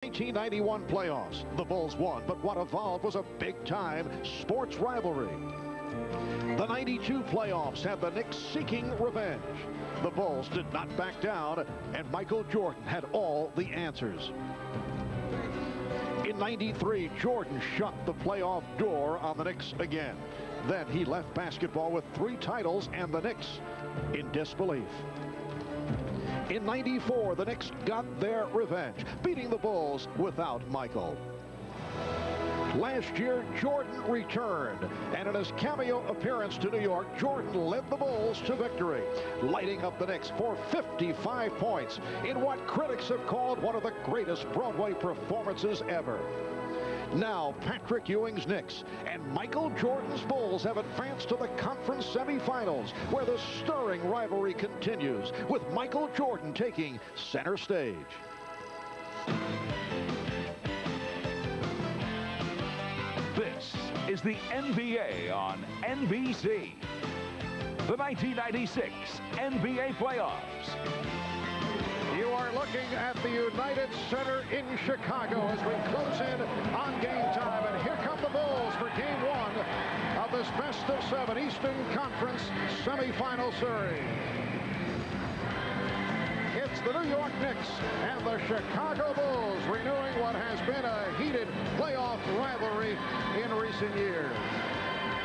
1991 playoffs. The Bulls won, but what evolved was a big-time sports rivalry. The 92 playoffs had the Knicks seeking revenge. The Bulls did not back down, and Michael Jordan had all the answers. In 93, Jordan shut the playoff door on the Knicks again. Then he left basketball with 3 titles and the Knicks in disbelief. In 94, the Knicks got their revenge, beating the Bulls without Michael. Last year, Jordan returned, and in his cameo appearance to New York, Jordan led the Bulls to victory, lighting up the Knicks for 55 points in what critics have called one of the greatest Broadway performances ever. Now, Patrick Ewing's Knicks and Michael Jordan's Bulls have advanced to the conference semifinals, where the stirring rivalry continues, with Michael Jordan taking center stage. This is the NBA on NBC. The 1996 NBA playoffs. You are looking at the United Center in Chicago as we close in on game time. And here come the Bulls for game 1 of this best-of-7 Eastern Conference semifinal series. It's the New York Knicks and the Chicago Bulls renewing what has been a heated playoff rivalry in recent years.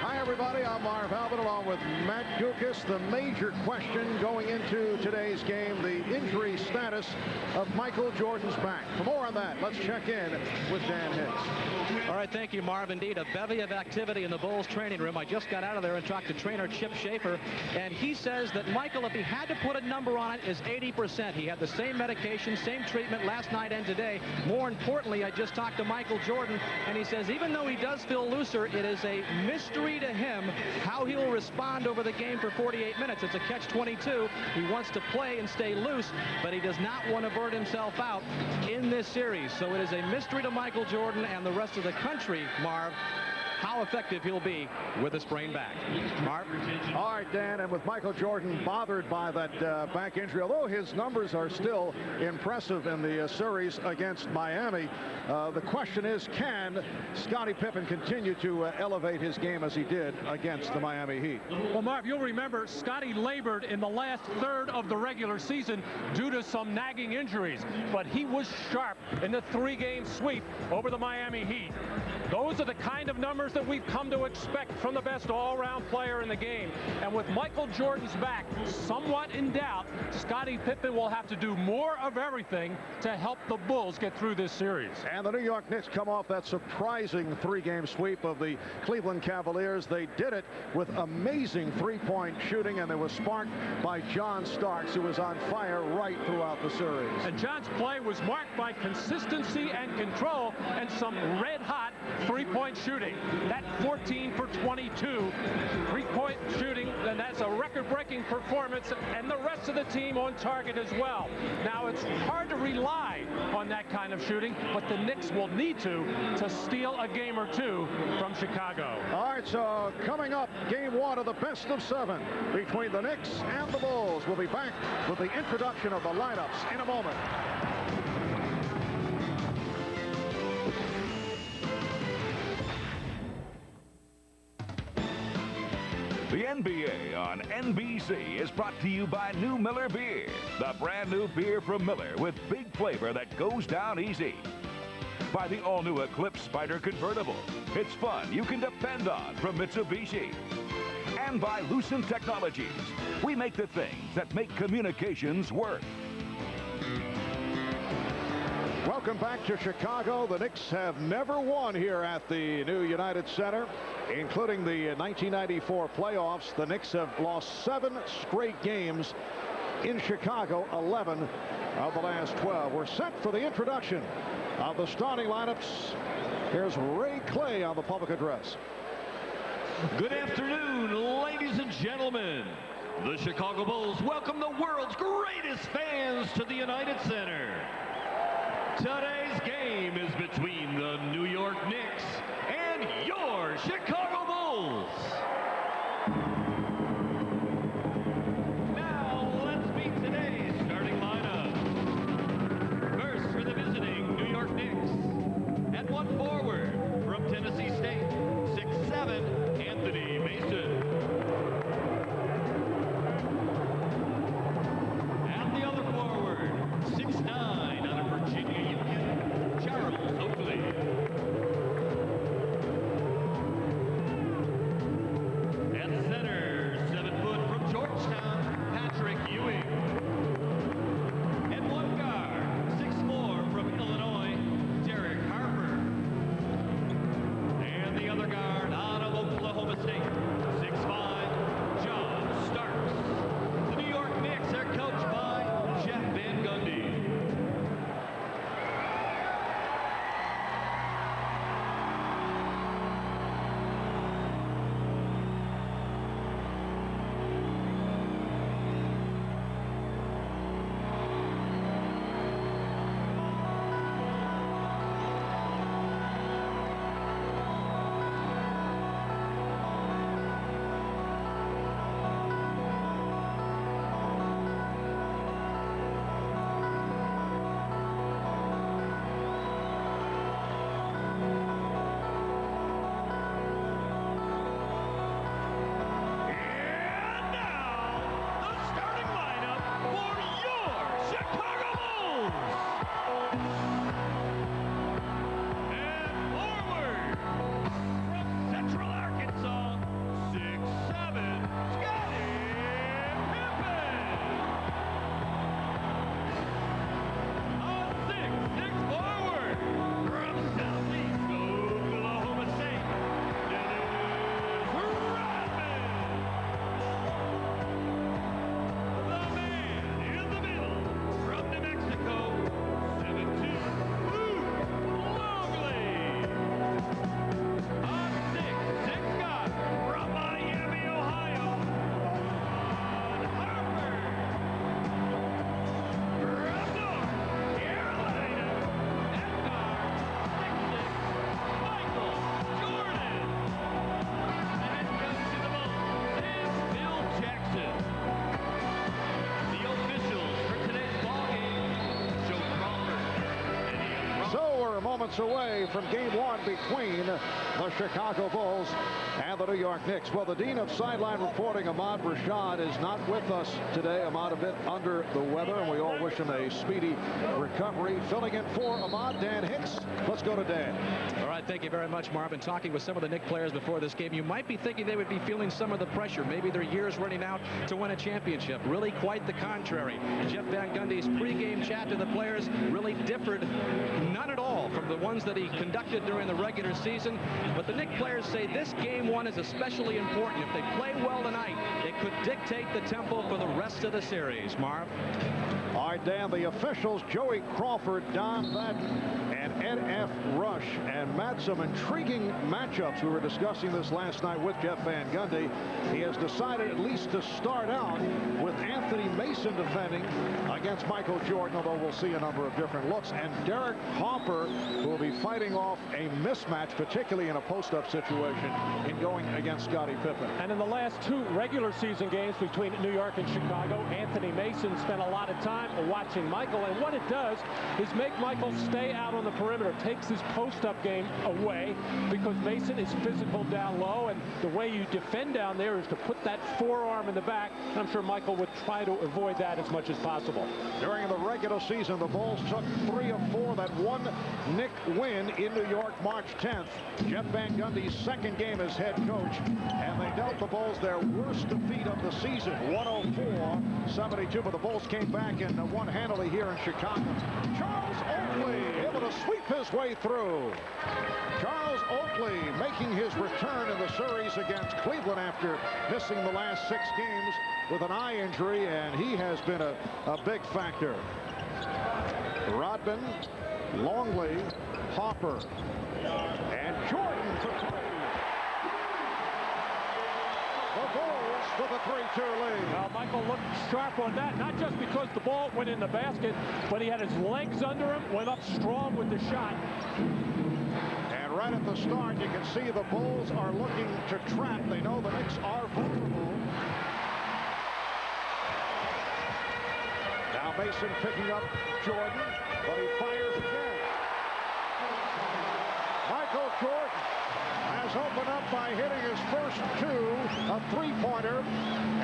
Hi, everybody. I'm Marv Albert along with Matt Dukas. The major question going into today's game, the injury status of Michael Jordan's back. For more on that, let's check in with Dan Hicks. All right, thank you, Marv. Indeed, a bevy of activity in the Bulls training room. I just got out of there and talked to trainer Chip Schaefer, and he says that Michael, if he had to put a number on it, is 80%. He had the same medication, same treatment last night and today. More importantly, I just talked to Michael Jordan, and he says even though he does feel looser, it is a mystery to him how he will respond over the game for 48 minutes. It's a catch-22. He wants to play and stay loose, but he does not want to burn himself out in this series. So it is a mystery to Michael Jordan and the rest of the country, Marv, how effective he'll be with a sprained back. Marv? All right, Dan, and with Michael Jordan bothered by that back injury, although his numbers are still impressive in the series against Miami, the question is, can Scottie Pippen continue to elevate his game as he did against the Miami Heat? Well, Marv, you'll remember Scottie labored in the last third of the regular season due to some nagging injuries, but he was sharp in the 3-game sweep over the Miami Heat. Those are the kind of numbers that we've come to expect from the best all-around player in the game. And with Michael Jordan's back somewhat in doubt, Scottie Pippen will have to do more of everything to help the Bulls get through this series. And the New York Knicks come off that surprising 3-game sweep of the Cleveland Cavaliers. They did it with amazing 3-point shooting, and it was sparked by John Starks, who was on fire right throughout the series. And John's play was marked by consistency and control and some red-hot 3-point shooting. That 14 for 22 3-point shooting, and that's a record-breaking performance, and the rest of the team on target as well. Now, it's hard to rely on that kind of shooting, but the Knicks will need to steal a game or two from Chicago. All right, so coming up, game 1 of the best-of-7 between the Knicks and the Bulls. We'll be back with the introduction of the lineups in a moment. The NBA on NBC is brought to you by New Miller Beer, the brand new beer from Miller with big flavor that goes down easy. By the all-new Eclipse Spider Convertible. It's fun you can depend on from Mitsubishi. And by Lucent Technologies. We make the things that make communications work. Welcome back to Chicago. The Knicks have never won here at the new United Center, including the 1994 playoffs. The Knicks have lost 7 straight games in Chicago, 11 of the last 12. We're set for the introduction of the starting lineups. Here's Ray Clay on the public address. Good afternoon, ladies and gentlemen. The Chicago Bulls welcome the world's greatest fans to the United Center. Today's game is between the New York Knicks and your Chicago Bulls. Now let's meet today's starting lineup. First for the visiting New York Knicks, We're moments away from game one between the Chicago Bulls and the New York Knicks. Well, the Dean of Sideline Reporting, Ahmad Rashad, is not with us today. Ahmad a bit under the weather, and we all wish him a speedy recovery. Filling in for Ahmad, Dan Hicks. Let's go to Dan. All right, thank you very much, Marvin. Talking with some of the Knicks players before this game, you might be thinking they would be feeling some of the pressure. Maybe their year's running out to win a championship. Really quite the contrary. Jeff Van Gundy's pregame chat to the players really differed none at all from the ones that he conducted during the regular season. But the Knicks players say this game one is especially important. If they play well tonight, it could dictate the tempo for the rest of the series. Marv? All right, Dan, the officials, Joey Crawford, Don Madden, and Ed F. Rush, and Matt, some intriguing matchups. We were discussing this last night with Jeff Van Gundy. He has decided at least to start out with Anthony Mason defending against Michael Jordan, although we'll see a number of different looks, and Derek Harper, who will be fighting off a mismatch, particularly in a post-up situation, in going against Scottie Pippen. And in the last two regular season games between New York and Chicago, Anthony Mason spent a lot of time watching Michael, and what it does is make Michael stay out on the perimeter, takes his post-up game away because Mason is physical down low, and the way you defend down there is to put that forearm in the back, and I'm sure Michael would try to avoid that as much as possible. During the regular season, the Bulls took 3 of 4. That one Knick win in New York, March 10th. Jeff Van Gundy's second game as head coach, and they dealt the Bulls their worst defeat of the season, 104-72, but the Bulls came back and won handily here in Chicago. Charles Oakley able to sweep his way through. Charles Oakley making his return in the series against Cleveland after missing the last 6 games with an eye injury, and he has been a big factor. Rodman, Longley, Harper, and Jordan for 3. The Bulls with a 3-2 lead. Well, Michael looked sharp on that, not just because the ball went in the basket, but he had his legs under him, went up strong with the shot. And right at the start, you can see the Bulls are looking to trap. They know the Knicks are vulnerable. Now Mason picking up Jordan, but he fires again. Michael Jordan has opened up by hitting his first 2, a 3-pointer,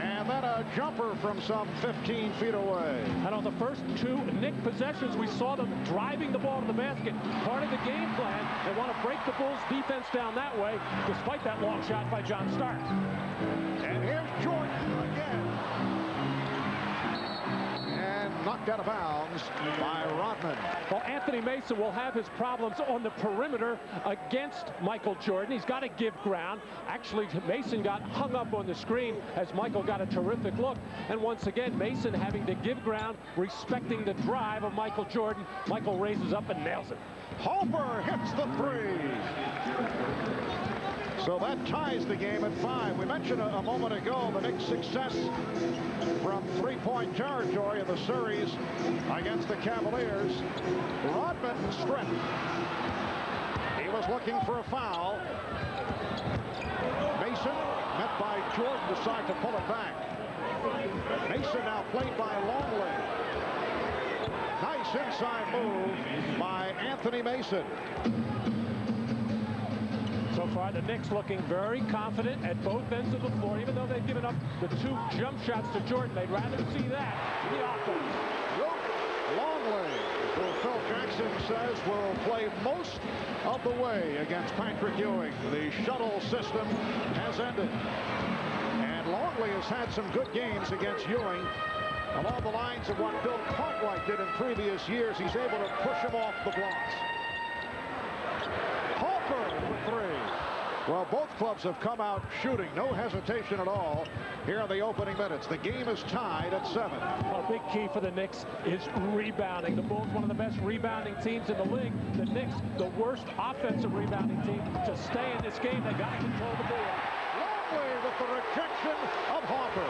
and then a jumper from some 15 feet away. And on the first 2 Knicks possessions, we saw them driving the ball to the basket. Part of the game plan, they want to break the Bulls' defense down that way, despite that long shot by John Stark. And here's Jordan again. Knocked out of bounds by Rodman. Well, Anthony Mason will have his problems on the perimeter against Michael Jordan. He's got to give ground. Actually, Mason got hung up on the screen as Michael got a terrific look. And once again, Mason having to give ground, respecting the drive of Michael Jordan. Michael raises up and nails it. Harper hits the 3. So that ties the game at 5. We mentioned a moment ago the Knicks' success from 3-point territory in the series against the Cavaliers. Rodman stripped. He was looking for a foul. Mason, met by Jordan, decided to pull it back. Mason now played by Longley. Nice inside move by Anthony Mason. So far, the Knicks looking very confident at both ends of the floor, even though they've given up the 2 jump shots to Jordan. They'd rather see that in the offense. Longley, who Phil Jackson says will play most of the way against Patrick Ewing. The shuttle system has ended. And Longley has had some good games against Ewing. Along the lines of what Bill Cartwright did in previous years, he's able to push him off the blocks. Harper for 3. Well, both clubs have come out shooting, no hesitation at all here in the opening minutes. The game is tied at 7. A big key for the Knicks is rebounding. The Bulls, one of the best rebounding teams in the league. The Knicks, the worst offensive rebounding team. To stay in this game, they got to control the ball. Longley with the rejection of Harper.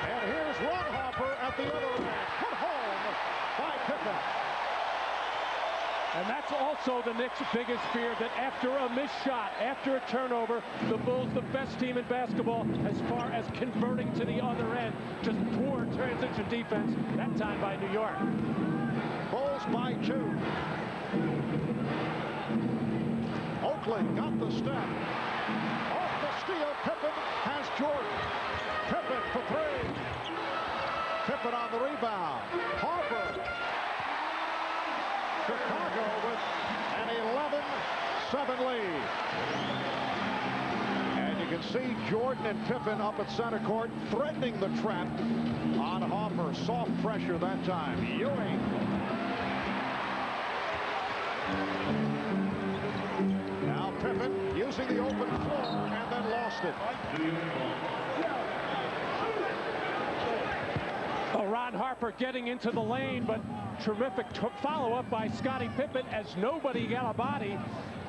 And here's Ron Harper at the other end. Put home by Pippen. And that's also the Knicks' biggest fear, that after a missed shot, after a turnover, the Bulls, the best team in basketball as far as converting to the other end. Just poor transition defense, that time by New York. Bulls by 2. Oakley got the step. Off the steal, Pippen has Jordan. Pippen for three. Pippen on the rebound. Harper. Chicago with an 11-7 lead. And you can see Jordan and Pippen up at center court threatening the trap on Harper. Soft pressure that time. Ewing. Now Pippen using the open floor and then lost it. Ron Harper getting into the lane, but terrific follow-up by Scottie Pippen as nobody got a body.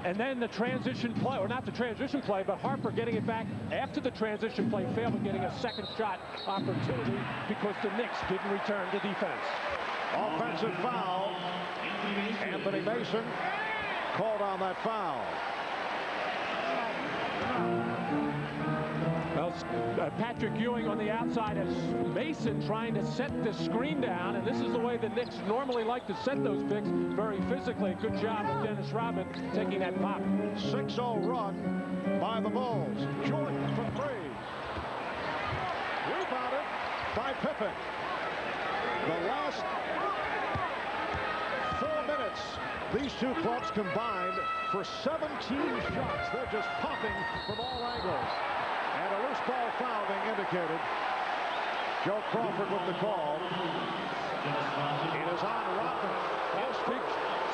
And then the transition play, or not the transition play, but Harper getting it back after the transition play, failed in getting a second shot opportunity because the Knicks didn't return to defense. Offensive foul. Anthony Mason called on that foul. Well, Patrick Ewing on the outside as Mason trying to set the screen down, and this is the way the Knicks normally like to set those picks, very physically. Good job of Dennis Rodman taking that pop. 6-0 run by the Bulls. Jordan for three. Rebounded by Pippen. The last 4 minutes, these two clubs combined for 17 shots. They're just popping from all angles. And a loose ball foul being indicated. Joe Crawford with the call. It is on Rodman.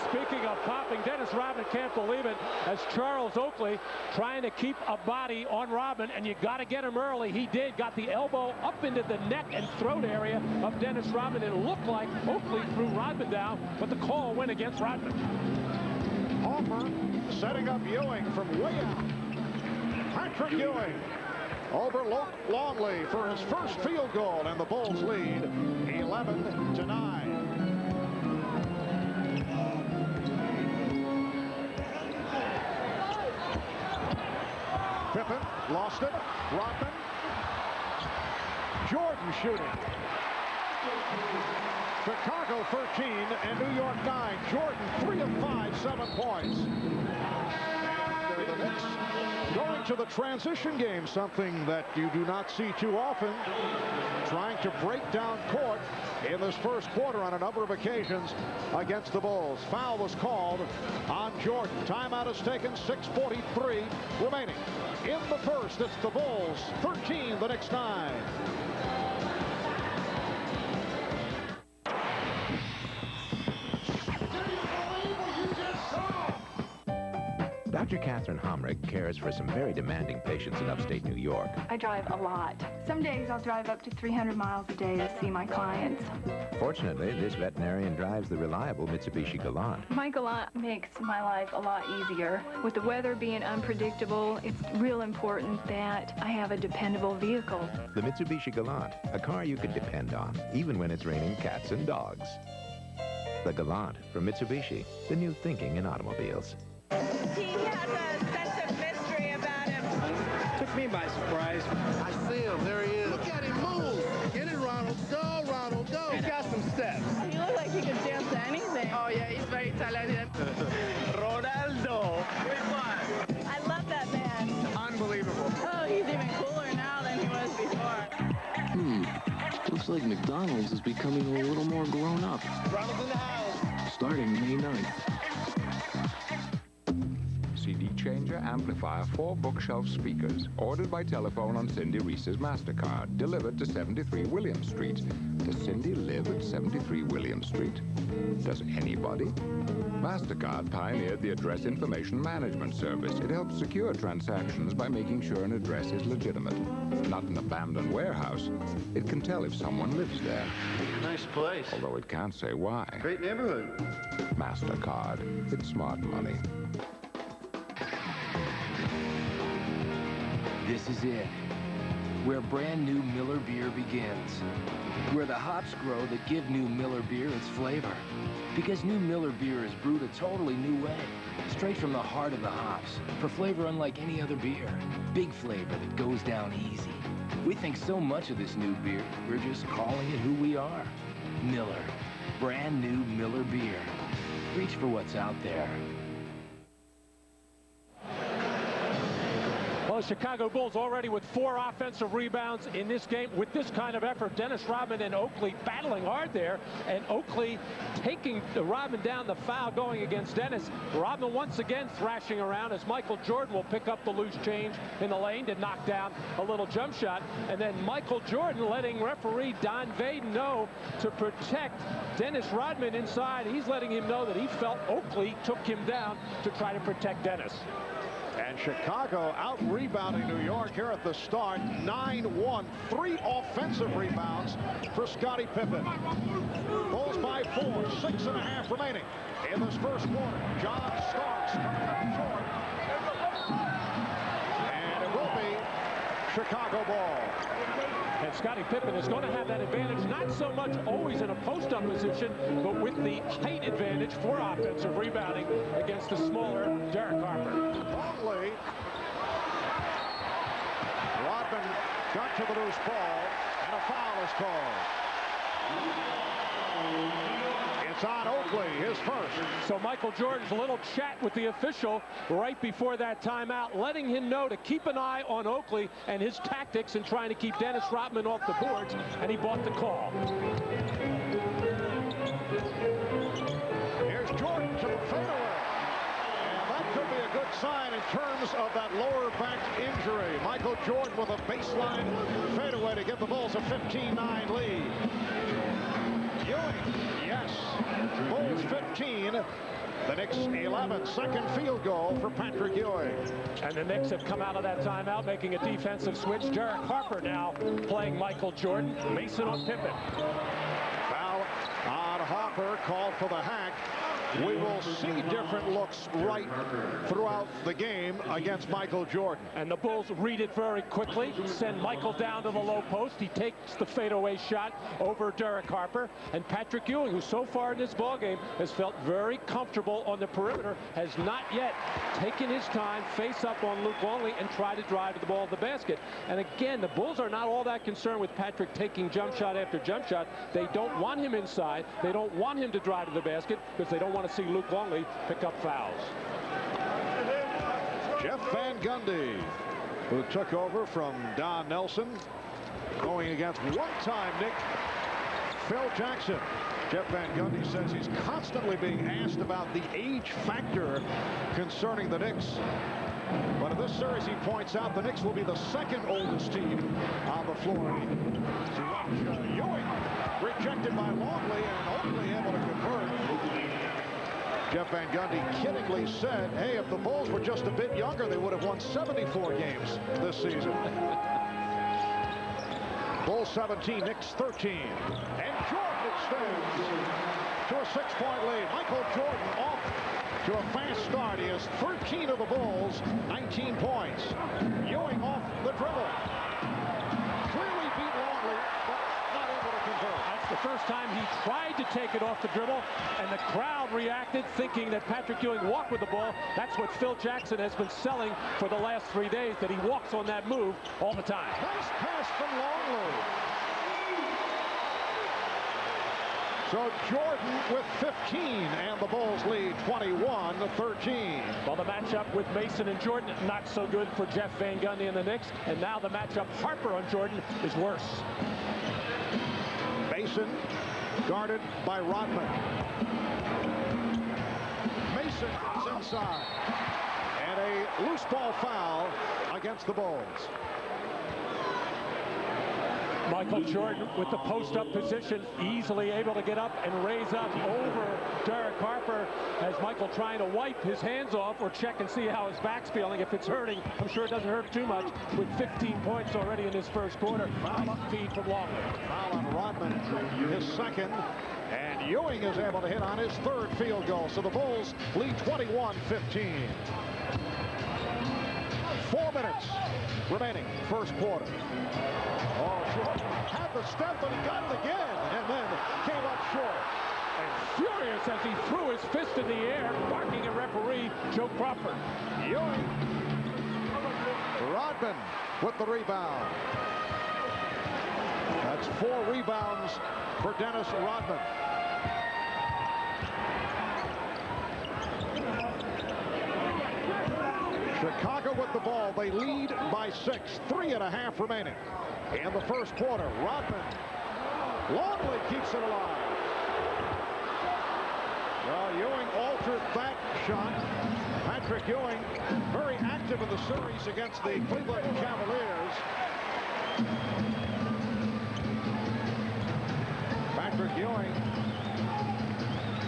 Speaking of popping, Dennis Rodman can't believe it as Charles Oakley trying to keep a body on Rodman, and you got to get him early. He did, got the elbow up into the neck and throat area of Dennis Rodman. It looked like Oakley threw Rodman down, but the call went against Rodman. Harper setting up Ewing from way out. Patrick Ewing over Longley for his first field goal, and the Bulls lead 11-9. Pippen lost it. Rodman. Jordan shooting. Chicago 13 and New York 9. Jordan 3 of 5, 7 points. And the Knicks going to the transition game, something that you do not see too often. Trying to break down court in this first quarter on a number of occasions against the Bulls. Foul was called on Jordan. Timeout is taken, 6:43 remaining. In the first, it's the Bulls 13, the Knicks 9. Dr. Catherine Homrick cares for some very demanding patients in upstate New York. I drive a lot. Some days I'll drive up to 300 miles a day to see my clients. Fortunately, this veterinarian drives the reliable Mitsubishi Galant. My Galant makes my life a lot easier. With the weather being unpredictable, it's real important that I have a dependable vehicle. The Mitsubishi Galant, a car you can depend on, even when it's raining cats and dogs. The Galant from Mitsubishi, the new thinking in automobiles. He has a sense of mystery about him. Took me by surprise. I see him. There he is. Look at him move. Get it, Ronald. Go, Ronald. Go. He's got some steps. You look like you could dance to anything. Oh, yeah. He's very talented. Ronaldo. I love that man. Unbelievable. Oh, he's even cooler now than he was before. Looks like McDonald's is becoming a little more grown up. Ronald's in the house. Starting May 9th. CD changer, amplifier, 4 bookshelf speakers. Ordered by telephone on Cindy Reese's MasterCard. Delivered to 73 William Street. Does Cindy live at 73 William Street? Does anybody? MasterCard pioneered the Address Information Management Service. It helps secure transactions by making sure an address is legitimate. Not an abandoned warehouse. It can tell if someone lives there. Nice place. Although it can't say why. Great neighborhood. MasterCard. It's smart money. This is it, where brand new Miller beer begins. Where the hops grow that give new Miller beer its flavor. Because new Miller beer is brewed a totally new way. Straight from the heart of the hops. For flavor unlike any other beer. Big flavor that goes down easy. We think so much of this new beer, we're just calling it who we are. Miller. Brand new Miller beer. Reach for what's out there. Well, the Chicago Bulls already with 4 offensive rebounds in this game with this kind of effort. Dennis Rodman and Oakley battling hard there, and Oakley taking Rodman down, the foul going against Dennis. Rodman once again thrashing around as Michael Jordan will pick up the loose change in the lane to knock down a little jump shot. And then Michael Jordan letting referee Don Vaden know to protect Dennis Rodman inside. He's letting him know that he felt Oakley took him down to try to protect Dennis. And Chicago out-rebounding New York here at the start. 9-1, 3 offensive rebounds for Scottie Pippen. Bulls by 4, 6.5 remaining in this first quarter. John Starks coming up short. And it will be Chicago ball. And Scottie Pippen is going to have that advantage, not so much always in a post-up position, but with the height advantage for offensive rebounding against the smaller Derek Harper. Longley. Rodman got to the loose ball, and a foul is called. It's on Oakley, his first. So Michael Jordan's little chat with the official right before that timeout, letting him know to keep an eye on Oakley and his tactics in trying to keep Dennis Rodman off the boards, and he bought the call. Here's Jordan to the fadeaway. And that could be a good sign in terms of that lower back injury. Michael Jordan with a baseline fadeaway to give the Bulls a 15-9 lead. Ewing, yes. Bulls 15. The Knicks 11. Second field goal for Patrick Ewing. And the Knicks have come out of that timeout making a defensive switch. Derek Harper now playing Michael Jordan. Mason on Pippen. Foul on Harper, called for the hack. We will see different looks right throughout the game against Michael Jordan. And the Bulls read it very quickly, send Michael down to the low post. He takes the fadeaway shot over Derek Harper. And Patrick Ewing, who so far in this ballgame has felt very comfortable on the perimeter, has not yet taken his time, face up on Luke Longley, and try to drive the ball to the basket. And again, the Bulls are not all that concerned with Patrick taking jump shot after jump shot. They don't want him inside. They don't want him to drive to the basket because they don't want to see Luke Longley pick up fouls. Jeff Van Gundy, who took over from Don Nelson, going against one-time Nick Phil Jackson. Jeff Van Gundy says he's constantly being asked about the age factor concerning the Knicks. But in this series, he points out the Knicks will be the second oldest team on the floor. Ewing rejected by Longley, and Oakley able to convert. Jeff Van Gundy kiddingly said, hey, if the Bulls were just a bit younger, they would have won 74 games this season. Bulls 17, Knicks 13. And Jordan extends to a 6-point lead. Michael Jordan off to a fast start. He has 13 of the Bulls, 19 points. Ewing off the dribble. Clearly beat Longley, but not able to convert. That's the first time he tried to take it off the dribble, and the crowd reacted thinking that Patrick Ewing walked with the ball. That's what Phil Jackson has been selling for the last 3 days, that he walks on that move all the time. Nice pass from Longley. So Jordan with 15, and the Bulls lead 21-13. Well, the matchup with Mason and Jordan, not so good for Jeff Van Gundy and the Knicks. And now the matchup Harper on Jordan is worse. Mason guarded by Rodman. Mason is inside. And a loose ball foul against the Bulls. Michael Jordan with the post-up position, easily able to get up and raise up over Derek Harper, as Michael trying to wipe his hands off or check and see how his back's feeling. If it's hurting, I'm sure it doesn't hurt too much, with 15 points already in this first quarter. Foul up feed from Longley. Foul on Rodman, his second. And Ewing is able to hit on his third field goal. So the Bulls lead 21-15. 4 minutes remaining, first quarter. Oh, Jordan had the step, but he got it again, and then came up short. And furious as he threw his fist in the air, barking at referee Joe Crawford. Ewing. Rodman with the rebound. That's 4 rebounds for Dennis Rodman. Chicago with the ball. They lead by 6. 3.5 remaining in the first quarter. Rodman. Longley keeps it alive. Well, Ewing altered that shot. Patrick Ewing very active in the series against the Cleveland Cavaliers. Patrick Ewing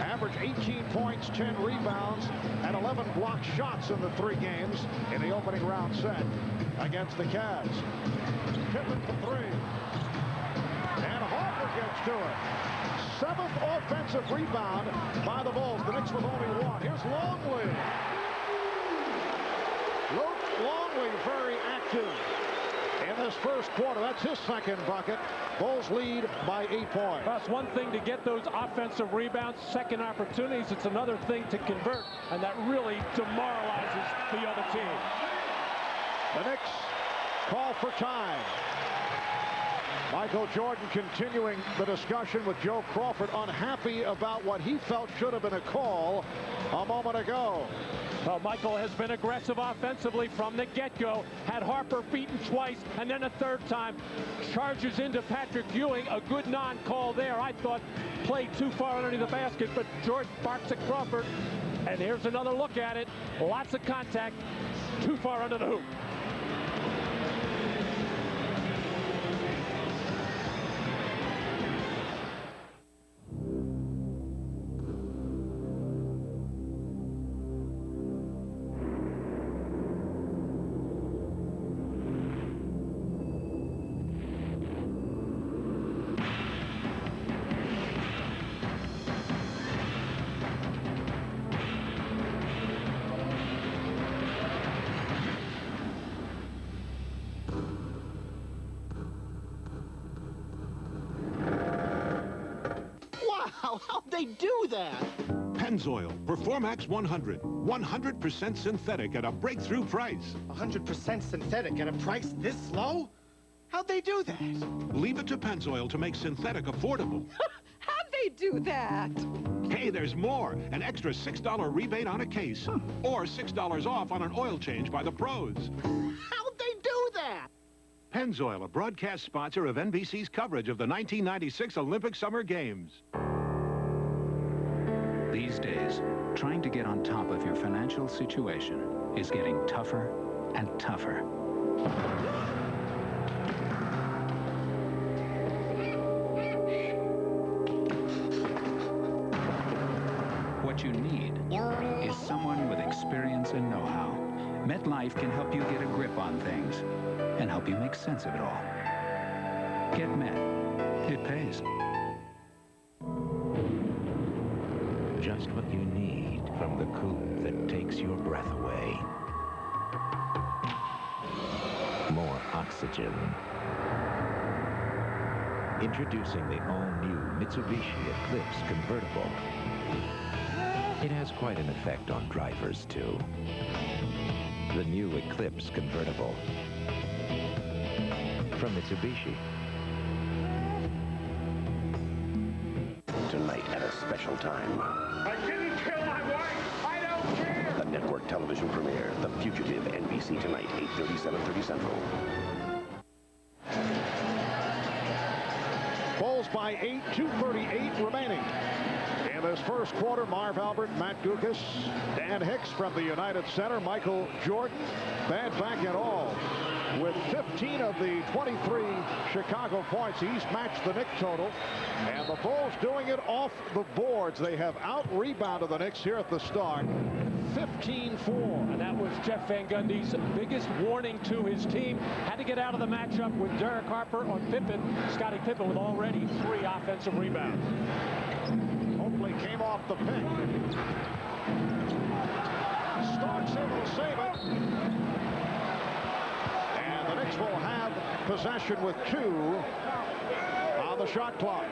averaged 18 points, 10 rebounds, and 11 blocked shots in the 3 games in the opening round set against the Cavs. Pippen for 3. And Harper gets to it. 7th offensive rebound by the Bulls. The Knicks with only 1. Here's Longley. Luke Longley very active in this first quarter. That's his 2nd bucket. Bulls lead by 8 points. That's one thing to get those offensive rebounds, second opportunities. It's another thing to convert, and that really demoralizes the other team. The Knicks call for time. Michael Jordan continuing the discussion with Joe Crawford, unhappy about what he felt should have been a call a moment ago. Well, Michael has been aggressive offensively from the get-go. Had Harper beaten twice, and then a 3rd time. Charges into Patrick Ewing. A good non-call there. I thought played too far underneath the basket, but Jordan barks at Crawford. And here's another look at it. Lots of contact. Too far under the hoop. How'd they do that? Pennzoil Performax 100. 100% synthetic at a breakthrough price. 100% synthetic at a price this low? How'd they do that? Leave it to Pennzoil to make synthetic affordable. How'd they do that? Hey, there's more. An extra $6 rebate on a case. Or $6 off on an oil change by the pros. How'd they do that? Pennzoil, a broadcast sponsor of NBC's coverage of the 1996 Olympic Summer Games. These days, trying to get on top of your financial situation is getting tougher and tougher. What you need is someone with experience and know-how. MetLife can help you get a grip on things and help you make sense of it all. Get Met. It pays. Just what you need from the coupe that takes your breath away. More oxygen. Introducing the all-new Mitsubishi Eclipse convertible. It has quite an effect on drivers, too. The new Eclipse convertible from Mitsubishi. Tonight at a special time. I didn't kill my wife. I don't care. The network television premiere, The Fugitive, NBC tonight, 8:30, 7:30 Central. Bulls by 8, 2:38 remaining. In this first quarter, Marv Albert, Matt Gukas, Dan Hicks from the United Center, Michael Jordan, bad back at all. With 15 of the 23 Chicago points, he's matched the Knicks total. And the Bulls doing it off the boards. They have out-rebounded the Knicks here at the start. 15-4. And that was Jeff Van Gundy's biggest warning to his team. Had to get out of the matchup with Derek Harper on Pippen. Scottie Pippen with already 3 offensive rebounds. Oakley came off the pick. Starks able to save it. And the Knicks will have possession with 2 on the shot clock.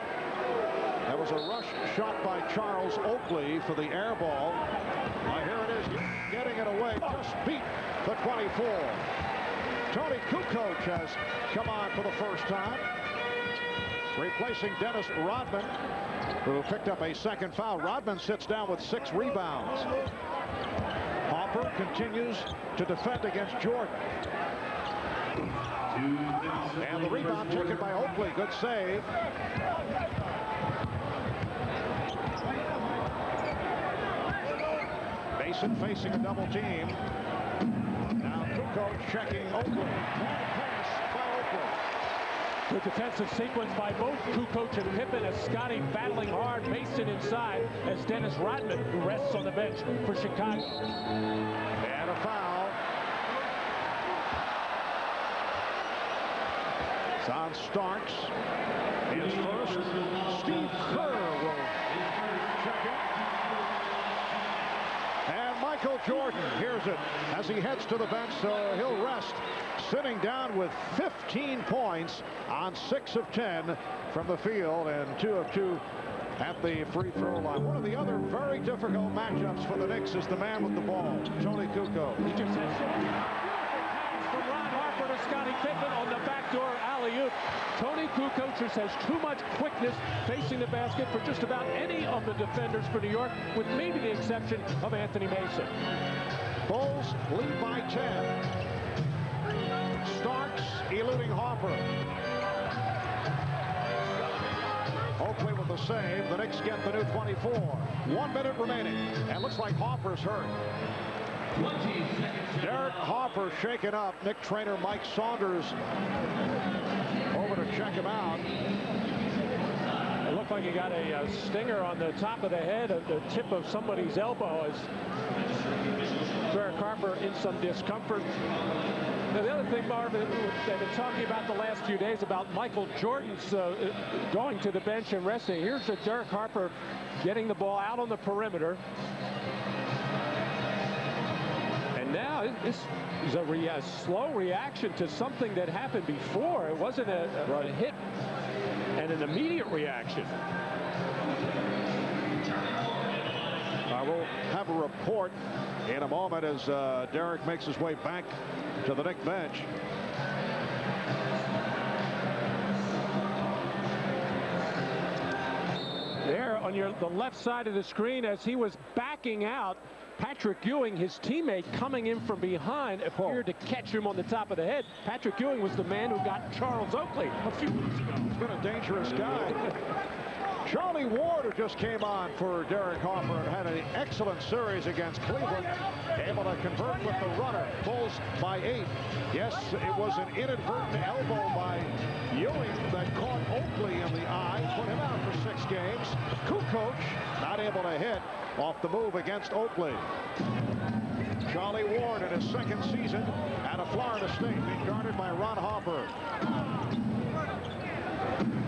That was a rush shot by Charles Oakley for the air ball. Here it is, getting it away, just beat the 24. Tony Kukoc has come on for the first time, replacing Dennis Rodman, who picked up a second foul. Rodman sits down with 6 rebounds. Harper continues to defend against Jordan. And the rebound taken by Oakley. Good save. Mason facing a double team. Now Kukoc checking Oakley. Bad pass by Oakley. Good defensive sequence by both Kukoc and Pippen as Scotty battling hard. Mason inside as Dennis Rodman, who rests on the bench for Chicago. And a foul. It's on Starks. His first. Steve Kerr will check it. And Michael Jordan hears it as he heads to the bench, so he'll rest. Sitting down with 15 points on 6 of 10 from the field and 2 of 2 at the free throw line. One of the other very difficult matchups for the Knicks is the man with the ball, Tony Kukoc. He just has from Ron Harper to Scottie Pippen on the backdoor alley-oop. Tony Kukoc just has too much quickness facing the basket for just about any of the defenders for New York, with maybe the exception of Anthony Mason. Bulls lead by 10. Starks eluding Harper. Oakley with the save. The Knicks get the new 24. 1 minute remaining. And looks like Harper's hurt. Derek Harper shaken up. Knick trainer Mike Saunders over to check him out. It looked like he got a stinger on the top of the head, at the tip of somebody's elbow, as Derek Harper in some discomfort. Now, the other thing, Marvin, they've been talking about the last few days about Michael Jordan's going to the bench and resting. Here's Derek Harper getting the ball out on the perimeter. And now this is a slow reaction to something that happened before. It wasn't a hit and an immediate reaction. I will have a report in a moment as Derek makes his way back to the Knick bench. There on the left side of the screen, as he was backing out, Patrick Ewing, his teammate, coming in from behind, appeared to catch him on the top of the head. Patrick Ewing was the man who got Charles Oakley a few weeks ago. He's been a dangerous guy. Charlie Ward, who just came on for Derek Harper and had an excellent series against Cleveland, able to convert with the runner. Bulls by 8. Yes, it was an inadvertent elbow by Ewing that caught Oakley in the eye, put him out for 6 games. Kukoc not able to hit off the move against Oakley. Charlie Ward in his 2nd season out of Florida State, being guarded by Ron Harper.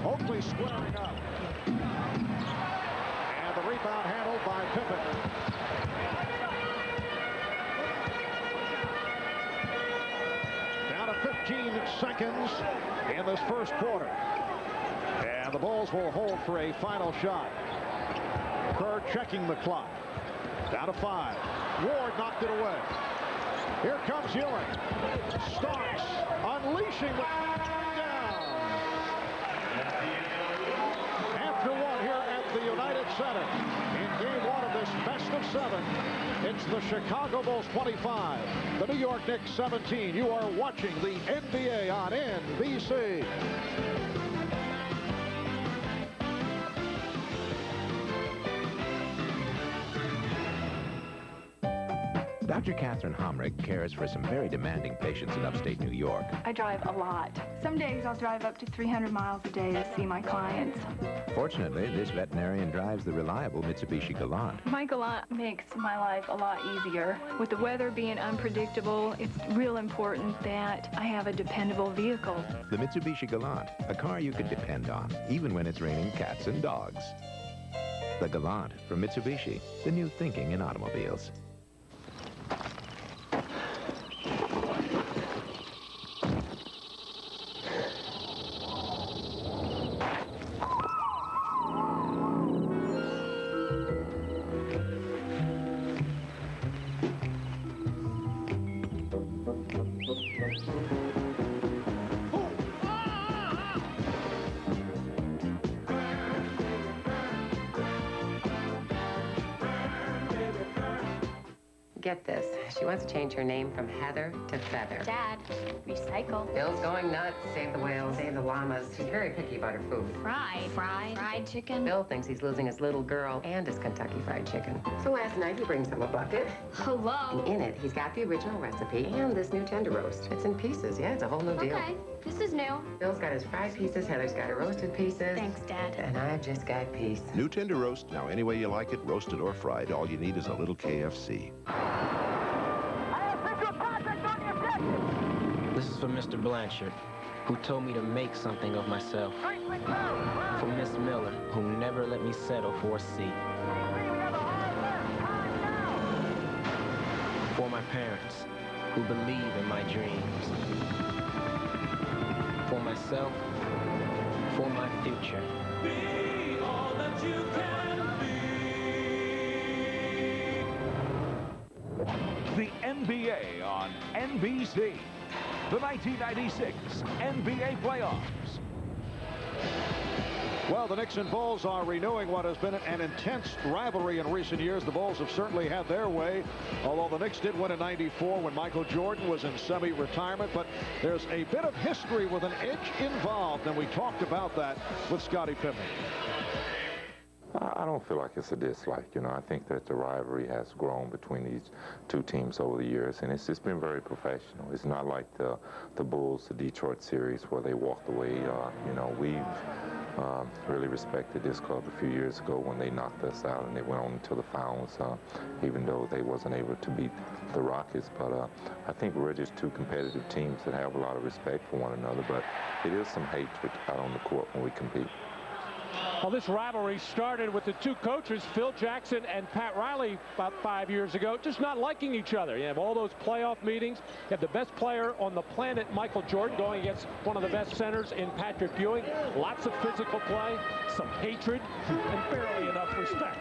Oakley squaring up. And the rebound handled by Pippen. Down to 15 seconds in this first quarter. And the Bulls will hold for a final shot. Kerr checking the clock. Down to 5. Ward knocked it away. Here comes Ewing. Starks unleashing the down. After 1 here at the United Center. In game 1 of this best of 7, it's the Chicago Bulls 25, the New York Knicks 17. You are watching the NBA on NBC. Dr. Catherine Homrick cares for some very demanding patients in upstate New York. I drive a lot. Some days I'll drive up to 300 miles a day to see my clients. Fortunately, this veterinarian drives the reliable Mitsubishi Galant. My Galant makes my life a lot easier. With the weather being unpredictable, it's real important that I have a dependable vehicle. The Mitsubishi Galant, a car you can depend on, even when it's raining cats and dogs. The Galant from Mitsubishi, the new thinking in automobiles. Get this. She wants to change her name from Heather to Feather. Dad, recycle. Bill's going nuts. Save the whales, save the llamas. She's very picky about her food. Fried chicken. Bill thinks he's losing his little girl and his Kentucky Fried Chicken. So last night he brings him a bucket. Hello. And in it, he's got the original recipe and this new tender roast. It's in pieces. Yeah, it's a whole new deal. Okay, this is new. Bill's got his fried pieces. Heather's got her roasted pieces. Thanks, Dad. And I've just got peace. New tender roast. Now, any way you like it, roasted or fried, all you need is a little KFC. This is for Mr. Blanchard, who told me to make something of myself. For Miss Miller, who never let me settle for a C. For my parents, who believe in my dreams. For myself, for my future. Be all that you can be. The NBA on NBC. The 1996 NBA playoffs. Well, the Knicks and Bulls are renewing what has been an intense rivalry in recent years. The Bulls have certainly had their way, although the Knicks did win in '94 when Michael Jordan was in semi-retirement. But there's a bit of history with an edge involved, and we talked about that with Scottie Pippen. I don't feel like it's a dislike. You know, I think that the rivalry has grown between these two teams over the years, and it's just been very professional. It's not like the Bulls, the Detroit series, where they walked away. You know, we've really respected this club a few years ago when they knocked us out and they went on to the finals, even though they wasn't able to beat the Rockets. But I think we're just two competitive teams that have a lot of respect for one another, but it is some hatred out on the court when we compete. Well, this rivalry started with the two coaches, Phil Jackson and Pat Riley, about 5 years ago, just not liking each other. You have all those playoff meetings. You have the best player on the planet, Michael Jordan, going against one of the best centers in Patrick Ewing. Lots of physical play, some hatred, and barely enough respect.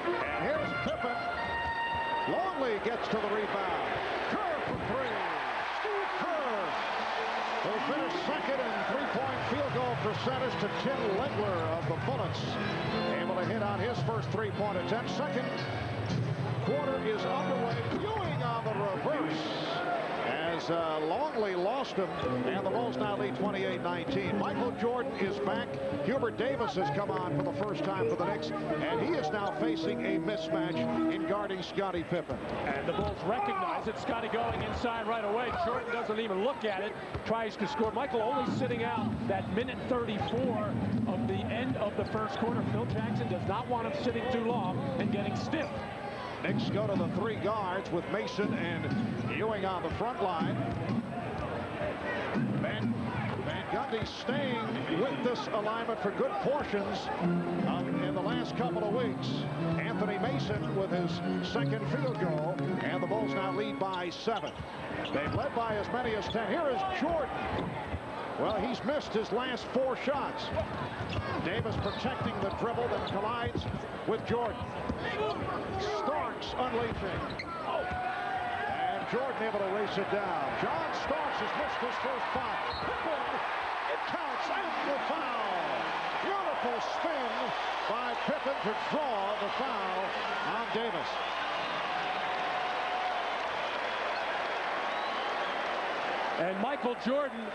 And here's Pippen. Longley gets to the rebound. Kerr for three. Steve Kerr will finish second in three-point field goal percentage to Tim Legler of the Bullets. Able to hit on his first three-point attempt. Second quarter is underway. Ewing on the reverse as Longley lost him, and the Bulls now lead 28-19. Michael Jordan is back. Hubert Davis has come on for the first time for the Knicks, and he is now facing a mismatch in guarding Scottie Pippen. And the Bulls recognize it. Scottie going inside right away. Jordan doesn't even look at it. Tries to score. Michael only sitting out that minute 34 of the end of the first quarter. Phil Jackson does not want him sitting too long and getting stiff. Knicks go to the three guards with Mason and Ewing on the front line. Van Gundy staying with this alignment for good portions in the last couple of weeks. Anthony Mason with his second field goal, and the Bulls now lead by 7. They've led by as many as 10. Here is Jordan. Well, he's missed his last 4 shots. Davis protecting the dribble that collides with Jordan. Starks unleashing. And Jordan able to race it down. John Starks has missed his first 5. Pippen, it counts, and the foul. Beautiful spin by Pippen to draw the foul on Davis. And Michael Jordan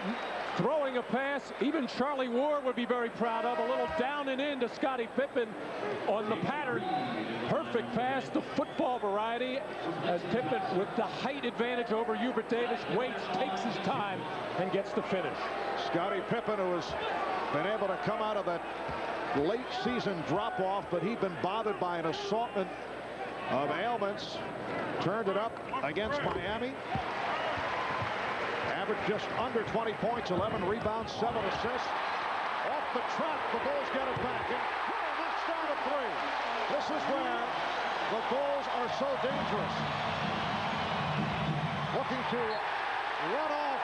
throwing a pass even Charlie Ward would be very proud of. A little down and in to Scottie Pippen on the pattern. Perfect pass, the football variety, as Pippen with the height advantage over Hubert Davis waits, takes his time, and gets the finish. Scottie Pippen, who has been able to come out of that late season drop-off, but he'd been bothered by an assortment of ailments. Turned it up against Miami. Averaged just under 20 points, 11 rebounds, 7 assists. Off the trap, the Bulls get it back. And knocks down a 3. This is where the Bulls are so dangerous. Looking to run off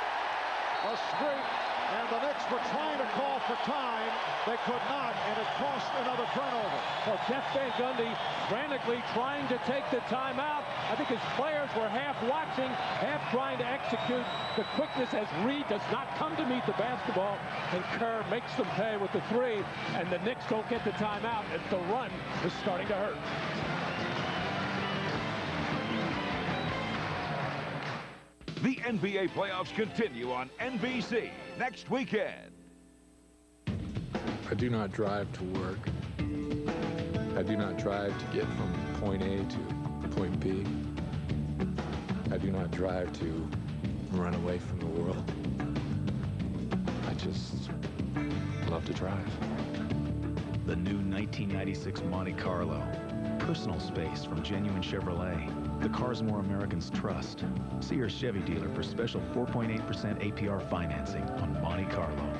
a streak, and the Knicks were trying to call for time. They could not, and it cost another turnover. Well, Jeff Van Gundy frantically trying to take the timeout. I think his players were half watching, half trying to execute the quickness as Reed does not come to meet the basketball, and Kerr makes them pay with the 3, and the Knicks don't get the timeout, and the run is starting to hurt. The NBA playoffs continue on NBC next weekend. I do not drive to work. I do not drive to get from point A to point B. I do not drive to run away from the world. I just love to drive. The new 1996 Monte Carlo. Personal space from genuine Chevrolet. The cars more Americans trust. See your Chevy dealer for special 4.8% APR financing on Monte Carlo.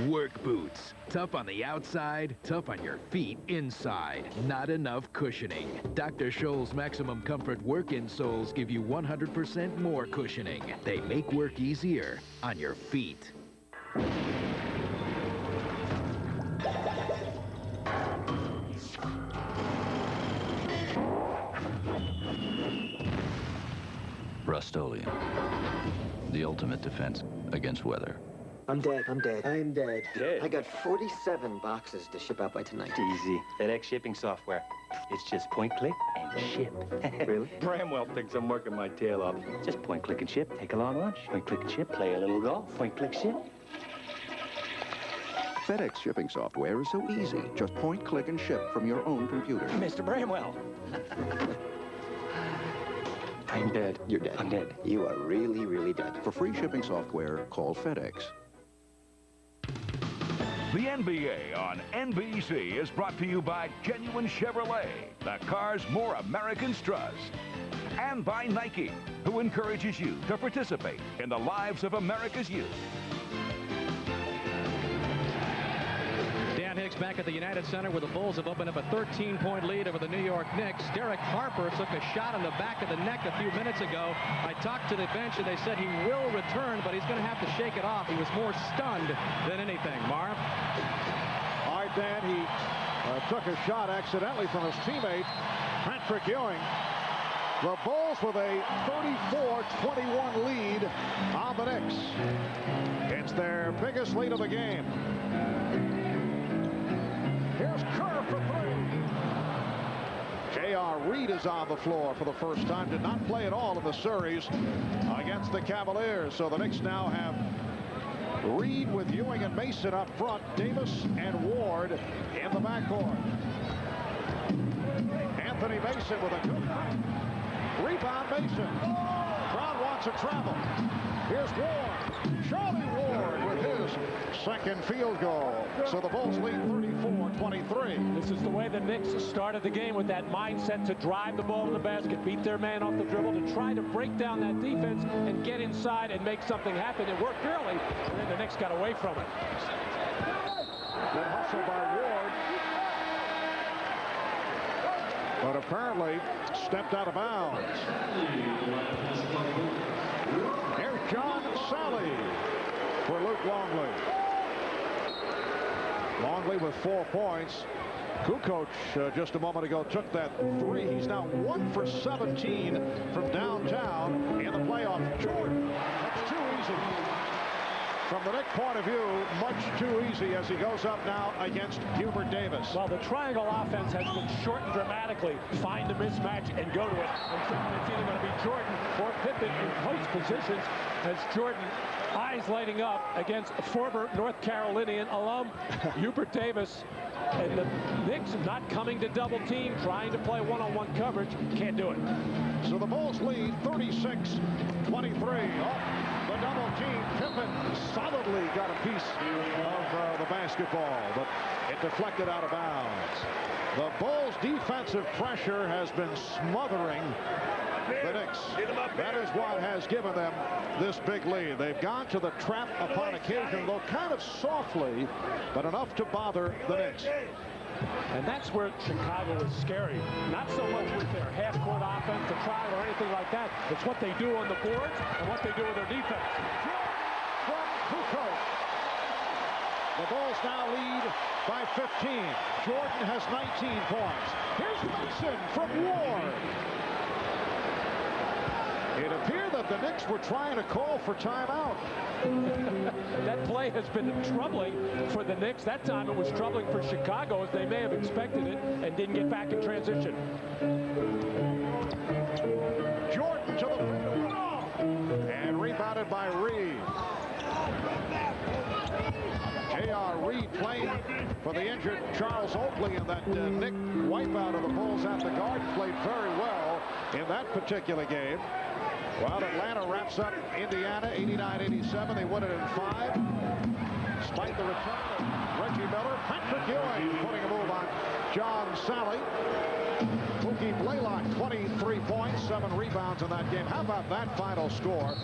Work boots. Tough on the outside, tough on your feet inside. Not enough cushioning. Dr. Scholl's Maximum Comfort work insoles give you 100% more cushioning. They make work easier on your feet. Rust-Oleum, the ultimate defense against weather. I'm dead. Dead? I got 47 boxes to ship out by tonight. Easy. FedEx shipping software. It's just point, click, and ship. Really? Bramwell thinks I'm working my tail off. Just point, click, and ship. Take a long lunch. Point, click, and ship. Play a little golf. Point, click, ship. FedEx shipping software is so easy. Just point, click, and ship from your own computer. Mr. Bramwell. I'm dead. You're dead. I'm dead. You are really, really dead. For free shipping software, call FedEx. The NBA on NBC is brought to you by genuine Chevrolet, the cars more Americans trust. And by Nike, who encourages you to participate in the lives of America's youth. Dan Hicks back at the United Center where the Bulls have opened up a 13-point lead over the New York Knicks. Derek Harper took a shot in the back of the neck a few minutes ago. I talked to the bench and they said he will return, but he's going to have to shake it off. He was more stunned than anything. Marv? All right, Dan, he took a shot accidentally from his teammate, Patrick Ewing. The Bulls with a 34-21 lead on the Knicks. It's their biggest lead of the game. Here's Kerr for three. J.R. Reed is on the floor for the first time. Did not play at all in the series against the Cavaliers. So the Knicks now have Reed with Ewing and Mason up front. Davis and Ward in the backcourt. Anthony Mason with a good night. Rebound Mason. Brown wants a travel. Here's Ward. Charlie Ward with his second field goal. So the Bulls lead 34-23. This is the way the Knicks started the game, with that mindset to drive the ball in the basket, beat their man off the dribble, to try to break down that defense and get inside and make something happen. It worked early, and then the Knicks got away from it. Good hustle by Ward. But apparently stepped out of bounds. Here's John Sally for Luke Longley. Longley with 4 points. Kukoc just a moment ago took that three. He's now 1 for 17 from downtown in the playoff. Jordan, that's too easy. From the Knicks point of view, much too easy as he goes up now against Hubert Davis. Well, the triangle offense has been shortened dramatically. Find the mismatch and go to it. And it's either going to be Jordan or Pippen in post positions, as Jordan, eyes lighting up against former North Carolinian alum Hubert Davis. And the Knicks not coming to double team, trying to play one-on-one coverage. Can't do it. So the Bulls lead 36-23. The double team. Pippen solidly got a piece of the basketball, but it deflected out of bounds. The Bulls' defensive pressure has been smothering the Knicks. That is what has given them this big lead. They've gone to the trap upon occasion, though kind of softly, but enough to bother the Knicks. And that's where Chicago is scary. Not so much with their half-court offense, the trial, or anything like that. It's what they do on the boards and what they do with their defense. From Kukoc. The Bulls now lead by 15. Jordan has 19 points. Here's Mason from Ward. It appeared that the Knicks were trying to call for timeout. That play has been troubling for the Knicks. That time it was troubling for Chicago, as they may have expected it and didn't get back in transition. Jordan to the by Reed. J.R. Reed playing for the injured Charles Oakley in that Knick wipeout of the Bulls at the guard. Played very well in that particular game. Well, Atlanta wraps up Indiana 89-87. They win it in 5. Despite the return of Reggie Miller, Patrick Ewing putting a move on John Sally. Mookie Blaylock, 23 points, 7 rebounds in that game. How about that final score?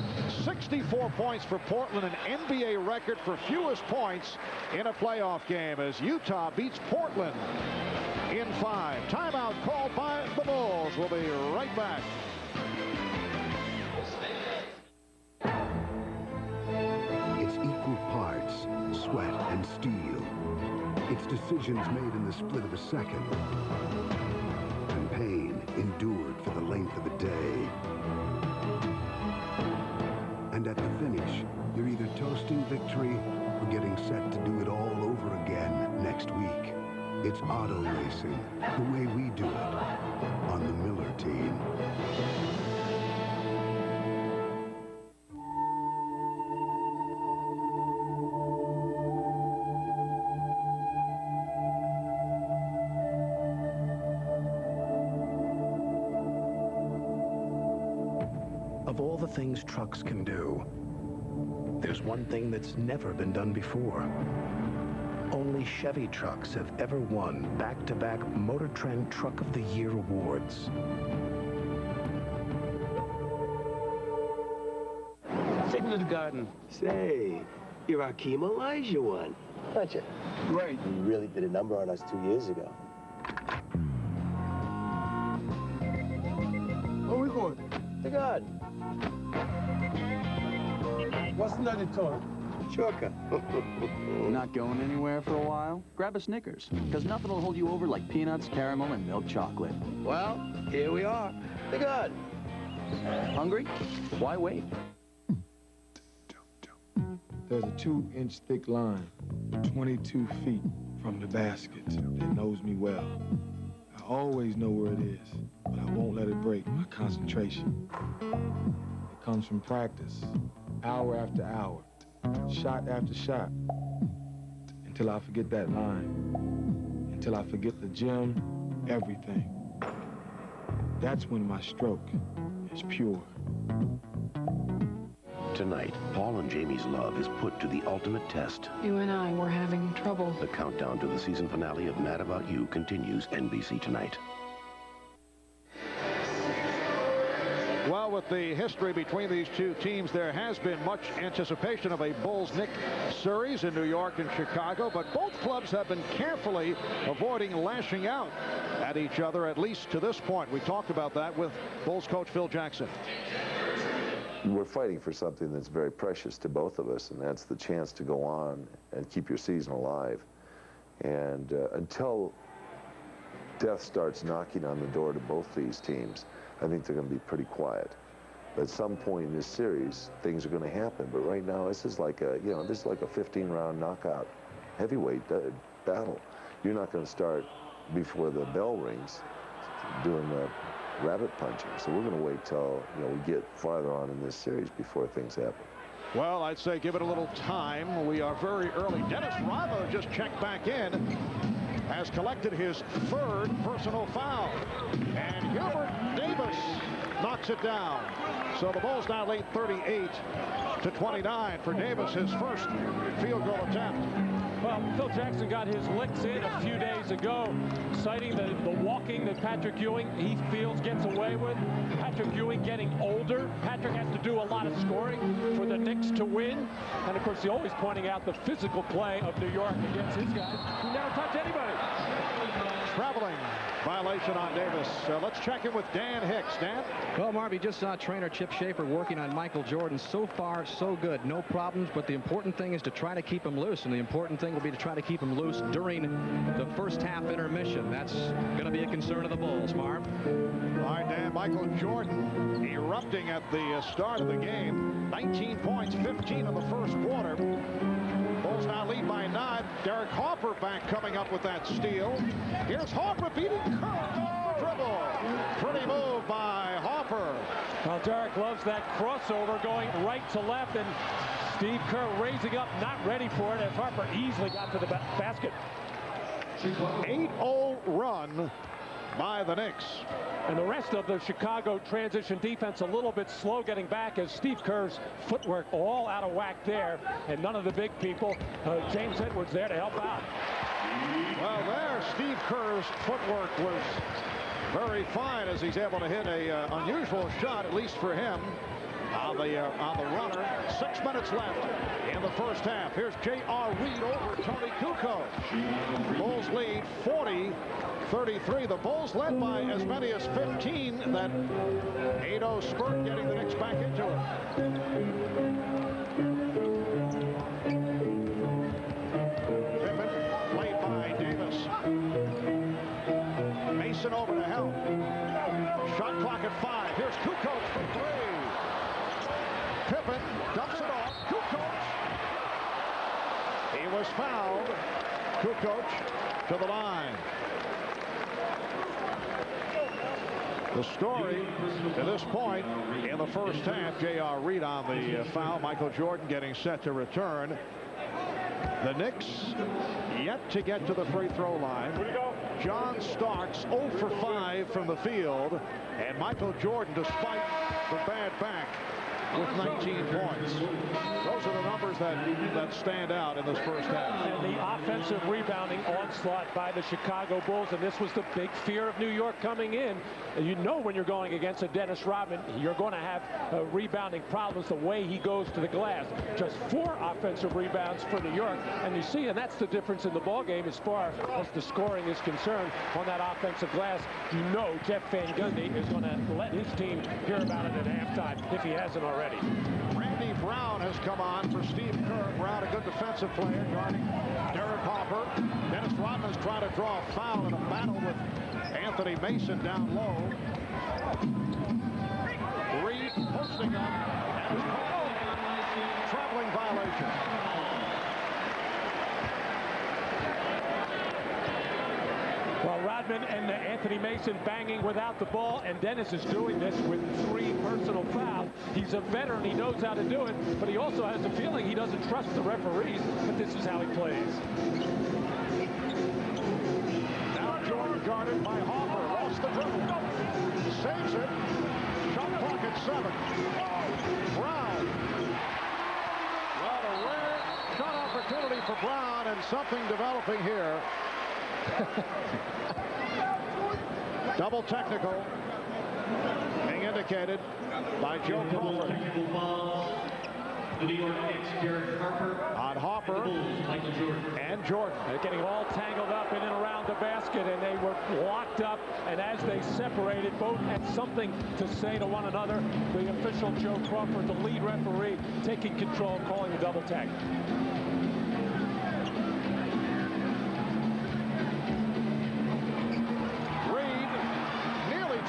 64 points for Portland, an NBA record for fewest points in a playoff game as Utah beats Portland in 5. Timeout called by the Bulls. We'll be right back. It's equal parts sweat and steel. It's decisions made in the split of a second. And pain endured for the length of a day. And at the finish, you're either toasting victory or getting set to do it all over again next week. It's auto racing, the way we do it on the Miller team. Of all the things trucks can do, there's one thing that's never been done before. Only Chevy trucks have ever won back-to-back Motor Trend Truck of the Year awards. Take me to the garden. Say, you're our Hakeem Elijah one, aren't you? Right. You really did a number on us 2 years ago. Where are we going? The garden. What's another toy? Shortcut. Not going anywhere for a while? Grab a Snickers, because nothing will hold you over like peanuts, caramel, and milk chocolate. Well, here we are. The garden. Hungry? Why wait? There's a 2-inch thick line, 22 feet from the basket that knows me well. I always know where it is, but I won't let it break my concentration. It comes from practice, hour after hour, shot after shot, until I forget that line, until I forget the gym, everything. That's when my stroke is pure. Tonight, Paul and Jamie's love is put to the ultimate test. You and I were having trouble. The countdown to the season finale of Mad About You continues NBC tonight. Well, with the history between these two teams, there has been much anticipation of a Bulls-Knicks series in New York and Chicago, but both clubs have been carefully avoiding lashing out at each other, at least to this point. We talked about that with Bulls coach Phil Jackson. We're fighting for something that's very precious to both of us, and that's the chance to go on and keep your season alive. And until death starts knocking on the door to both these teams, I think they're going to be pretty quiet. But at some point in this series, things are going to happen. But right now, this is like a, this is like a 15-round knockout heavyweight battle. You're not going to start before the bell rings doing the rabbit punching. So we're going to wait till, we get farther on in this series before things happen. Well, I'd say give it a little time. We are very early. Dennis Rava just checked back in, has collected his 3rd personal foul. And Hubert Davis knocks it down. So the Bulls now lead 38-29 for Davis, his first field goal attempt. Well, Phil Jackson got his licks in a few days ago, citing the walking that Patrick Ewing, he feels, gets away with. Patrick Ewing getting older. Patrick has to do a lot of scoring for the Knicks to win. And, of course, he's always pointing out the physical play of New York against his guys who never touch anybody. Traveling violation on Davis. Let's check in with Dan Hicks. Dan? Well, Marv, you just saw trainer Chip Schaefer working on Michael Jordan. So far, so good. No problems, but the important thing is to try to keep him loose, and the important thing will be to try to keep him loose during the first half intermission. That's going to be a concern of the Bulls, Marv. All right, Dan. Michael Jordan erupting at the start of the game. 19 points, 15 in the first quarter. Bulls now lead by 9. Derek Harper back coming up with that steal. Here's Harper beating Curry off the dribble. Pretty move by Harper. Well, Derek loves that crossover going right to left, and Steve Kerr raising up, not ready for it, as Harper easily got to the basket. 8-0 run by the Knicks. And the rest of the Chicago transition defense a little bit slow getting back, as Steve Kerr's footwork all out of whack there, and none of the big people. James Edwards there to help out. Well, there, Steve Kerr's footwork was very fine as he's able to hit a unusual shot, at least for him, on the runner. 6 minutes left in the first half. Here's J.R. Reed over Tony Kukoc. Bulls lead 40-33. The Bulls led by as many as 15. That 8-0 spurt getting the Knicks back into it. Pippen played by Davis. Mason over to help. Shot clock at 5. Here's Kukoc for 3. Pippen dumps it off. Kukoc. He was fouled. Kukoc to the line. The story to this point in the first half, J.R. Reed on the foul. Michael Jordan getting set to return. The Knicks yet to get to the free throw line. John Starks 0 for 5 from the field. And Michael Jordan, despite the bad back, with 19 points. Those are the numbers that stand out in this first half. And the offensive rebounding onslaught by the Chicago Bulls, and this was the big fear of New York coming in. And you know when you're going against a Dennis Rodman, you're going to have rebounding problems the way he goes to the glass. Just 4 offensive rebounds for New York, and you see, and that's the difference in the ball game as far as the scoring is concerned on that offensive glass. You know Jeff Van Gundy is going to let his team hear about it at halftime if he hasn't already. Randy Brown has come on for Steve Kerr. Brown, a good defensive player, guarding Derek Harper. Dennis Rodman's trying to draw a foul in a battle with Anthony Mason down low. Reed posting up and is called traveling violation. Well, Rodman and Anthony Mason banging without the ball, and Dennis is doing this with 3 personal fouls. He's a veteran. He knows how to do it, but he also has a feeling he doesn't trust the referees, but this is how he plays. Now Jordan guarded by Harper. Lost the dribble. Saves it. Shot clock at 7. Brown. Well, a rare shot opportunity for Brown, and something developing here. Double technical being indicated by Joe Crawford. The New York Knicks, Derek Harper. On Harper and Jordan. They're getting all tangled up in and around the basket, and they were locked up, and as they separated, both had something to say to one another. The official, Joe Crawford, the lead referee, taking control, calling the double tag.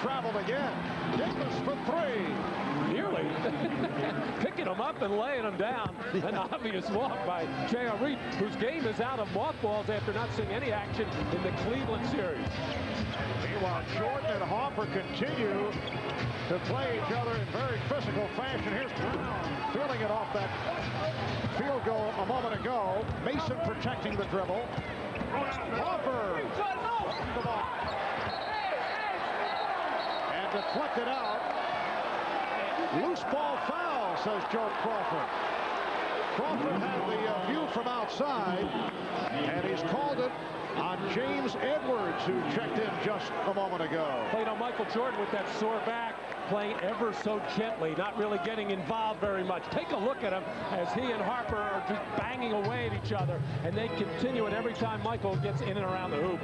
Traveled again. Davis for 3. Nearly. Picking him up and laying him down. An obvious walk by J.R. Reed, whose game is out of mothballs after not seeing any action in the Cleveland series. Meanwhile, Jordan and Harper continue to play each other in very physical fashion. Here's Brown feeling it off that field goal a moment ago. Mason protecting the dribble. Harper. The ball. Deflected out. Loose ball foul, says Joe Crawford. Crawford had the view from outside, and he's called it on James Edwards, who checked in just a moment ago. Played on Michael Jordan with that sore back, playing ever so gently, not really getting involved very much. Take a look at him as he and Harper are just banging away at each other, and they continue it every time Michael gets in and around the hoop.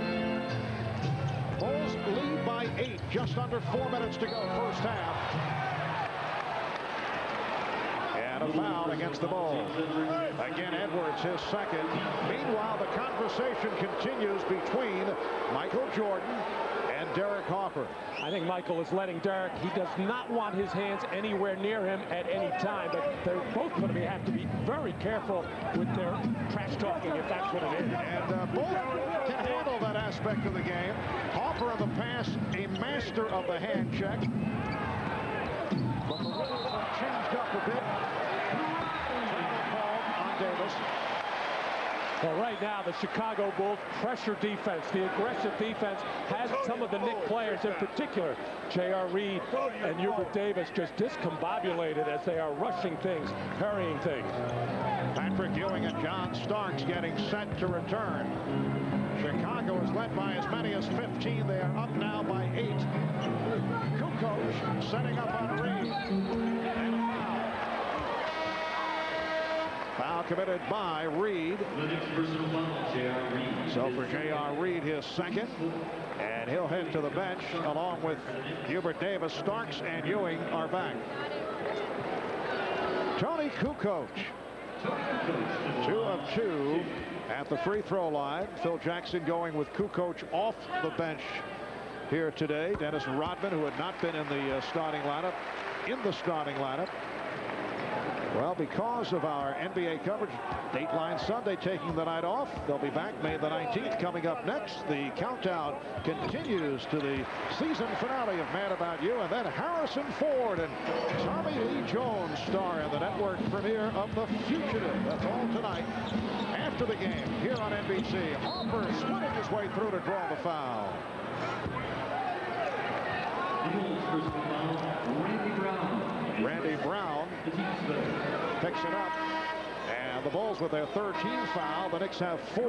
Bulls lead by 8, just under 4 minutes to go, first half. And a foul against the Bulls. Again, Edwards, his second. Meanwhile, the conversation continues between Michael Jordan and Derek Harper. I think Michael is letting Derek. He does not want his hands anywhere near him at any time, but they're both going to have to be very careful with their trash talking, if that's what it is. And both can handle that aspect of the game. Harper in the pass, a master of the hand check. Well, right now, the Chicago Bulls pressure defense, the aggressive defense, has some of the Knicks players, in particular, J.R. Reed and Hubert Davis, just discombobulated as they are rushing things, hurrying things. Patrick Ewing and John Starks getting set to return. Chicago is led by as many as 15. They are up now by 8. Kukoc setting up on Reed. And a foul. Foul committed by Reed. So for J.R. Reed, his second. And he'll head to the bench along with Hubert Davis. Starks and Ewing are back. Tony Kukoc, 2 of 2 at the free throw line. Phil Jackson going with Kukoc off the bench here today. Dennis Rodman, who had not been in the starting lineup, in the starting lineup. Well, because of our NBA coverage, Dateline Sunday taking the night off. They'll be back May the 19th. Coming up next, the countdown continues to the season finale of Mad About You, and then Harrison Ford and Tommy Lee Jones star in the network premiere of The Fugitive. That's all tonight after the game here on NBC. Harper splitting his way through to draw the foul. Randy Brown picks it up. And the Bulls with their 13th foul. The Knicks have 4.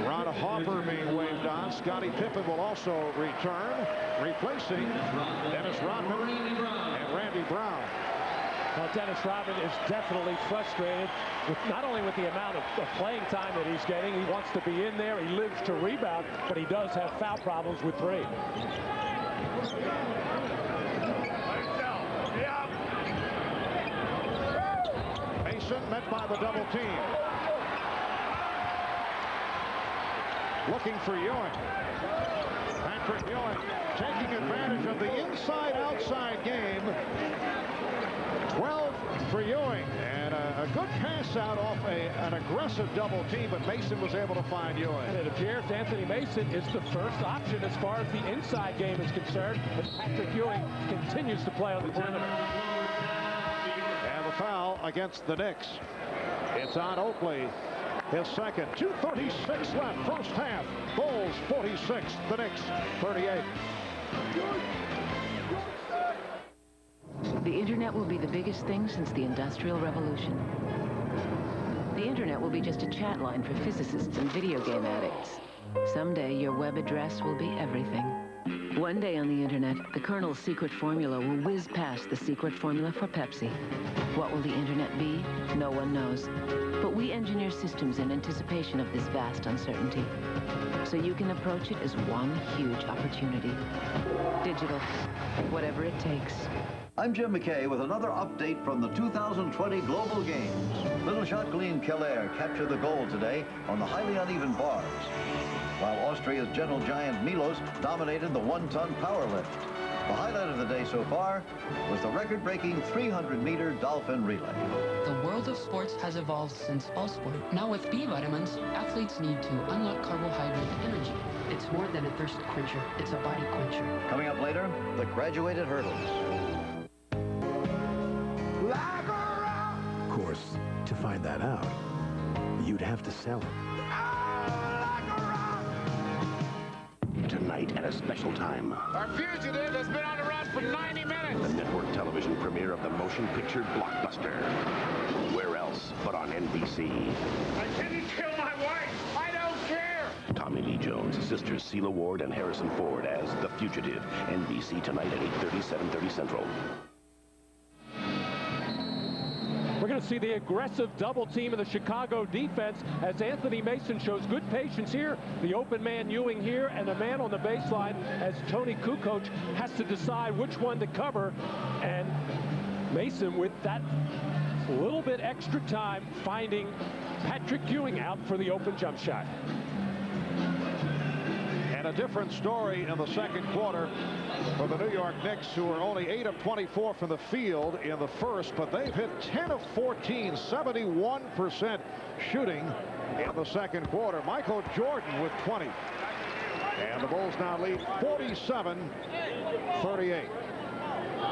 Ron Harper being waved on. Scottie Pippen will also return, replacing Dennis Rodman and Randy Brown. Well, Dennis Rodman is definitely frustrated, not only with the amount of playing time that he's getting. He wants to be in there. He lives to rebound, but he does have foul problems with 3. Mason met by the double team. Looking for Ewing. Patrick Ewing taking advantage of the inside-outside game. 12 for Ewing. And a good pass out off an aggressive double team, but Mason was able to find Ewing. And it appears Anthony Mason is the first option as far as the inside game is concerned, but Patrick Ewing continues to play on the perimeter. And the foul against the Knicks. It's on Oakley. His second. 2:36 left, first half. Bulls 46, the Knicks 38. The internet will be the biggest thing since the Industrial Revolution. The internet will be just a chat line for physicists and video game addicts. Someday, your web address will be everything. One day on the internet, the Colonel's secret formula will whiz past the secret formula for Pepsi. What will the internet be? No one knows. But we engineer systems in anticipation of this vast uncertainty. So you can approach it as one huge opportunity. Digital. Whatever it takes. I'm Jim McKay with another update from the 2020 Global Games. Little Jacqueline Keller captured the gold today on the highly uneven bars, while Austria's gentle giant Milos dominated the 1-ton power lift. The highlight of the day so far was the record-breaking 300-meter dolphin relay. The world of sports has evolved since all sport. Now with B vitamins, athletes need to unlock carbohydrate energy. It's more than a thirst quencher, it's a body quencher. Coming up later, the graduated hurdles. Of course, to find that out, you'd have to sell it. Tonight at a special time. Our fugitive has been on the run for 90 minutes. The network television premiere of the motion picture blockbuster. Where else but on NBC? I didn't kill my wife. I don't care. Tommy Lee Jones, sisters Celia Ward and Harrison Ford as The Fugitive. NBC tonight at 8:30, 7:30 Central. We're going to see the aggressive double team of the Chicago defense as Anthony Mason shows good patience here. The open man Ewing here and the man on the baseline as Tony Kukoc has to decide which one to cover. And Mason with that little bit extra time finding Patrick Ewing out for the open jump shot. And a different story in the second quarter for the New York Knicks, who are only 8 of 24 from the field in the first, but they've hit 10 of 14, 71% shooting in the second quarter. Michael Jordan with 20. And the Bulls now lead 47-38.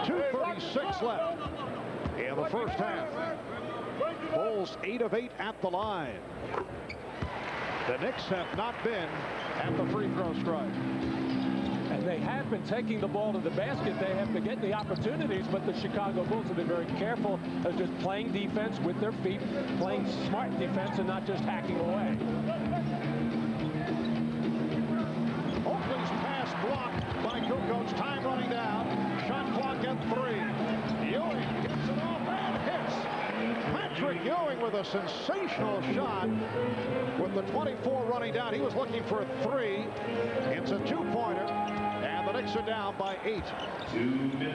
2:36 left in the first half. Bulls 8 of 8 at the line. The Knicks have not been at the free throw stripe. And they have been taking the ball to the basket. They have been getting the opportunities, but the Chicago Bulls have been very careful of just playing defense with their feet, playing smart defense and not just hacking away. Oakley's pass blocked by Kukoc. Time running down. Shot clock at 3. Ewing gets it off and hits. Patrick Ewing with a sensational shot with the 24 running down. He was looking for a 3. It's a 2-pointer, and the Knicks are down by 8.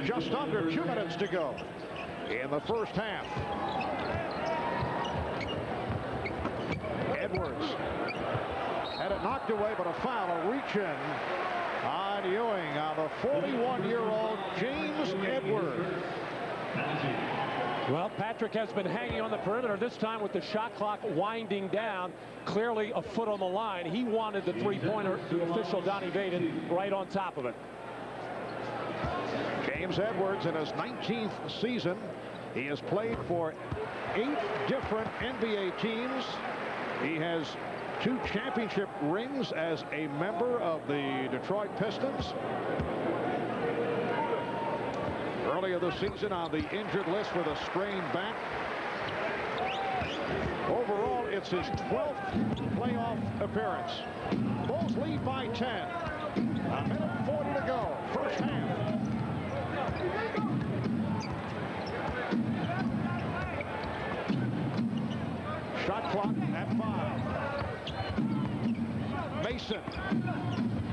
Just under 2 minutes to go in the first half. Edwards had it knocked away, but a foul, a reach-in on Ewing, the 41-year-old James Edwards. Well, Patrick has been hanging on the perimeter, this time with the shot clock winding down. Clearly a foot on the line. He wanted the 3-pointer. The official, Donnie Vaden, right on top of it. James Edwards in his 19th season. He has played for 8 different NBA teams. He has 2 championship rings as a member of the Detroit Pistons. Earlier this season on the injured list with a sprained back. Overall, it's his 12th playoff appearance. Bulls lead by 10. A minute 40 to go. First half. Shot clock at 5. Mason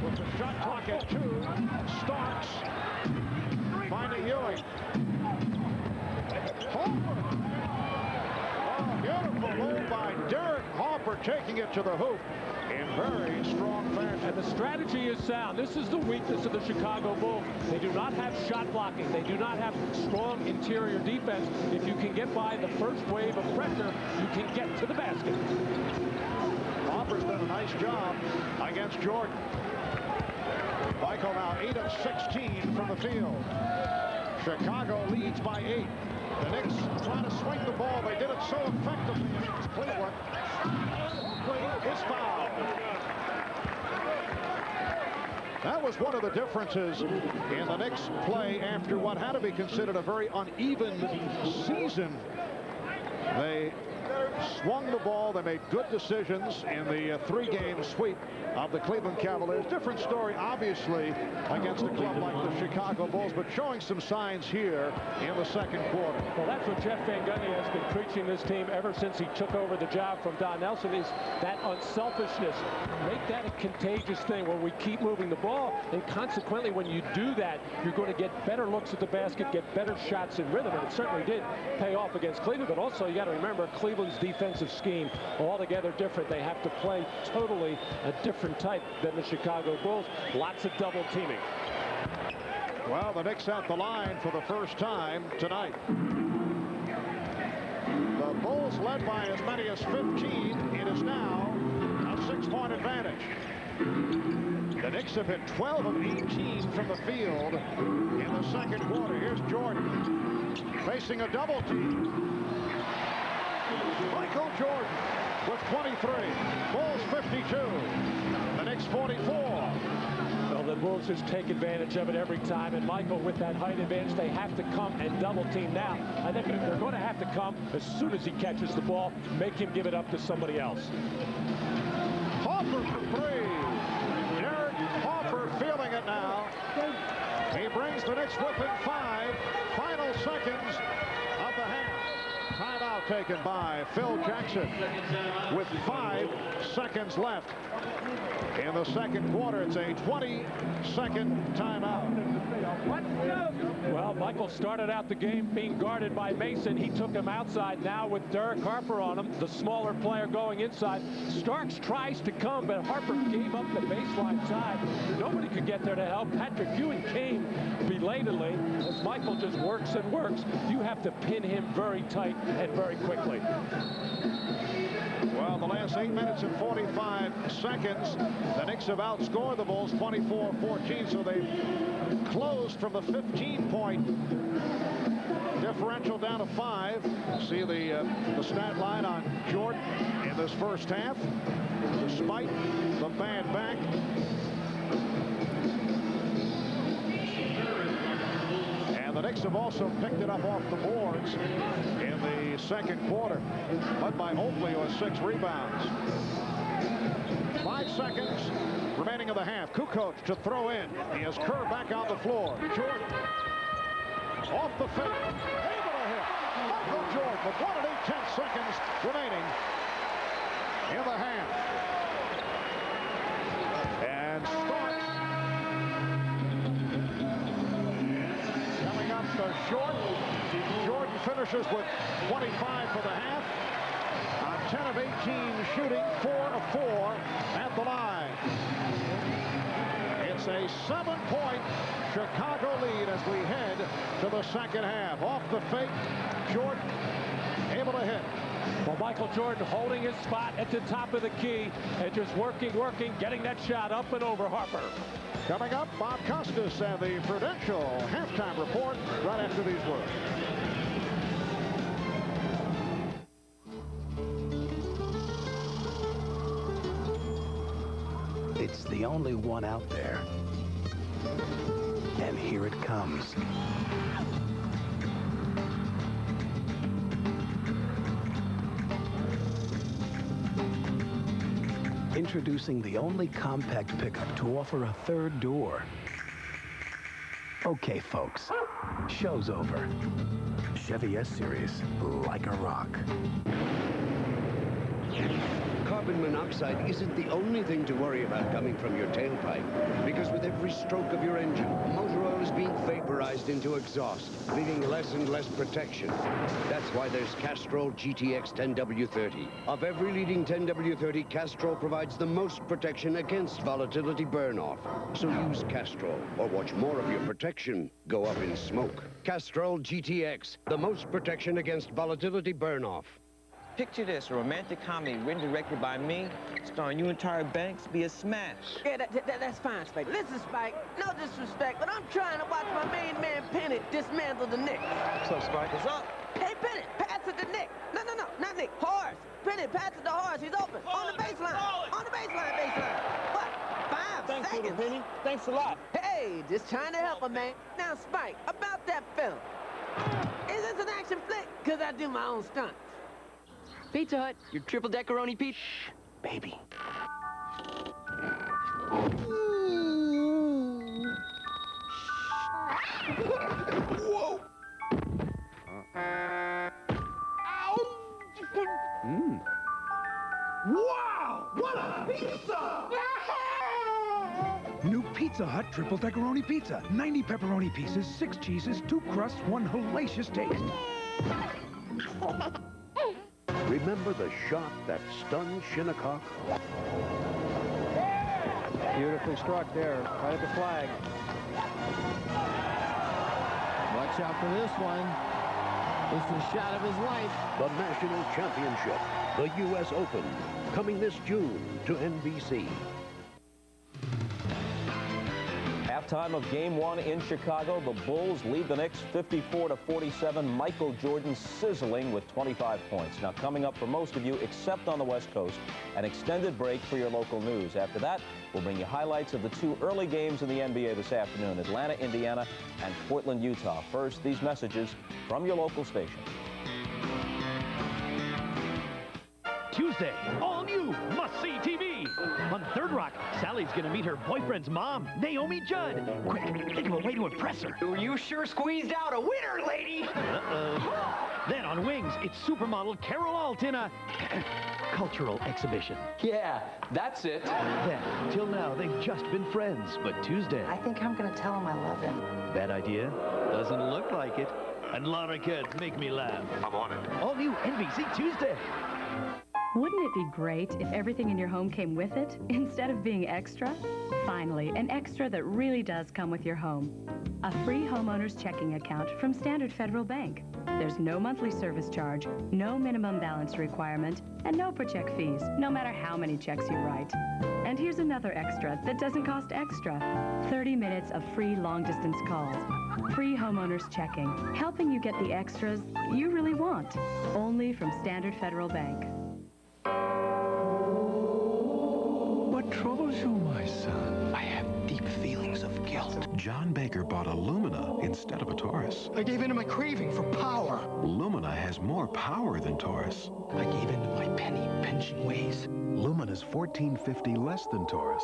with the shot clock at 2. Starks finding Ewing. Hopper. Oh, beautiful move by Derek Hopper, taking it to the hoop in very strong fashion. And the strategy is sound. This is the weakness of the Chicago Bulls. They do not have shot blocking. They do not have strong interior defense. If you can get by the first wave of pressure, you can get to the basket. Hopper's done a nice job against Jordan. Michael now 8 of 16 from the field. Chicago leads by 8. The Knicks trying to swing the ball. They did it so effectively against Cleveland. Oakley is fouled. That was one of the differences in the Knicks play after what had to be considered a very uneven season. They swung the ball. They made good decisions in the 3-game sweep of the Cleveland Cavaliers. Different story, obviously, against a club like the Chicago Bulls, but showing some signs here in the second quarter. Well, that's what Jeff Van Gundy has been preaching this team ever since he took over the job from Don Nelson, is that unselfishness. Make that a contagious thing where we keep moving the ball, and consequently, when you do that, you're going to get better looks at the basket, get better shots in rhythm, and it certainly did pay off against Cleveland. But also, you got to remember, Cleveland's defensive scheme altogether different. They have to play totally a different type than the Chicago Bulls. Lots of double teaming. Well, the Knicks at the line for the first time tonight. The Bulls led by as many as 15. It is now a 6-point advantage. The Knicks have hit 12 of 18 from the field in the second quarter. Here's Jordan facing a double team. Michael Jordan with 23. Bulls 52. The Knicks 44. Well, the Bulls just take advantage of it every time. And Michael, with that height advantage, they have to come and double team now. I think they're going to have to come as soon as he catches the ball, make him give it up to somebody else. Hopper for 3. Derek Hopper feeling it now. He brings the Knicks within 5. Final seconds of the half. Timeout taken by Phil Jackson with 5 seconds left in the second quarter. It's a 20-second timeout. Well, Michael started out the game being guarded by Mason. He took him outside. Now with Derek Harper on him, the smaller player going inside. Starks tries to come, but Harper gave up the baseline side. Nobody could get there to help. Patrick Ewing came belatedly. As Michael just works and works, you have to pin him very tight and very quickly. Well, the last 8 minutes and 45 seconds, the Knicks have outscored the Bulls 24-14, so they've closed from the 15-point differential down to 5. See the stat line on Jordan in this first half, despite the bad back. And the Knicks have also picked it up off the boards in the second quarter, led by Oakley with 6 rebounds. 5 seconds remaining in the half. Kukoc to throw in. He has Kerr back on the floor. Jordan off the fake. Able to hit. Michael Jordan with 1 and 8/10 seconds remaining in the half. And Stark coming up short. Jordan finishes with 25 for the half. On 10 of 18 shooting, 4 of 4 at the line. It's a 7-point Chicago lead as we head to the second half. Off the fake, Jordan able to hit. Well, Michael Jordan holding his spot at the top of the key and just working, getting that shot up and over Harper. Coming up, Bob Costas and the Prudential halftime report right after these words. It's the only one out there. And here it comes. Introducing the only compact pickup to offer a third door. Okay, folks, show's over. Chevy S-Series, like a rock. Carbon monoxide isn't the only thing to worry about coming from your tailpipe, because with every stroke of your engine, motor oil is being vaporized into exhaust, leaving less and less protection. That's why there's Castrol GTX 10W30. Of every leading 10W30, Castrol provides the most protection against volatility burn-off. So use Castrol, or watch more of your protection go up in smoke. Castrol GTX, the most protection against volatility burn-off. Picture this, a romantic comedy written directed by me, starring you and Tyra Banks, be a smash. Yeah, that's fine, Spike. Listen, Spike, no disrespect, but I'm trying to watch my main man, Penny, dismantle the Knicks. What's up, Spike? What's up? Hey, Penny, pass it to Nick. No, not Nick, Horace. Penny, pass it to Horace. He's open. On the baseline. On the baseline. What? 5 Thanks, seconds. little Penny. Thanks a lot. Hey, just trying to help a man. Now, Spike, about that film. Is this an action flick? Because I do my own stunts. Pizza Hut, your triple deckeroni pizza. Shh, baby. Whoa! Ow! Wow! What a pizza! New Pizza Hut Triple Deckeroni Pizza. 90 pepperoni pieces, 6 cheeses, 2 crusts, 1 hellacious taste. Remember the shot that stunned Shinnecock? Beautifully struck there, right at the flag. Watch out for this one. This is a shot of his life. The National Championship, the U.S. Open, coming this June to NBC. Halftime of Game 1 in Chicago. The Bulls lead the Knicks 54-47. Michael Jordan sizzling with 25 points. Now, coming up for most of you, except on the West Coast, an extended break for your local news. After that, we'll bring you highlights of the 2 early games in the NBA this afternoon, Atlanta, Indiana, and Portland, Utah. First, these messages from your local station. Tuesday, all new must-see TV. On Third Rock, Sally's gonna meet her boyfriend's mom, Naomi Judd. Quick, think of a way to impress her. You sure squeezed out a winner, lady. Then on Wings, it's supermodel Carol Alt in a cultural exhibition. Yeah, that's it. Then, till now, they've just been friends, but Tuesday. I think I'm gonna tell him I love him. Bad idea? Doesn't look like it. And Lara kids make me laugh. I'm on it. All new NBC Tuesday. Wouldn't it be great if everything in your home came with it, instead of being extra? Finally, an extra that really does come with your home. A free homeowner's checking account from Standard Federal Bank. There's no monthly service charge, no minimum balance requirement, and no per check fees, no matter how many checks you write. And here's another extra that doesn't cost extra. 30 minutes of free long-distance calls. Free homeowners checking, helping you get the extras you really want. Only from Standard Federal Bank. What troubles you, my son? I have deep feelings of guilt. John Baker bought a Lumina instead of a Taurus. I gave in to my craving for power. Lumina has more power than Taurus. I gave in to my penny-pinching ways. Lumina's $14.50 less than Taurus.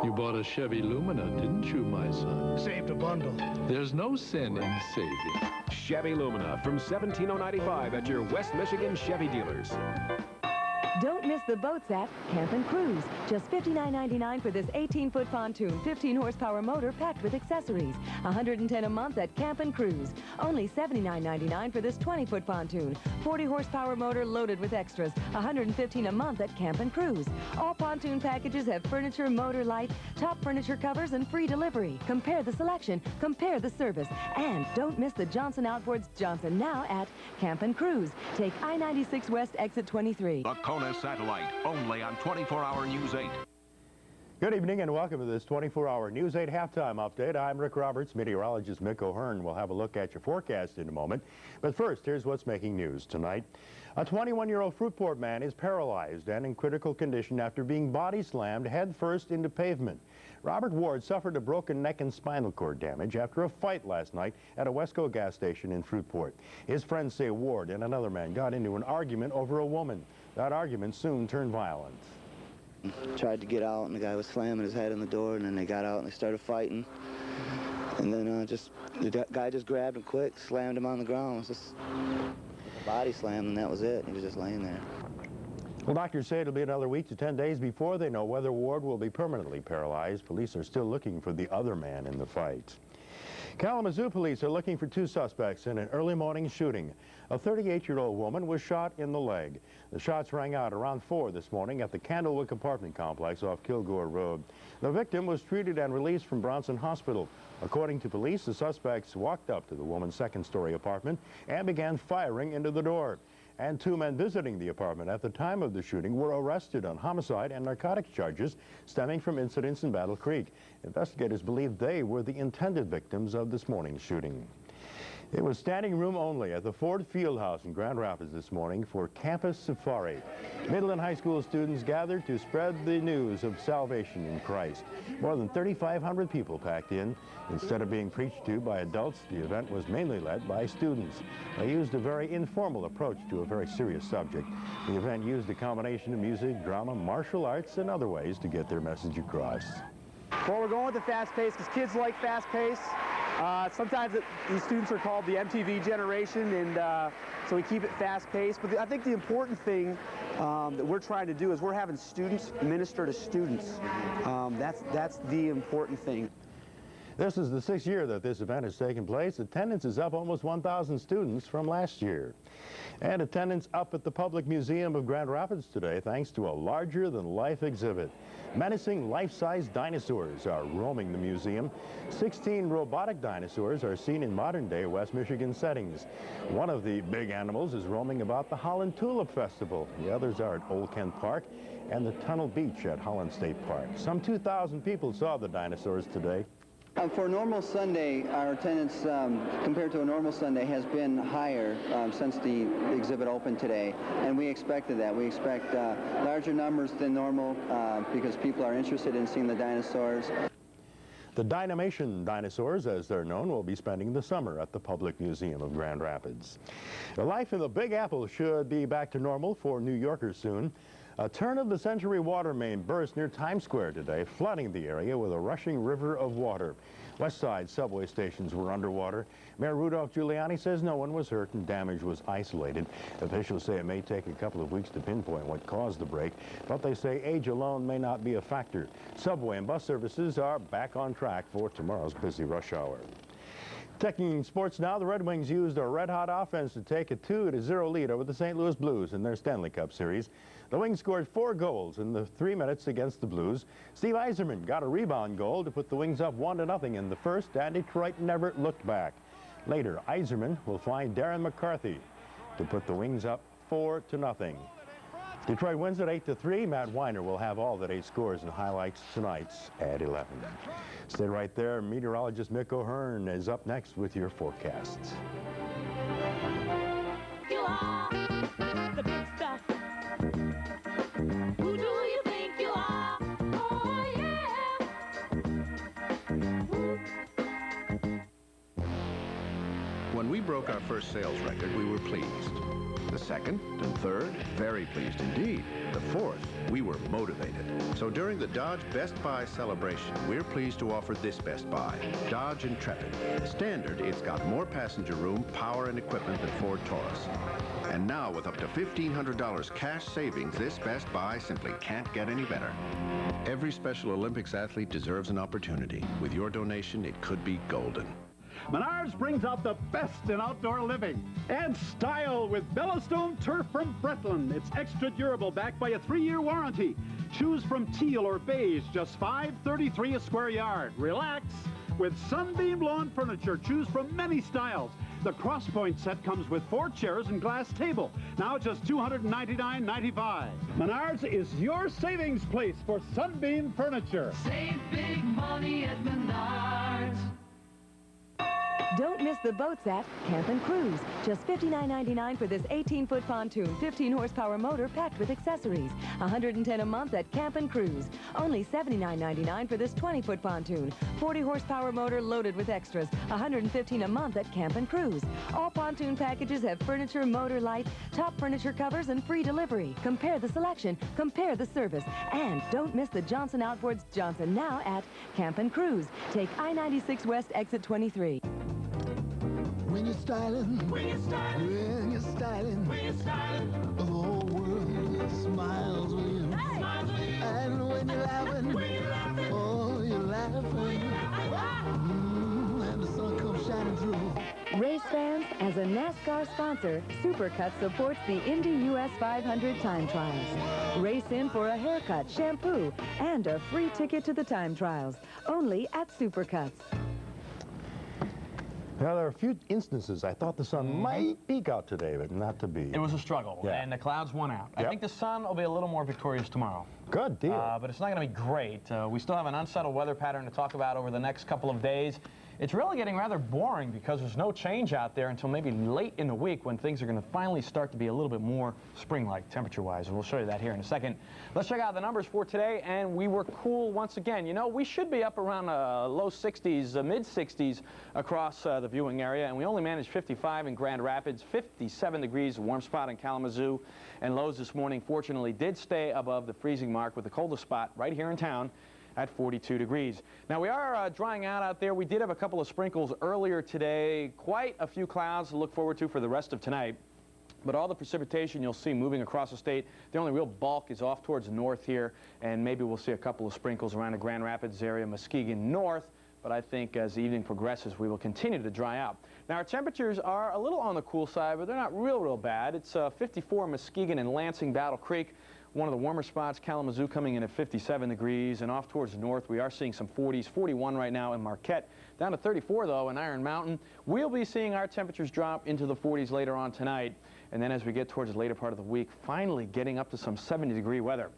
You bought a Chevy Lumina, didn't you, my son? Saved a bundle. There's no sin in saving. Chevy Lumina from $17,095 at your West Michigan Chevy dealers. Don't miss the boats at Camp and Cruise. Just $59.99 for this 18-foot pontoon, 15-horsepower motor packed with accessories. $110 a month at Camp and Cruise. Only $79.99 for this 20-foot pontoon, 40-horsepower motor loaded with extras. $115 a month at Camp and Cruise. All pontoon packages have furniture, motor light, top furniture covers, and free delivery. Compare the selection, compare the service, and don't miss the Johnson Outboards Johnson now at Camp and Cruise. Take I-96 West exit 23. The Kona Satellite, only on 24-Hour News 8. Good evening and welcome to this 24-Hour News 8 halftime update. I'm Rick Roberts. Meteorologist Mick O'Hearn will have a look at your forecast in a moment. But first, here's what's making news tonight. A 21-year-old Fruitport man is paralyzed and in critical condition after being body slammed headfirst into pavement. Robert Ward suffered a broken neck and spinal cord damage after a fight last night at a Wesco gas station in Fruitport. His friends say Ward and another man got into an argument over a woman. That argument soon turned violent. Tried to get out, and the guy was slamming his head in the door, and then they got out and they started fighting. And then the guy just grabbed him quick, slammed him on the ground. It was just a body slam, and that was it. He was just laying there. Well, doctors say it'll be another week to 10 days before they know whether Ward will be permanently paralyzed. Police are still looking for the other man in the fight. Kalamazoo police are looking for two suspects in an early morning shooting. A 38-year-old woman was shot in the leg. The shots rang out around 4 this morning at the Candlewick apartment complex off Kilgore Road. The victim was treated and released from Bronson Hospital. According to police, the suspects walked up to the woman's second-story apartment and began firing into the door. And 2 men visiting the apartment at the time of the shooting were arrested on homicide and narcotics charges stemming from incidents in Battle Creek. Investigators believe they were the intended victims of this morning's shooting. It was standing room only at the Ford Fieldhouse in Grand Rapids this morning for Campus Safari. Middle and high school students gathered to spread the news of salvation in Christ. More than 3,500 people packed in. Instead of being preached to by adults, the event was mainly led by students. They used a very informal approach to a very serious subject. The event used a combination of music, drama, martial arts, and other ways to get their message across. Well, we're going with the fast pace because kids like fast pace. Sometimes these students are called the MTV generation, and so we keep it fast-paced. But I think the important thing that we're trying to do is we're having students minister to students. That's the important thing. This is the 6th year that this event has taken place. Attendance is up almost 1,000 students from last year. And attendance up at the Public Museum of Grand Rapids today thanks to a larger-than-life exhibit. Menacing life-size dinosaurs are roaming the museum. 16 robotic dinosaurs are seen in modern-day West Michigan settings. One of the big animals is roaming about the Holland Tulip Festival. The others are at Old Kent Park and the Tunnel Beach at Holland State Park. Some 2,000 people saw the dinosaurs today. For a normal Sunday, our attendance compared to a normal Sunday has been higher since the exhibit opened today, and we expected that. We expect larger numbers than normal because people are interested in seeing the dinosaurs. The Dynamation dinosaurs, as they're known, will be spending the summer at the Public Museum of Grand Rapids. Life in the Big Apple should be back to normal for New Yorkers soon. A turn-of-the-century water main burst near Times Square today, flooding the area with a rushing river of water. West Side subway stations were underwater. Mayor Rudolph Giuliani says no one was hurt and damage was isolated. Officials say it may take a couple of weeks to pinpoint what caused the break, but they say age alone may not be a factor. Subway and bus services are back on track for tomorrow's busy rush hour. Taking sports now, the Red Wings used a red-hot offense to take a 2-0 lead over the St. Louis Blues in their Stanley Cup Series. The Wings scored 4 goals in the 3 minutes against the Blues. Steve Yzerman got a rebound goal to put the Wings up 1-0 in the first, and Detroit never looked back. Later, Yzerman will find Darren McCarthy to put the Wings up 4-0. Detroit wins at 8-3. Matt Weiner will have all the 8 scores and highlights tonight's at 11. Stay right there. Meteorologist Mick O'Hearn is up next with your forecasts. You are the big stuff. Who do you think you are? Oh, yeah. When we broke our first sales record, we were pleased. The second and third, very pleased indeed. The fourth, we were motivated. So during the Dodge Best Buy celebration, we're pleased to offer this Best Buy, Dodge Intrepid. Standard, it's got more passenger room, power, and equipment than Ford Taurus. And now, with up to $1,500 cash savings, this Best Buy simply can't get any better. Every Special Olympics athlete deserves an opportunity. With your donation, it could be golden. Menards brings out the best in outdoor living and style with Bellastone Turf from Bretland. It's extra durable, backed by a 3-year warranty. Choose from teal or beige, just $5.33 a square yard. Relax with Sunbeam Lawn Furniture. Choose from many styles. The Crosspoint set comes with 4 chairs and glass table. Now just $299.95. Menards is your savings place for Sunbeam Furniture. Save big money at Menards. Don't miss the boats at Camp and Cruise. Just $59.99 for this 18-foot pontoon, 15-horsepower motor packed with accessories. $110 a month at Camp and Cruise. Only $79.99 for this 20-foot pontoon, 40-horsepower motor loaded with extras. $115 a month at Camp and Cruise. All pontoon packages have furniture, motor light, top furniture covers, and free delivery. Compare the selection, compare the service, and don't miss the Johnson Outboards Johnson now at Camp and Cruise. Take I-96 West, exit 23. When you're styling, when you're styling, the whole world smiles with you. Hey. Smiles with you. And when you're laughing, oh, you're laughing. And the sun comes shining through. Race fans, as a NASCAR sponsor, Supercuts supports the Indy US 500 time trials. Race in for a haircut, shampoo, and a free ticket to the time trials. Only at Supercuts. Now, there are a few instances I thought the sun might peek out today, but not to be. It was a struggle, and the clouds won out. I think the sun will be a little more victorious tomorrow. Good deal. But it's not going to be great. We still have an unsettled weather pattern to talk about over the next couple of days. It's really getting rather boring because there's no change out there until maybe late in the week when things are going to finally start to be a little bit more spring-like temperature-wise. And we'll show you that here in a second. Let's check out the numbers for today, and we were cool once again. You know, we should be up around low 60s, mid-60s across the viewing area, and we only managed 55 in Grand Rapids, 57 degrees, warm spot in Kalamazoo, and lows this morning, fortunately, did stay above the freezing mark with the coldest spot right here in town at 42 degrees. Now, we are drying out there. We did have a couple of sprinkles earlier today. Quite a few clouds to look forward to for the rest of tonight. But all the precipitation you'll see moving across the state, the only real bulk is off towards the north here, and maybe we'll see a couple of sprinkles around the Grand Rapids area, Muskegon north. But I think as the evening progresses, we will continue to dry out. Now, our temperatures are a little on the cool side, but they're not real bad. It's 54 Muskegon and Lansing, Battle Creek. One of the warmer spots, Kalamazoo, coming in at 57 degrees, and off towards the north, we are seeing some 40s, 41 right now in Marquette, down to 34, though, in Iron Mountain. We'll be seeing our temperatures drop into the 40s later on tonight, and then as we get towards the later part of the week, finally getting up to some 70-degree weather.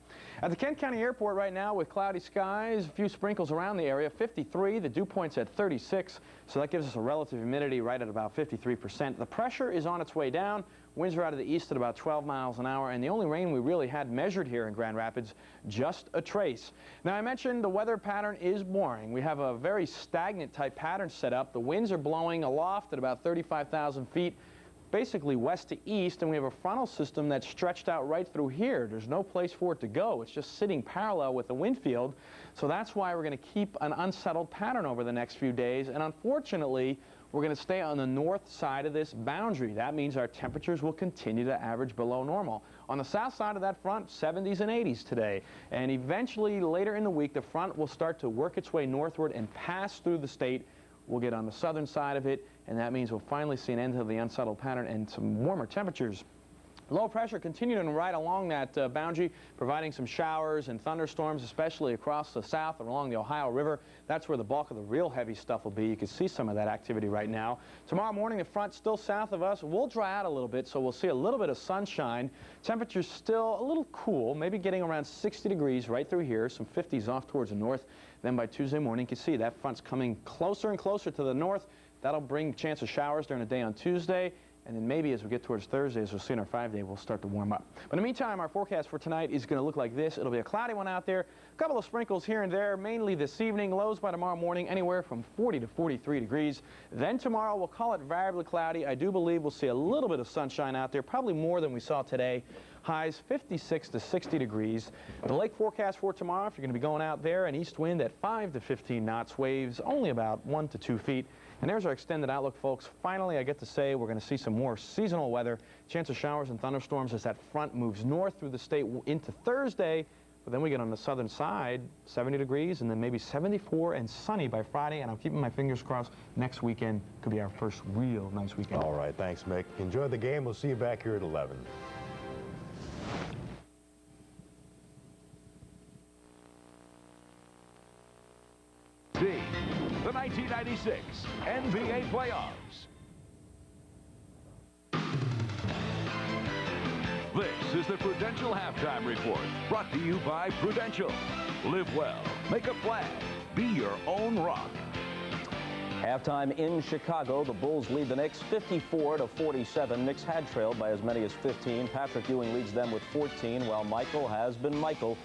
At the Kent County Airport right now with cloudy skies, a few sprinkles around the area, 53, the dew point's at 36, so that gives us a relative humidity right at about 53%. The pressure is on its way down. Winds are out of the east at about 12 miles an hour, and the only rain we really had measured here in Grand Rapids, just a trace. Now, I mentioned the weather pattern is boring. We have a very stagnant type pattern set up. The winds are blowing aloft at about 35,000 feet, basically west to east, and we have a frontal system that's stretched out right through here. There's no place for it to go. It's just sitting parallel with the wind field, so that's why we're going to keep an unsettled pattern over the next few days, and unfortunately, we're going to stay on the north side of this boundary. That means our temperatures will continue to average below normal. On the south side of that front, 70s and 80s today. And eventually, later in the week, the front will start to work its way northward and pass through the state. We'll get on the southern side of it, and that means we'll finally see an end to the unsettled pattern and some warmer temperatures Low pressure continuing right along that boundary, providing some showers and thunderstorms, especially across the south and along the Ohio River. That's where the bulk of the real heavy stuff will be. You can see some of that activity right now. Tomorrow morning, the front still south of us will dry out a little bit, so we'll see a little bit of sunshine. Temperatures still a little cool, maybe getting around 60 degrees right through here, some 50s off towards the north. Then by Tuesday morning, you can see that front's coming closer and closer to the north. That'll bring a chance of showers during the day on Tuesday. And then maybe as we get towards Thursday, as we'll see in our 5-day, we'll start to warm up. But in the meantime, our forecast for tonight is going to look like this. It'll be a cloudy one out there. A couple of sprinkles here and there, mainly this evening. Lows by tomorrow morning, anywhere from 40 to 43 degrees. Then tomorrow, we'll call it variably cloudy. I do believe we'll see a little bit of sunshine out there, probably more than we saw today. Highs 56 to 60 degrees. The lake forecast for tomorrow, if you're going to be going out there, an east wind at 5 to 15 knots, waves only about 1 to 2 feet. And there's our extended outlook, folks. Finally, I get to say we're going to see some more seasonal weather. Chance of showers and thunderstorms as that front moves north through the state into Thursday. But then we get on the southern side, 70 degrees, and then maybe 74 and sunny by Friday. And I'm keeping my fingers crossed. Next weekend could be our first real nice weekend. All right, thanks, Mick. Enjoy the game. We'll see you back here at 11. The 1996 NBA playoffs. This is the Prudential Halftime Report, brought to you by Prudential. Live well, make a flag, be your own rock. Halftime in Chicago, the Bulls lead the Knicks 54 to 47. Knicks had trailed by as many as 15. Patrick Ewing leads them with 14, while Michael has been Michael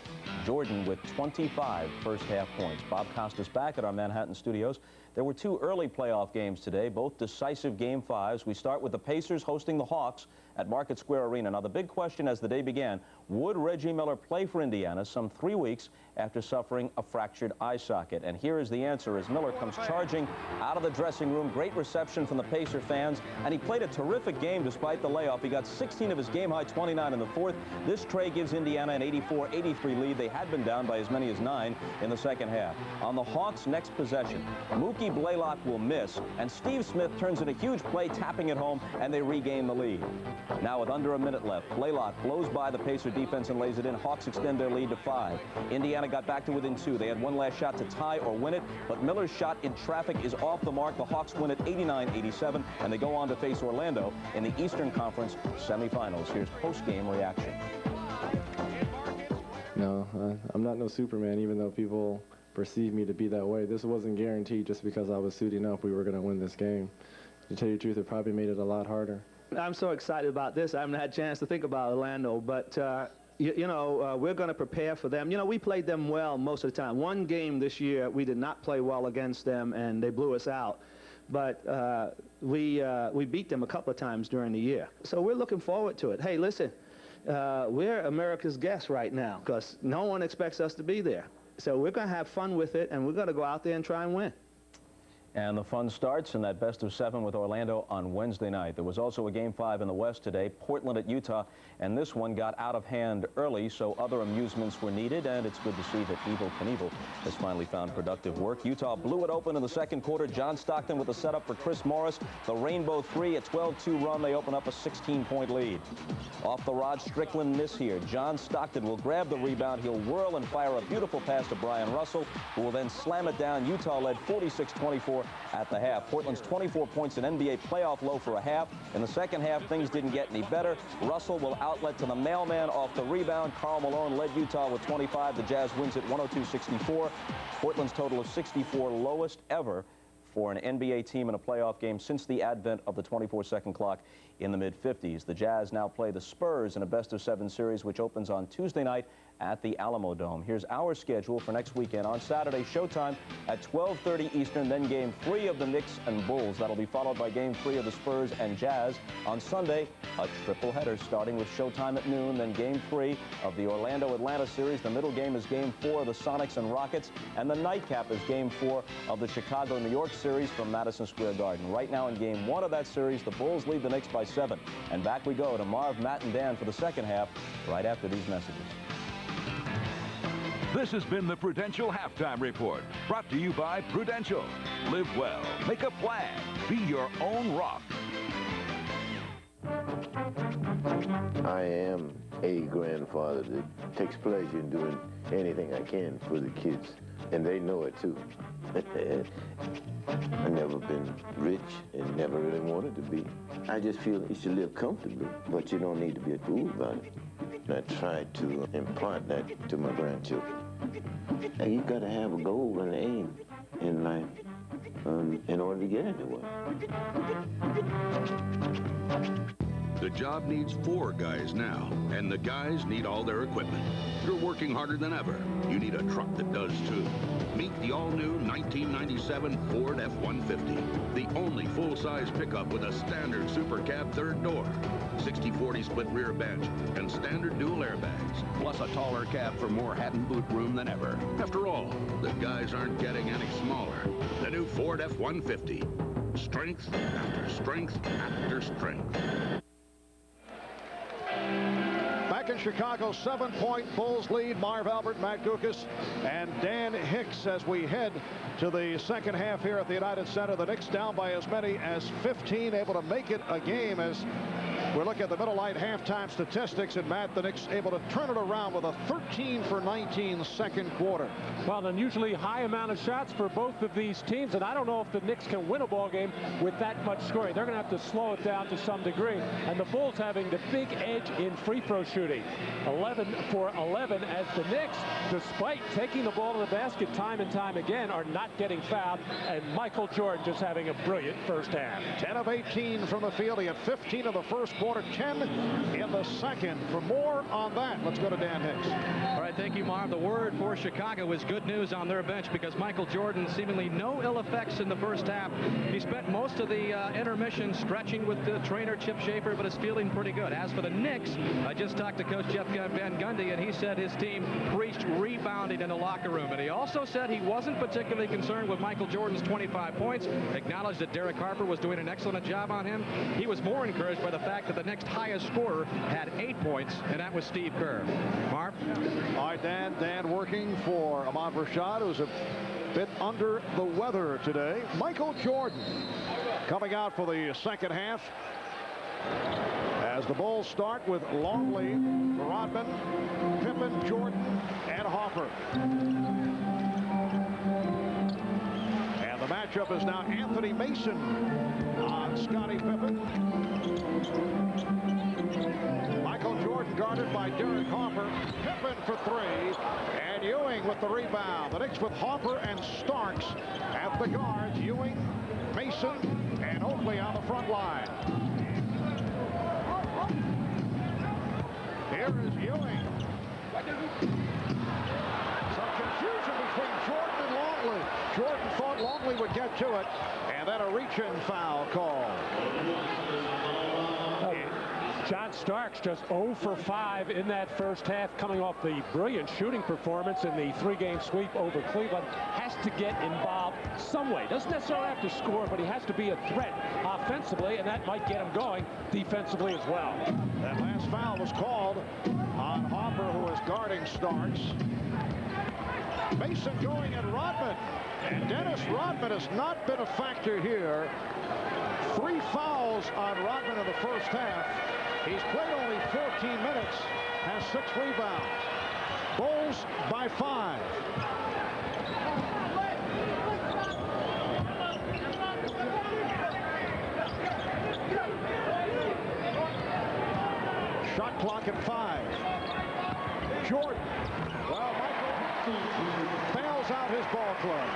Jordan with 25 first-half points. Bob Costas back at our Manhattan studios. There were two early playoff games today, both decisive Game 5s. We start with the Pacers hosting the Hawks at Market Square Arena. Now, the big question as the day began, would Reggie Miller play for Indiana some 3 weeks after suffering a fractured eye socket? And here is the answer as Miller comes charging out of the dressing room. Great reception from the Pacer fans, and he played a terrific game despite the layoff. He got 16 of his game-high 29 in the fourth. This trade gives Indiana an 84-83 lead. They had been down by as many as 9 in the second half. On the Hawks' next possession, Mookie Blaylock will miss, and Steve Smith turns in a huge play, tapping it home, and they regain the lead. Now with under a minute left, Blaylock blows by the Pacer defense and lays it in. Hawks extend their lead to 5. Indiana got back to within 2. They had one last shot to tie or win it, but Miller's shot in traffic is off the mark. The Hawks win it 89-87, and they go on to face Orlando in the Eastern Conference semifinals. Here's post-game reaction. No, I'm not no Superman, even though people perceive me to be that way. This wasn't guaranteed just because I was suiting up we were going to win this game. To tell you the truth, it probably made it a lot harder. I'm so excited about this. I haven't had a chance to think about Orlando, but we're going to prepare for them. You know, we played them well most of the time. One game this year, we did not play well against them, and they blew us out. But we beat them a couple of times during the year. So we're looking forward to it. Hey, listen, we're America's guests right now because no one expects us to be there. So we're going to have fun with it, and we're going to go out there and try and win. And the fun starts in that best-of-7 with Orlando on Wednesday night. There was also a Game 5 in the West today, Portland at Utah, and this one got out of hand early, so other amusements were needed, and it's good to see that Evel Knievel has finally found productive work. Utah blew it open in the second quarter. John Stockton with the setup for Chris Morris. The Rainbow 3, a 12-2 run. They open up a 16-point lead. Off the rod, Strickland miss here. John Stockton will grab the rebound. He'll whirl and fire a beautiful pass to Brian Russell, who will then slam it down. Utah led 46-24 at the half. Portland's 24 points, an NBA playoff low for a half. In the second half, things didn't get any better. Russell will outlet to the mailman off the rebound. Karl Malone led Utah with 25. The Jazz wins it 102-64. Portland's total of 64, lowest ever for an NBA team in a playoff game since the advent of the 24-second clock in the mid-50s. The Jazz now play the Spurs in a best-of-7 series, which opens on Tuesday night at the Alamo Dome. Here's our schedule for next weekend. On Saturday, showtime at 12:30 Eastern, then Game 3 of the Knicks and Bulls. That'll be followed by Game 3 of the Spurs and Jazz. On Sunday, a triple header starting with showtime at noon, then Game 3 of the Orlando-Atlanta series. The middle game is Game 4 of the Sonics and Rockets, and the nightcap is Game 4 of the Chicago-New York series from Madison Square Garden. Right now in Game 1 of that series, the Bulls lead the Knicks by 7. And back we go to Marv, Matt, and Dan for the second half right after these messages. This has been the Prudential Halftime Report, brought to you by Prudential. Live well, make a flag, be your own rock. I am a grandfather that takes pleasure in doing anything I can for the kids, and they know it too. I've never been rich and never really wanted to be. I just feel you should live comfortably, but you don't need to be a fool about it. And I try to impart that to my grandchildren. And you got to have a goal and aim in life in order to get anywhere. The job needs 4 guys now, and the guys need all their equipment. You're working harder than ever. You need a truck that does too. Meet the all-new 1997 Ford F-150, the only full-size pickup with a standard super cab third door, 60/40 split rear bench, and standard dual airbags, plus a taller cab for more hat and boot room than ever. After all, the guys aren't getting any smaller. The new Ford F-150. Strength after strength after strength. Back in Chicago, 7-point Bulls lead. Marv Albert, Matt Dukas, and Dan Hicks as we head to the second half here at the United Center. The Knicks down by as many as 15, able to make it a game as we look at the Middle Light halftime statistics, and Matt, the Knicks able to turn it around with a 13-for-19 second quarter. Well, an unusually high amount of shots for both of these teams, and I don't know if the Knicks can win a ball game with that much scoring. They're going to have to slow it down to some degree, and the Bulls having the big edge in free throw shooting. 11 for 11 as the Knicks, despite taking the ball to the basket time and time again, are not getting fouled, and Michael Jordan just having a brilliant first half. 10 of 18 from the field. He had 15 in the first quarter, 10 in the second. For more on that, let's go to Dan Hicks. All right, thank you, Marv. The word for Chicago is good news on their bench because Michael Jordan seemingly no ill effects in the first half. He spent most of the intermission stretching with the trainer Chip Schaefer, but is feeling pretty good. As for the Knicks, I just talked to Coach Jeff Van Gundy, and he said his team preached rebounding in the locker room. And he also said he wasn't particularly concerned with Michael Jordan's 25 points, acknowledged that Derek Harper was doing an excellent job on him. He was more encouraged by the fact that the next highest scorer had 8 points, and that was Steve Kerr. Marv? All right, Dan working for Ahmad Rashad, who's a bit under the weather today. Michael Jordan coming out for the second half as the Bulls start with Longley, Rodman, Pippen, Jordan, and Harper. And the matchup is now Anthony Mason on Scottie Pippen. Michael Jordan guarded by Derek Harper. Pippen for 3, and Ewing with the rebound. The Knicks with Harper and Starks at the guards. Ewing, Mason, and Oakley on the front line. Here is Ewing. Some confusion between Jordan and Longley. Jordan thought Longley would get to it, and then a reach-in foul call. John Starks just 0 for 5 in that first half, coming off the brilliant shooting performance in the 3-game sweep over Cleveland. Has to get involved some way. Doesn't necessarily have to score, but he has to be a threat offensively, and that might get him going defensively as well. That last foul was called on Harper, who is guarding Starks. Mason going at Rodman, and Dennis Rodman has not been a factor here. 3 fouls on Rodman in the first half. He's played only 14 minutes, has 6 rebounds. Bulls by 5. Shot clock at 5. Jordan. Well, Michael bails out his ball club.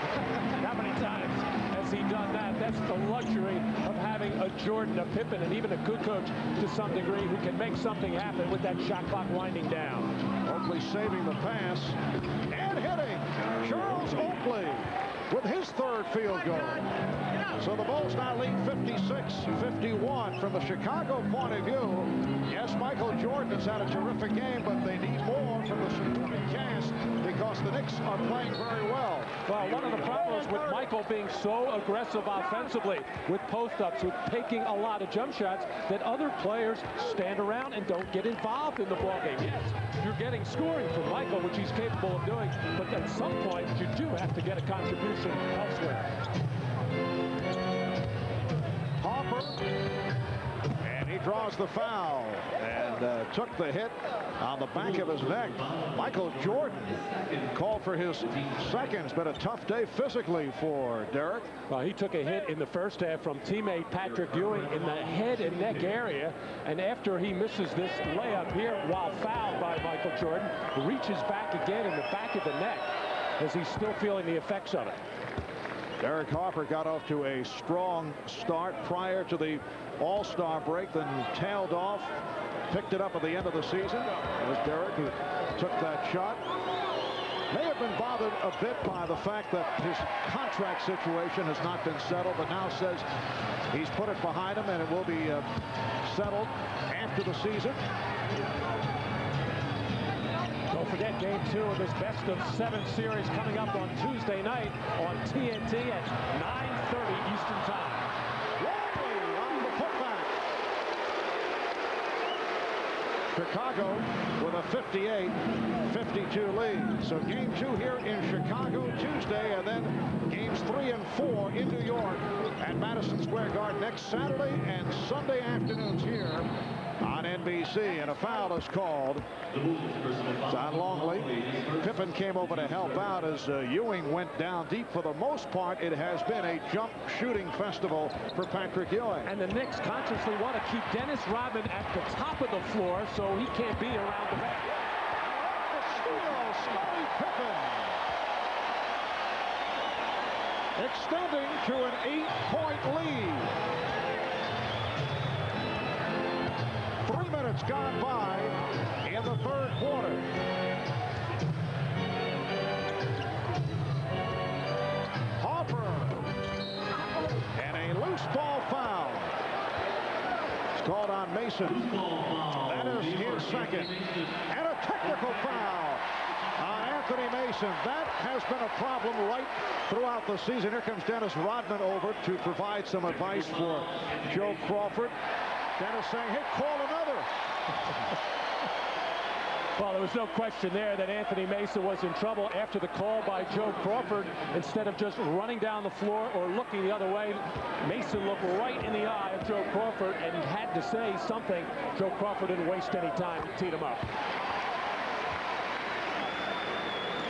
How many times has he done that? That's the luxury of having a Jordan, a Pippen, and even a good coach to some degree who can make something happen with that shot clock winding down. Oakley saving the pass and hitting. Charles Oakley with his 3rd field goal. So the Bulls now lead 56-51. From the Chicago point of view, yes, Michael Jordan has had a terrific game, but they need more from the supporting cast because the Knicks are playing very well. Well, one of the problems with Michael being so aggressive offensively with post-ups, with taking a lot of jump shots, that other players stand around and don't get involved in the ballgame. Yes, you're getting scoring from Michael, which he's capable of doing, but at some point you do have to get a contribution elsewhere. Harper, and he draws the foul and took the hit on the back of his neck. Michael Jordan called for his second. It's been a tough day physically for Derek. Well, he took a hit in the first half from teammate Patrick Ewing in the head and neck area, and after he misses this layup here while fouled by Michael Jordan, reaches back again in the back of the neck as he's still feeling the effects of it. Derek Harper got off to a strong start prior to the All-Star break, then tailed off, picked it up at the end of the season. It was Derek who took that shot. May have been bothered a bit by the fact that his contract situation has not been settled, but now says he's put it behind him and it will be settled after the season. Don't forget Game 2 of this best-of-7 series coming up on Tuesday night on TNT at 9:30 Eastern Time. Longley on the putback. Chicago with a 58-52 lead. So Game 2 here in Chicago Tuesday, and then Games 3 and 4 in New York at Madison Square Garden next Saturday and Sunday afternoons here on NBC. And a foul is called. It's on Longley. Pippen came over to help out as Ewing went down deep. For the most part, it has been a jump shooting festival for Patrick Ewing. And the Knicks consciously want to keep Dennis Rodman at the top of the floor so he can't be around the back. The steal, Scottie Pippen. Extending to an 8-point lead. 3 minutes gone by in the third quarter. Harper. And a loose ball foul. It's called on Mason. That is his second. And a technical foul on Anthony Mason. That has been a problem right throughout the season. Here comes Dennis Rodman over to provide some advice for Joe Crawford. Dennis saying, hey, call another. Well, there was no question there that Anthony Mason was in trouble after the call by Joe Crawford. Instead of just running down the floor or looking the other way, Mason looked right in the eye of Joe Crawford and had to say something. Joe Crawford didn't waste any time to tee him up.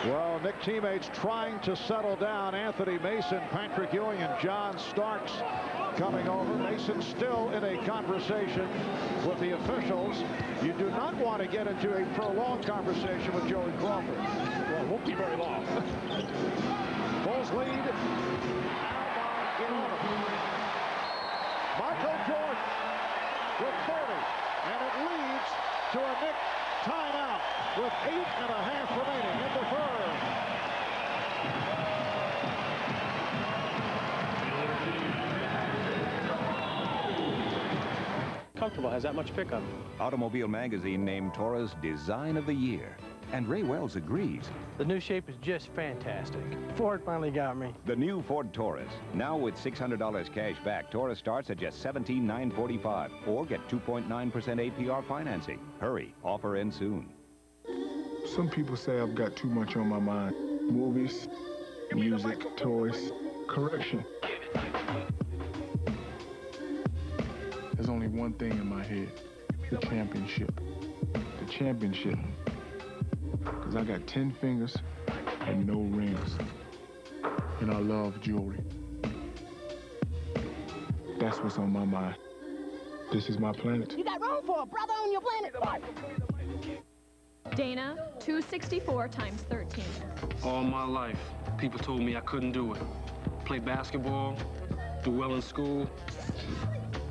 Well, Knicks teammates trying to settle down Anthony Mason, Patrick Ewing, and John Starks coming over. Mason still in a conversation with the officials. You do not want to get into a prolonged conversation with Joey Crawford. Well, it won't be very long. Bulls lead. Now by 11. Michael Jordan with 30. And it leads to a Knicks timeout with 8.5 remaining in the third. Comfortable, has that much pickup. Automobile Magazine named Torres Design of the Year. And Ray Wells agrees. The new shape is just fantastic. Ford finally got me. The new Ford Taurus. Now with $600 cash back, Taurus starts at just $17,945. Or get 2.9% APR financing. Hurry, offer ends soon. Some people say I've got too much on my mind. Movies, music, toys, correction. There's only one thing in my head. The championship. The championship. Because I got 10 fingers and no rings. And I love jewelry. That's what's on my mind. This is my planet. You got room for a brother on your planet. Dana, 264 times 13. All my life, people told me I couldn't do it. Play basketball, do well in school.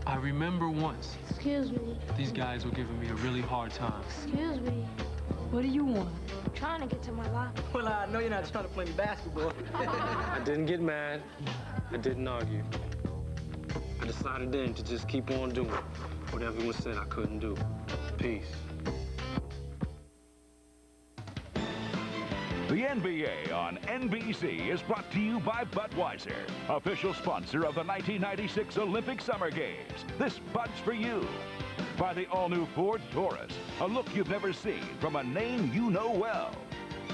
I remember once. Excuse me. These guys were giving me a really hard time. Excuse me. What do you want? I'm trying to get to my locker. Well, I know you're not trying to play me basketball. I didn't get mad. I didn't argue. I decided then to just keep on doing what everyone said I couldn't do. Peace. The NBA on NBC is brought to you by Budweiser, official sponsor of the 1996 Olympic Summer Games. This Bud's for you. By the all-new Ford Taurus, a look you've never seen from a name you know well.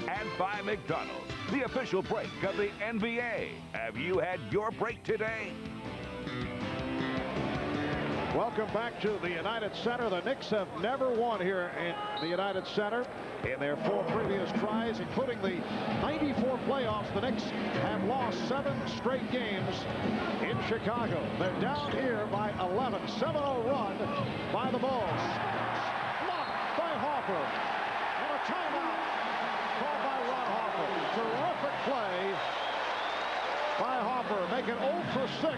And by McDonald's, the official break of the NBA. Have you had your break today? Welcome back to the United Center. The Knicks have never won here in the United Center in their 4 previous tries, including the 94 playoffs. The Knicks have lost 7 straight games in Chicago. They're down here by 11. 7-0 run by the Bulls. Blocked by Harper. And a timeout called by Ron Harper. Terrific play by Harper. Make it 0 for 6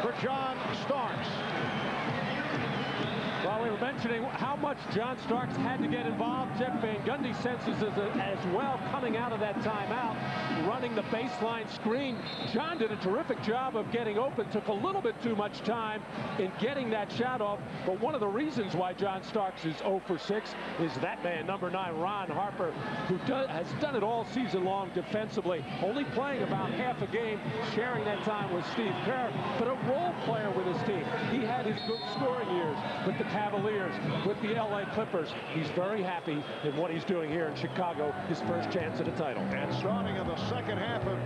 for John Starks. Well, we were mentioning how much John Starks had to get involved. Jeff Van Gundy senses as well coming out of that timeout, running the baseline screen. John did a terrific job of getting open. Took a little bit too much time in getting that shot off. But one of the reasons why John Starks is 0 for 6 is that man, number 9, Ron Harper, who has done it all season long defensively. Only playing about half a game, sharing that time with Steve Kerr, but a role player with his team. He had his good scoring years with the Cavaliers, with the LA Clippers. He's very happy in what he's doing here in Chicago, his first chance at a title. And starting in the second half of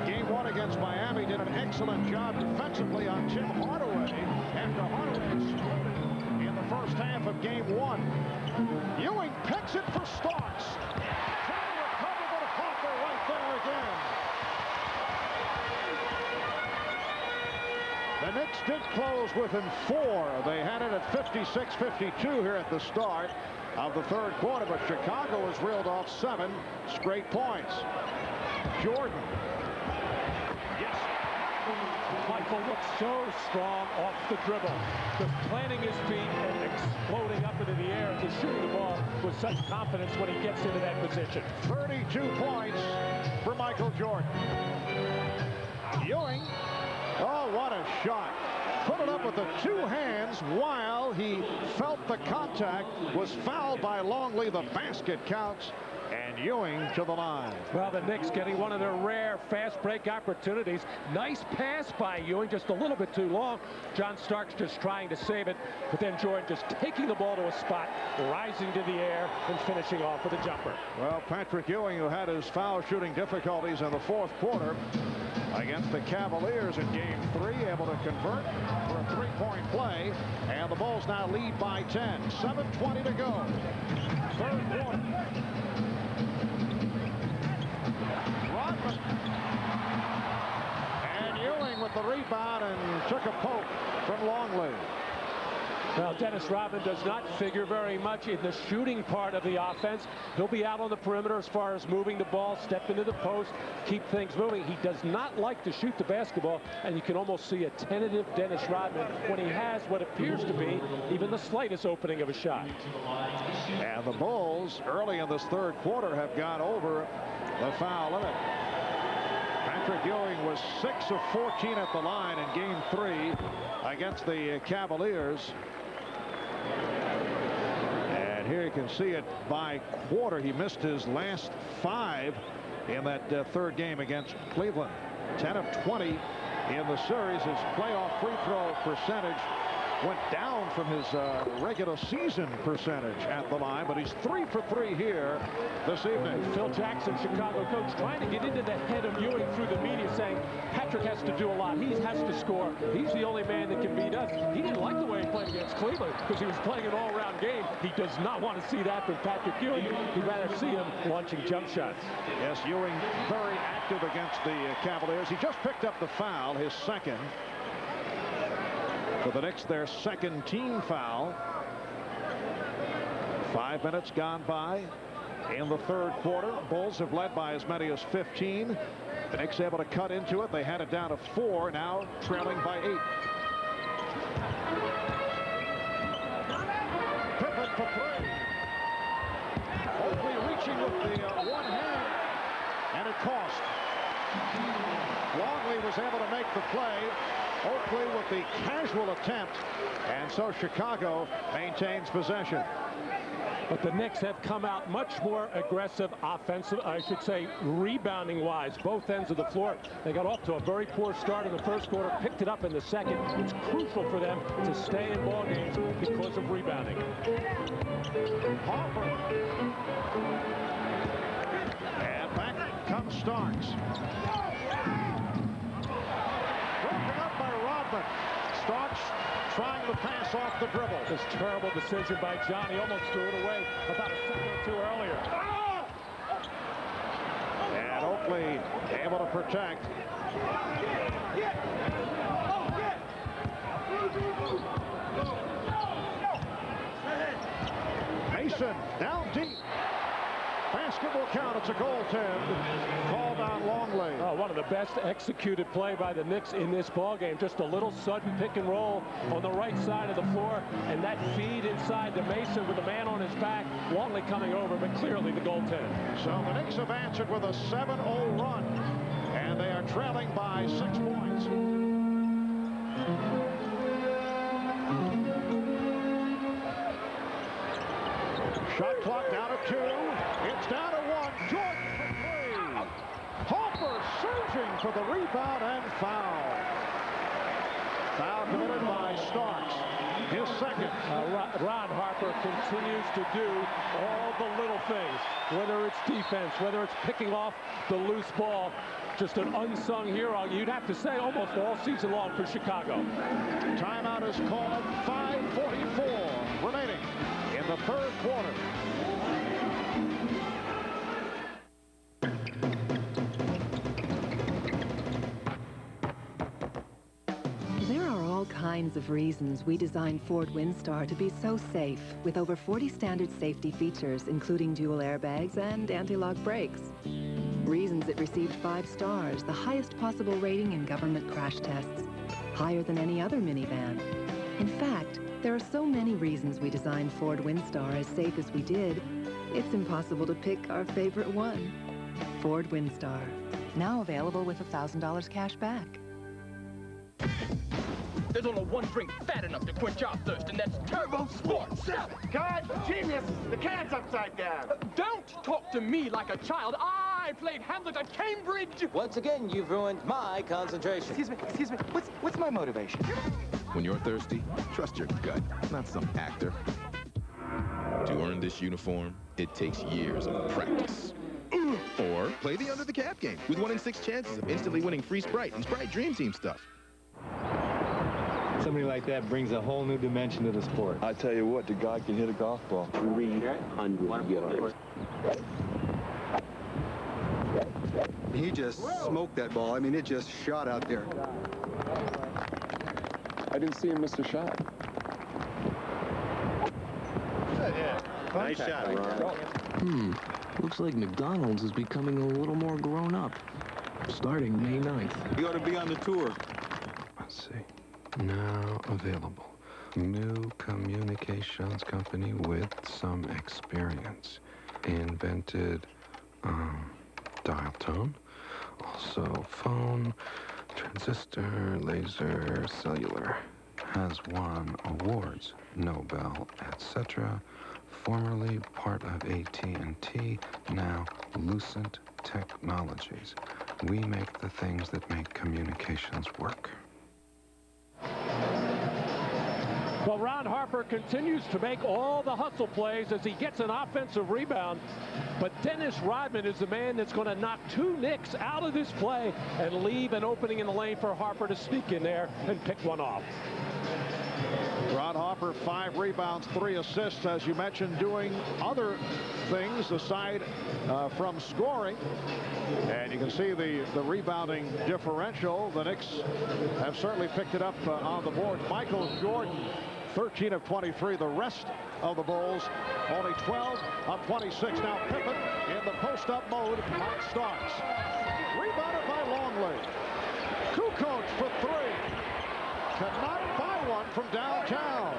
Game 1 against Miami, did an excellent job defensively on Tim Hardaway after Hardaway exploded in the first half of Game 1. Ewing picks it for Starks. Trying to recover, but Harper right there again. The Knicks did close within 4. They had it at 56-52 here at the start of the third quarter, but Chicago has reeled off 7 straight points. Jordan. Yes. Michael looks so strong off the dribble. Just planting his feet and exploding up into the air to shooting the ball with such confidence when he gets into that position. 32 points for Michael Jordan. Ewing. Oh, what a shot. Put it up with the 2 hands while he felt the contact, was fouled by Longley. The basket counts, and Ewing to the line. Well, the Knicks getting one of their rare fast break opportunities. Nice pass by Ewing, just a little bit too long. John Starks just trying to save it, but then Jordan just taking the ball to a spot, rising to the air, and finishing off with a jumper. Well, Patrick Ewing, who had his foul shooting difficulties in the fourth quarter against the Cavaliers in Game 3, able to convert for a 3-point play, and the Bulls now lead by 10. 7:20 to go. Third quarter. Rodman. And Ewing with the rebound and took a poke from Longley. Well, Dennis Rodman does not figure very much in the shooting part of the offense. He'll be out on the perimeter as far as moving the ball, step into the post, keep things moving. He does not like to shoot the basketball, and you can almost see a tentative Dennis Rodman when he has what appears to be even the slightest opening of a shot. And the Bulls, early in this third quarter, have gone over the foul limit. Patrick Ewing was 6 of 14 at the line in Game 3 against the Cavaliers. And here you can see it by quarter. He missed his last 5 in that third game against Cleveland. 10 of 20 in the series. His playoff free throw percentage went down from his regular season percentage at the line, but he's 3 for 3 here this evening. Phil Jackson, Chicago coach, trying to get into the head of Ewing through the media, saying Patrick has to do a lot. He has to score. He's the only man that can beat us. He didn't like the way he played against Cleveland because he was playing an all-around game. He does not want to see that from Patrick Ewing. He'd rather see him launching jump shots. Yes, Ewing very active against the Cavaliers. He just picked up the foul, his second. For the Knicks, their second team foul. 5 minutes gone by in the third quarter. Bulls have led by as many as 15. The Knicks able to cut into it. They had it down to 4, now trailing by 8. Pippen for 3. Oakley reaching with the one hand, and it cost. Longley was able to make the play. Oakley with the casual attempt, and so Chicago maintains possession. But the Knicks have come out much more aggressive offensive, I should say, rebounding-wise, both ends of the floor. They got off to a very poor start in the first quarter, picked it up in the second. It's crucial for them to stay in ball games because of rebounding. Harper. And back comes Starks. Broken up by Rodman. Starks trying to pass Hicks off the dribble. This terrible decision by Johnny. Almost threw it away about a second or two earlier. And Oakley able to protect. Mason down deep. Basket will count. It's a goaltend. Called on Longley. Oh, one of the best executed play by the Knicks in this ball game. Just a little sudden pick and roll on the right side of the floor, and that feed inside to Mason with the man on his back. Longley coming over, but clearly the goaltend. So the Knicks have answered with a 7-0 run, and they are trailing by 6 points. Shot clock down to 2. It's down to 1. Jordan for 3. Harper surging for the rebound and foul. Foul committed by Starks. His second. Ron Harper continues to do all the little things, whether it's defense, whether it's picking off the loose ball. Just an unsung hero, you'd have to say, almost all season long for Chicago. Timeout is called. 5:44 remaining in the third quarter. There are all kinds of reasons we designed Ford Windstar to be so safe, with over 40 standard safety features, including dual airbags and anti-lock brakes. Reasons it received 5 stars, the highest possible rating in government crash tests, higher than any other minivan. In fact, there are so many reasons we designed Ford Windstar as safe as we did, it's impossible to pick our favorite one. Ford Windstar, now available with $1,000 cash back. There's only one drink fat enough to quench our thirst, and that's Turbo Sports. God, genius! The can's upside down. Don't talk to me like a child. I played Hamlet at Cambridge. Once again, you've ruined my concentration. Excuse me. What's my motivation? When you're thirsty, trust your gut, not some actor. To earn this uniform, it takes years of practice. Or play the under the cap game with 1 in 6 chances of instantly winning free Sprite and Sprite Dream Team stuff. Somebody like that brings a whole new dimension to the sport. I tell you what, the guy can hit a golf ball 300 yards. He just smoked that ball. I mean, it just shot out there. I didn't see him miss a shot. Nice shot, Ron. Looks like McDonald's is becoming a little more grown up. Starting May 9th. You ought to be on the tour. Let's see. Now available. New communications company with some experience. Invented dial tone. Also phone, transistor, laser, cellular. Has won awards, Nobel, etc. Formerly part of AT&T, now Lucent Technologies. We make the things that make communications work. Well, Ron Harper continues to make all the hustle plays as he gets an offensive rebound. But Dennis Rodman is the man that's going to knock 2 Knicks out of this play and leave an opening in the lane for Harper to sneak in there and pick one off. Ron Harper, 5 rebounds, 3 assists, as you mentioned, doing other things aside from scoring. And you can see the rebounding differential. The Knicks have certainly picked it up on the board. Michael Jordan, 13 of 23. The rest of the Bulls, only 12 of 26. Now Pippen in the post-up mode on Starks. Rebounded by Longley. Kukoc for 3. Cannot buy one from downtown.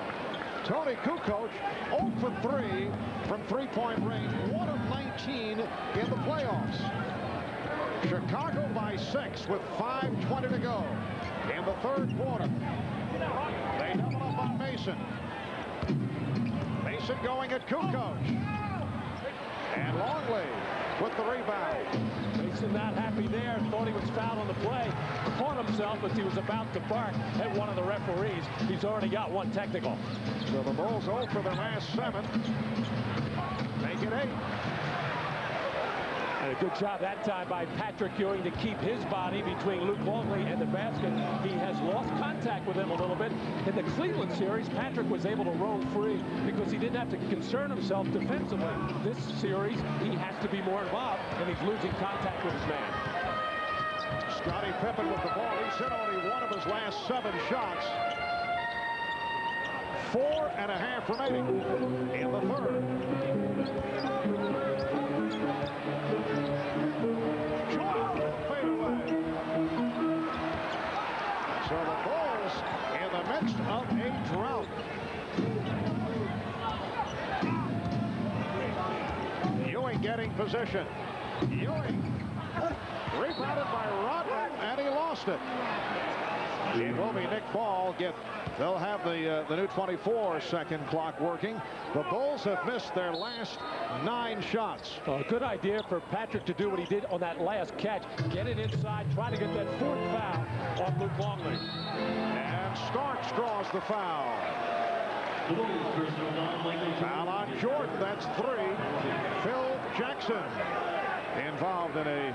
Tony Kukoc 0 for 3 from three-point range. 1 of 19 in the playoffs. Chicago by 6 with 5:20 to go in the third quarter. They double up on Mason. Mason going at Kukoc. And Longley with the rebound. Mason not happy there, thought he was fouled on the play, caught himself as he was about to bark at one of the referees. He's already got 1 technical. So the Bulls 0 for their last 7. Make it 8. And a good job that time by Patrick Ewing to keep his body between Luke Longley and the basket. He has lost contact with him a little bit. In the Cleveland series, Patrick was able to roam free because he didn't have to concern himself defensively. This series, he has to be more involved, and he's losing contact with his man. Scottie Pippen with the ball. He's hit only one of his last 7 shots. 4.5 remaining in the third. So the Bulls in the midst of a drought. Ewing getting position. Ewing rebounded by Rodman, and he lost it. It will be Nick Ball. They'll have the new 24-second clock working. The Bulls have missed their last 9 shots. A good idea for Patrick to do what he did on that last catch. Get it inside, try to get that 4th foul on Luke Longley. And Starks draws the foul. Foul on Jordan, that's 3. Phil Jackson involved in a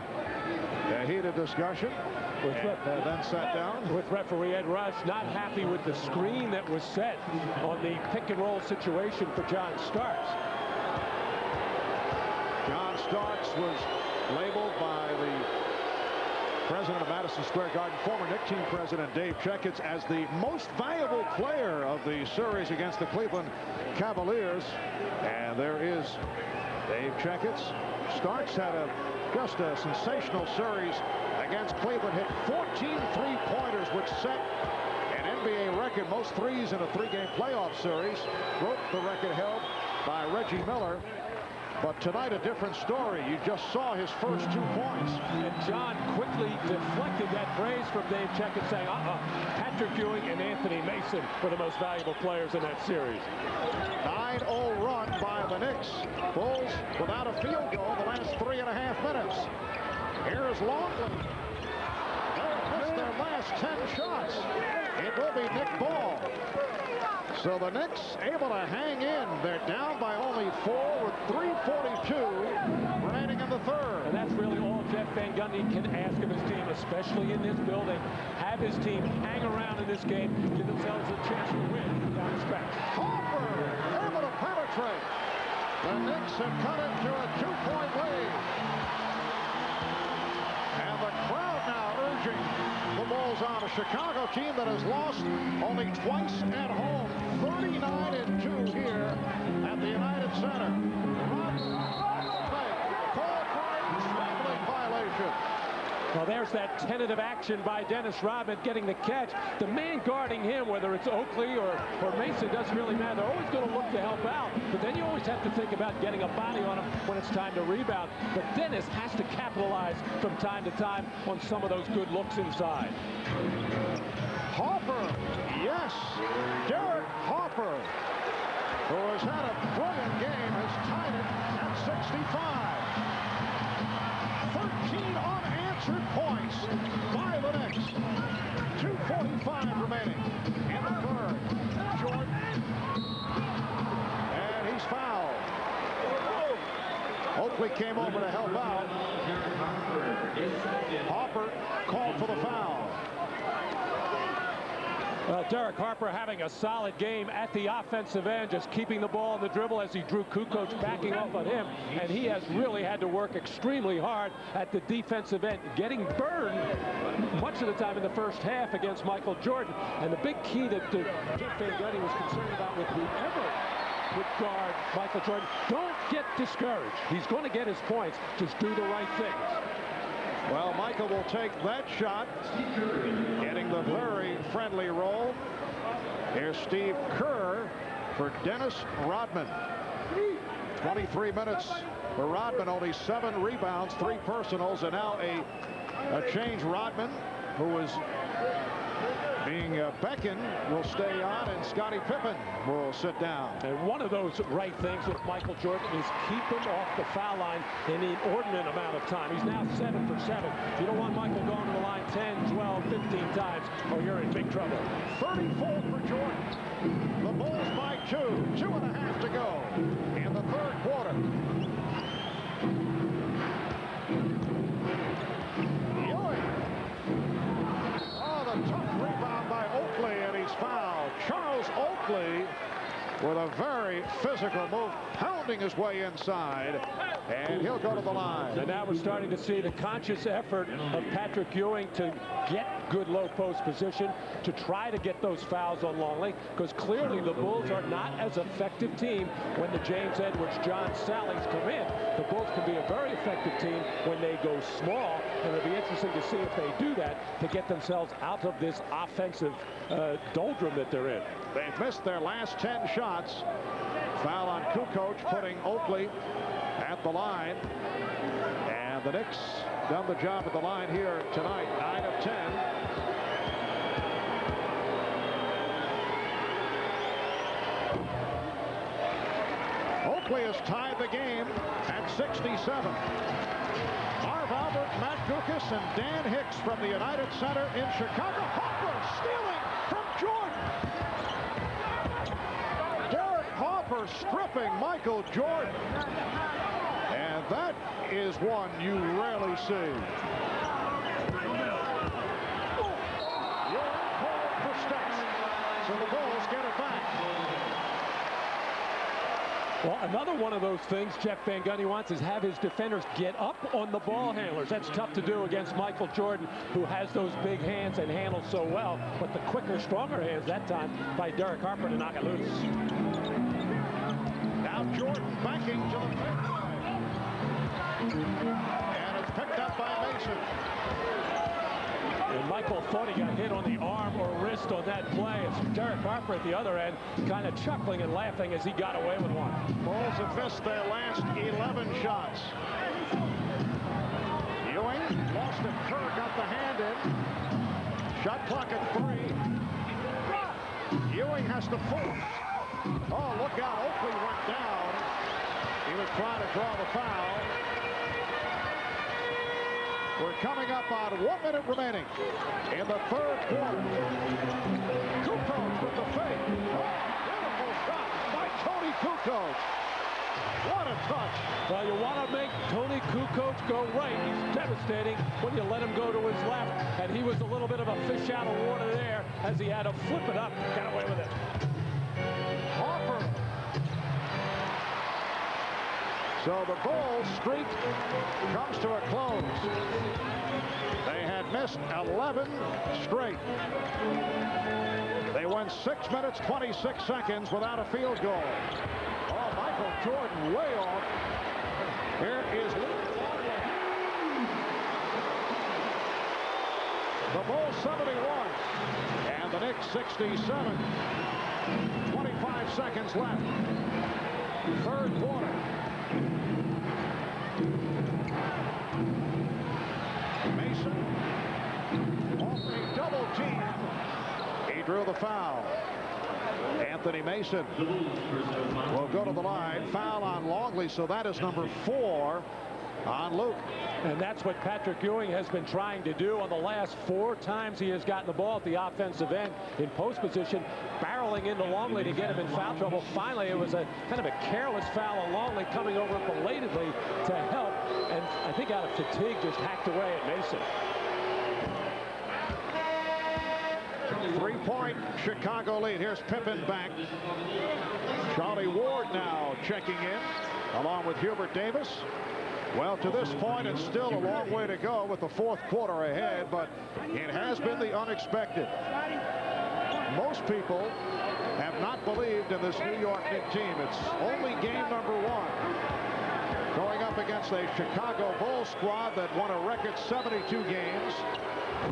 heated discussion. Then sat down. With referee Ed Rush not happy with the screen that was set on the pick-and-roll situation for John Starks. John Starks was labeled by the president of Madison Square Garden, former Knicks team president Dave Checketts, as the most valuable player of the series against the Cleveland Cavaliers. And there is Dave Checketts. Starks had just a sensational series against Cleveland, hit 14 three-pointers, which set an NBA record, most threes in a 3-game playoff series. Broke the record held by Reggie Miller. But tonight, a different story. You just saw his first 2 points. And John quickly deflected that praise from Dave Checketts, saying, Patrick Ewing and Anthony Mason were the most valuable players in that series. 9-0 run by the Knicks. Bulls without a field goal the last 3.5 minutes. Here's Longley. They missed their last 10 shots. It will be Nick Ball. So the Knicks able to hang in. They're down by only 4 with 3:42 remaining in the third. And that's really all Jeff Van Gundy can ask of his team, especially in this building. Have his team hang around in this game, give themselves a chance to win down the stretch. Harper able to penetrate. The Knicks have cut it to a 2-point lead. And the crowd now urging the Bulls on. A Chicago team that has lost only twice at home. 39-2 here at the United Center. Called for a traveling violation. Well, there's that tentative action by Dennis Rodman getting the catch. The man guarding him, whether it's Oakley or Mason, doesn't really matter. They're always going to look to help out, but then you always have to think about getting a body on him when it's time to rebound. But Dennis has to capitalize from time to time on some of those good looks inside. Harper, yes, Derek Harper, who has had a brilliant game, has tied it at 65. 13 unanswered points by the Knicks. 2:45 remaining in the third. Jordan, and he's fouled. Oakley came over to help out. Harper called for the foul. Well, Derek Harper having a solid game at the offensive end, just keeping the ball in the dribble as he drew Kukoc backing off on him, and he has really had to work extremely hard at the defensive end, getting burned much of the time in the first half against Michael Jordan. And the big key that Jeff Van Gundy was concerned about with whoever would guard Michael Jordan, don't get discouraged. He's going to get his points. Just do the right things. Well, Michael will take that shot, getting the very friendly roll. Here's Steve Kerr for Dennis Rodman. 23 minutes for Rodman, only 7 rebounds, 3 personals, and now a change. Rodman, who was being beckoned, will stay on, and Scottie Pippen will sit down. And one of those right things with Michael Jordan is keep him off the foul line an inordinate amount of time. He's now 7 for 7. You don't want Michael going to the line 10, 12, 15 times, or you're in big trouble. 34 for Jordan. The Bulls by 2. 2.5 to go in the third quarter. with a very physical move, pounding his way inside, and he'll go to the line. And now we're starting to see the conscious effort of Patrick Ewing to get good low post position, to try to get those fouls on Longley, because clearly the Bulls are not as effective team when the James Edwards, John Sallies come in. The Bulls can be a very effective team when they go small, and it'll be interesting to see if they do that to get themselves out of this offensive doldrum that they're in. They've missed their last 10 shots. Foul on Kukoc, putting Oakley at the line. And the Knicks done the job at the line here tonight, 9 of 10. Oakley has tied the game at 67. Marv Albert, Matt Dukas, and Dan Hicks from the United Center in Chicago. Hopper stealing from Jordan. Derek Hopper stripping Michael Jordan. And that is one you rarely see. You're called for steps. So the Bulls get it back. Well, another one of those things Jeff Van Gundy wants is have his defenders get up on the ball handlers. That's tough to do against Michael Jordan, who has those big hands and handles so well. But the quicker, stronger hands that time by Derek Harper to knock it loose. Now Jordan banking to the baseline. And it's picked up by Mason. And Michael thought he got hit on the arm or wrist on that play. It's Derek Harper at the other end, kind of chuckling and laughing as he got away with one. Bulls have missed their last 11 shots. Ewing lost it. Kerr got the hand in. Shot clock at 3. Ewing has to force. Oh, look out. Oakley went down. He was trying to draw the foul. We're coming up on 1 minute remaining in the third quarter. Kukoc with the fake. Oh, beautiful shot by Tony Kukoc. What a touch. Well, you want to make Tony Kukoc go right. He's devastating when you let him go to his left. And he was a little bit of a fish out of water there as he had to flip it up. Got away with it. Hopper. So the Bulls streak comes to a close. They had missed 11 straight. They went 6 minutes, 26 seconds without a field goal. Oh, Michael Jordan way off. Here is the Bulls 71 and the Knicks 67. 25 seconds left. Third quarter. Mason off a double team. He drew the foul. Anthony Mason will go to the line. Foul on Longley, so that is number 4 on Luke. And that's what Patrick Ewing has been trying to do on the last 4 times he has gotten the ball at the offensive end in post position, barreling into Longley to get him in foul trouble. Finally, it was a kind of a careless foul on Longley coming over belatedly to help, and I think out of fatigue just hacked away at Mason. 3-point Chicago lead. Here's Pippen back. Charlie Ward now checking in along with Hubert Davis. Well, to this point, it's still a long way to go with the fourth quarter ahead, but it has been the unexpected. Most people have not believed in this New York Knicks team. It's only game number 1. Going up against a Chicago Bulls squad that won a record 72 games.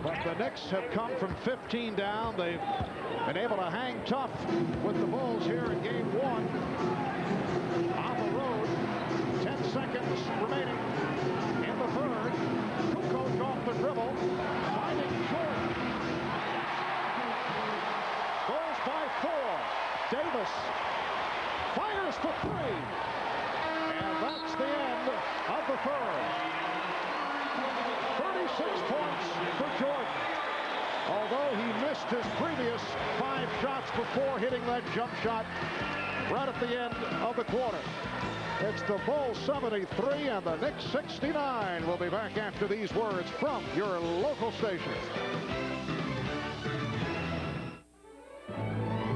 But the Knicks have come from 15 down. They've been able to hang tough with the Bulls here in game 1. On the road, 10 seconds remaining in the third. Kukoc off the dribble, finding Jordan. Bulls by 4. Davis fires for 3. And that's the end of the third. 36 points for Jordan. Although he missed his previous 5 shots before hitting that jump shot right at the end of the quarter. It's the Bulls 73 and the Knicks 69. We'll be back after these words from your local station.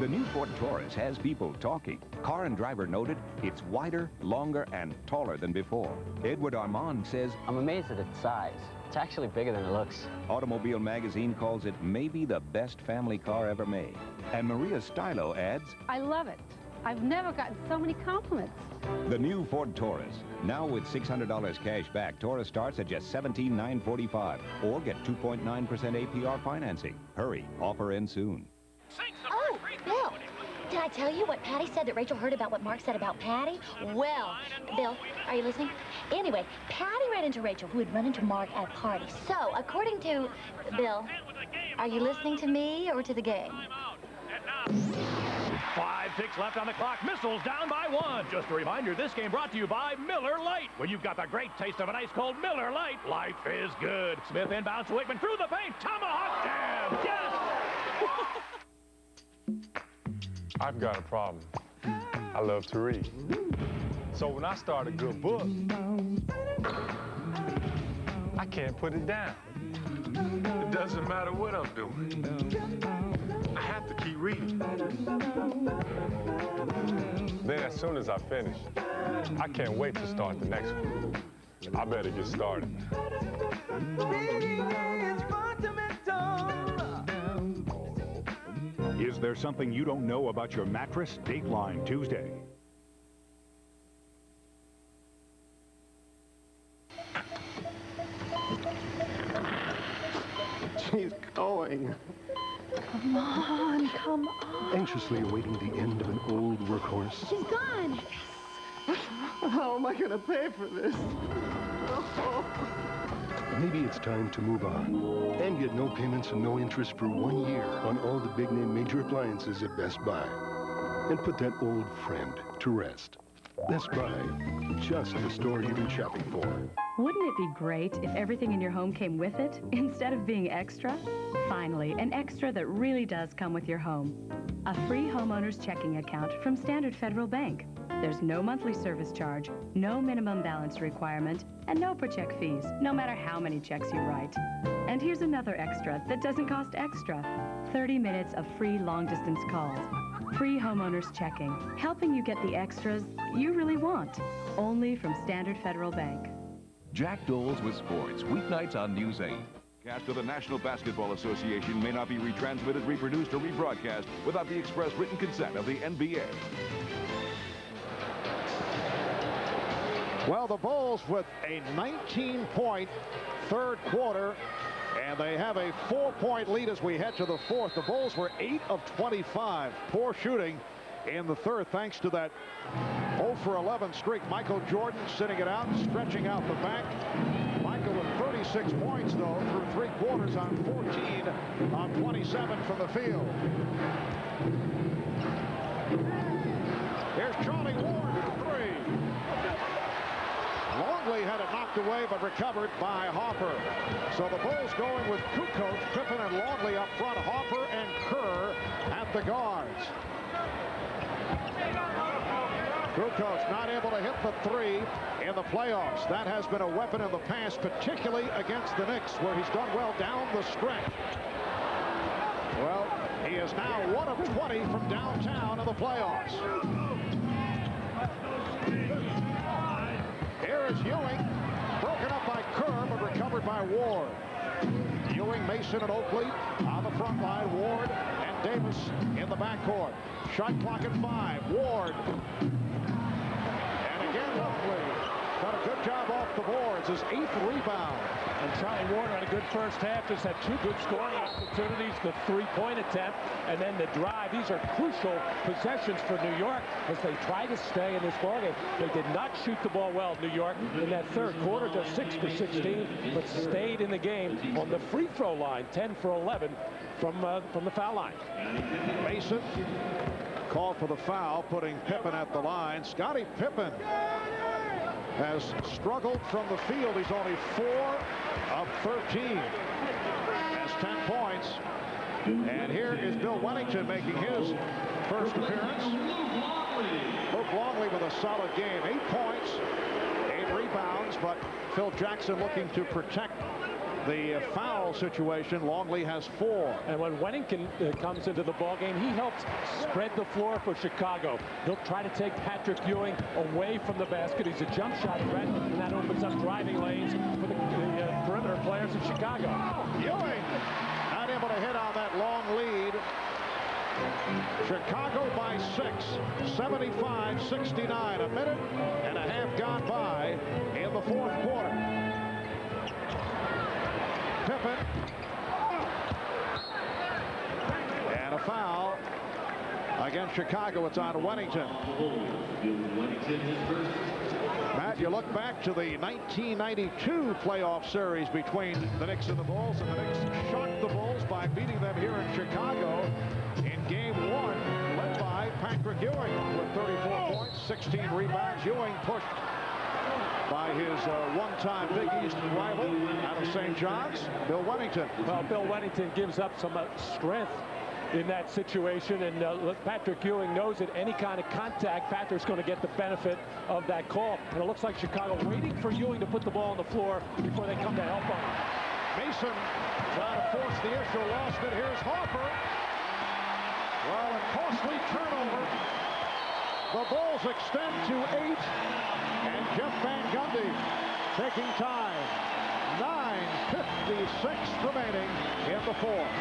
The new Ford Taurus has people talking. Car and Driver noted it's wider, longer, and taller than before. Edward Armand says, I'm amazed at its size. It's actually bigger than it looks. Automobile Magazine calls it maybe the best family car ever made. And Maria Stylo adds, I love it. I've never gotten so many compliments. the new Ford Taurus. Now with $600 cash back, Taurus starts at just $17,945. Or get 2.9% APR financing. Hurry, offer ends soon. Oh, Bill, did I tell you what Patty said that Rachel heard about what Mark said about Patty? Well, Bill, are you listening? Anyway, Patty ran into Rachel, who had run into Mark at a party. So, according to Bill, are you listening to me or to the game? 5 ticks left on the clock. Missiles down by 1. Just a reminder, this game brought to you by Miller Lite. When you've got the great taste of an ice-cold Miller Lite, life is good. Smith inbounds to Wakeman through the paint. Tomahawk jam. Yes! I've got a problem. I love to read. So when I start a good book, I can't put it down. It doesn't matter what I'm doing. I have to keep reading. Then as soon as I finish, I can't wait to start the next one. I better get started. Is there something you don't know about your mattress? Dateline Tuesday. She's going. Come on, come on. Anxiously awaiting the end of an old workhorse. She's gone. How am I going to pay for this? Oh. Maybe it's time to move on. And get no payments and no interest for 1 year on all the big-name major appliances at Best Buy. And put that old friend to rest. Best Buy, just the store you've been shopping for. Wouldn't it be great if everything in your home came with it, instead of being extra? Finally, an extra that really does come with your home. A free homeowner's checking account from Standard Federal Bank. There's no monthly service charge, no minimum balance requirement, and no per-check fees, no matter how many checks you write. And here's another extra that doesn't cost extra. 30 minutes of free long-distance calls. Free homeowners checking, helping you get the extras you really want. Only from Standard Federal Bank. Jack Doles with sports, weeknights on News 8. Cast of the National Basketball Association may not be retransmitted, reproduced, or rebroadcast without the express written consent of the NBA. Well, the Bulls with a 19-point third quarter, and they have a 4-point lead as we head to the fourth. The Bulls were 8 of 25. Poor shooting in the third thanks to that 0 for 11 streak. Michael Jordan sitting it out, stretching out the back. Michael with 36 points, though, through 3 quarters on 14 on 27 from the field. Here's Charlie Ward with a 3. Longley had it knocked away, but recovered by Hopper. So the Bulls going with Kukoc, Pippen, and Longley up front. Hopper and Kerr at the guards. Kukoc not able to hit the 3 in the playoffs. That has been a weapon in the past, particularly against the Knicks, where he's done well down the stretch. Well, he is now 1 of 20 from downtown in the playoffs. Here is Ewing, broken up by Kerr, but recovered by Ward. Ewing, Mason, and Oakley on the front line. Ward and Davis in the backcourt. Shot clock at 5. Ward. And again, Oakley got a good job off the boards. His 8th rebound. And Charlie Ward had a good first half. Just had 2 good scoring opportunities, the 3-point attempt, and then the drive. These are crucial possessions for New York as they try to stay in this ballgame. They did not shoot the ball well, New York, in that third quarter, just 6 for 16, but stayed in the game on the free throw line, 10 for 11 from the foul line. Mason called for the foul, putting Pippen at the line. Scottie Pippen has struggled from the field. He's only 4 of 13. Has 10 points. And here is Bill Wellington making his first appearance. Luke Longley with a solid game. 8 points, 8 rebounds, but Phil Jackson looking to protect the foul situation. Longley has 4. And when Wennington comes into the ballgame, he helps spread the floor for Chicago. He'll try to take Patrick Ewing away from the basket. He's a jump shot threat, and that opens up driving lanes for the perimeter players in Chicago. Ewing not able to hit on that long lead. Chicago by 6, 75-69. A minute and a half gone by in the 4th quarter. Pippen. And a foul against Chicago. It's on Wennington. Matt, you look back to the 1992 playoff series between the Knicks and the Bulls, and the Knicks shocked the Bulls by beating them here in Chicago in Game 1, led by Patrick Ewing with 34 points, 16 rebounds. Ewing pushed by his one-time Big East rival out of St. John's, Bill Wennington. Well, Bill Wennington gives up some strength in that situation, and Patrick Ewing knows that any kind of contact, Patrick's going to get the benefit of that call. And it looks like Chicago waiting for Ewing to put the ball on the floor before they come to help him. Mason trying to force the issue, lost it. Here's Harper. Well, a costly turnover. The Bulls extend to 8, and Jeff Van Gundy taking time. 9:56 remaining in the 4th.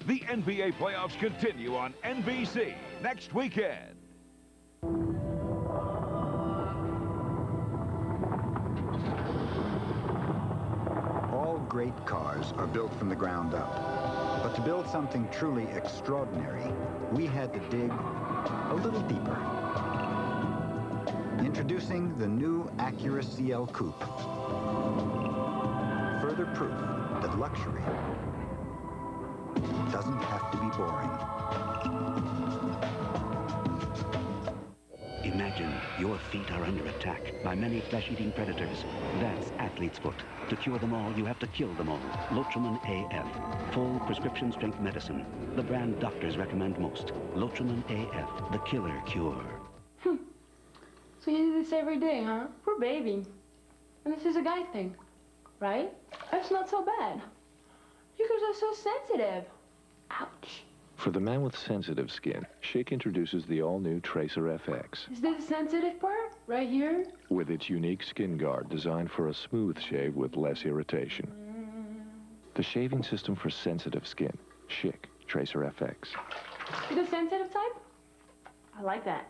The NBA playoffs continue on NBC next weekend. All great cars are built from the ground up. But to build something truly extraordinary, we had to dig a little deeper. Introducing the new Acura CL Coupe. Further proof that luxury doesn't have to be boring. Imagine your feet are under attack by many flesh-eating predators. That's athlete's foot. To cure them all, you have to kill them all. Lotrimin AF. Full prescription strength medicine. The brand doctors recommend most. Lotrimin AF. The killer cure. So you do this every day, huh? Poor baby. And this is a guy thing, right? That's not so bad. You guys are so sensitive. Ouch. For the man with sensitive skin, Schick introduces the all-new Tracer FX. Is this the sensitive part? Right here? With its unique skin guard designed for a smooth shave with less irritation. The shaving system for sensitive skin. Schick Tracer FX. You the sensitive type? I like that.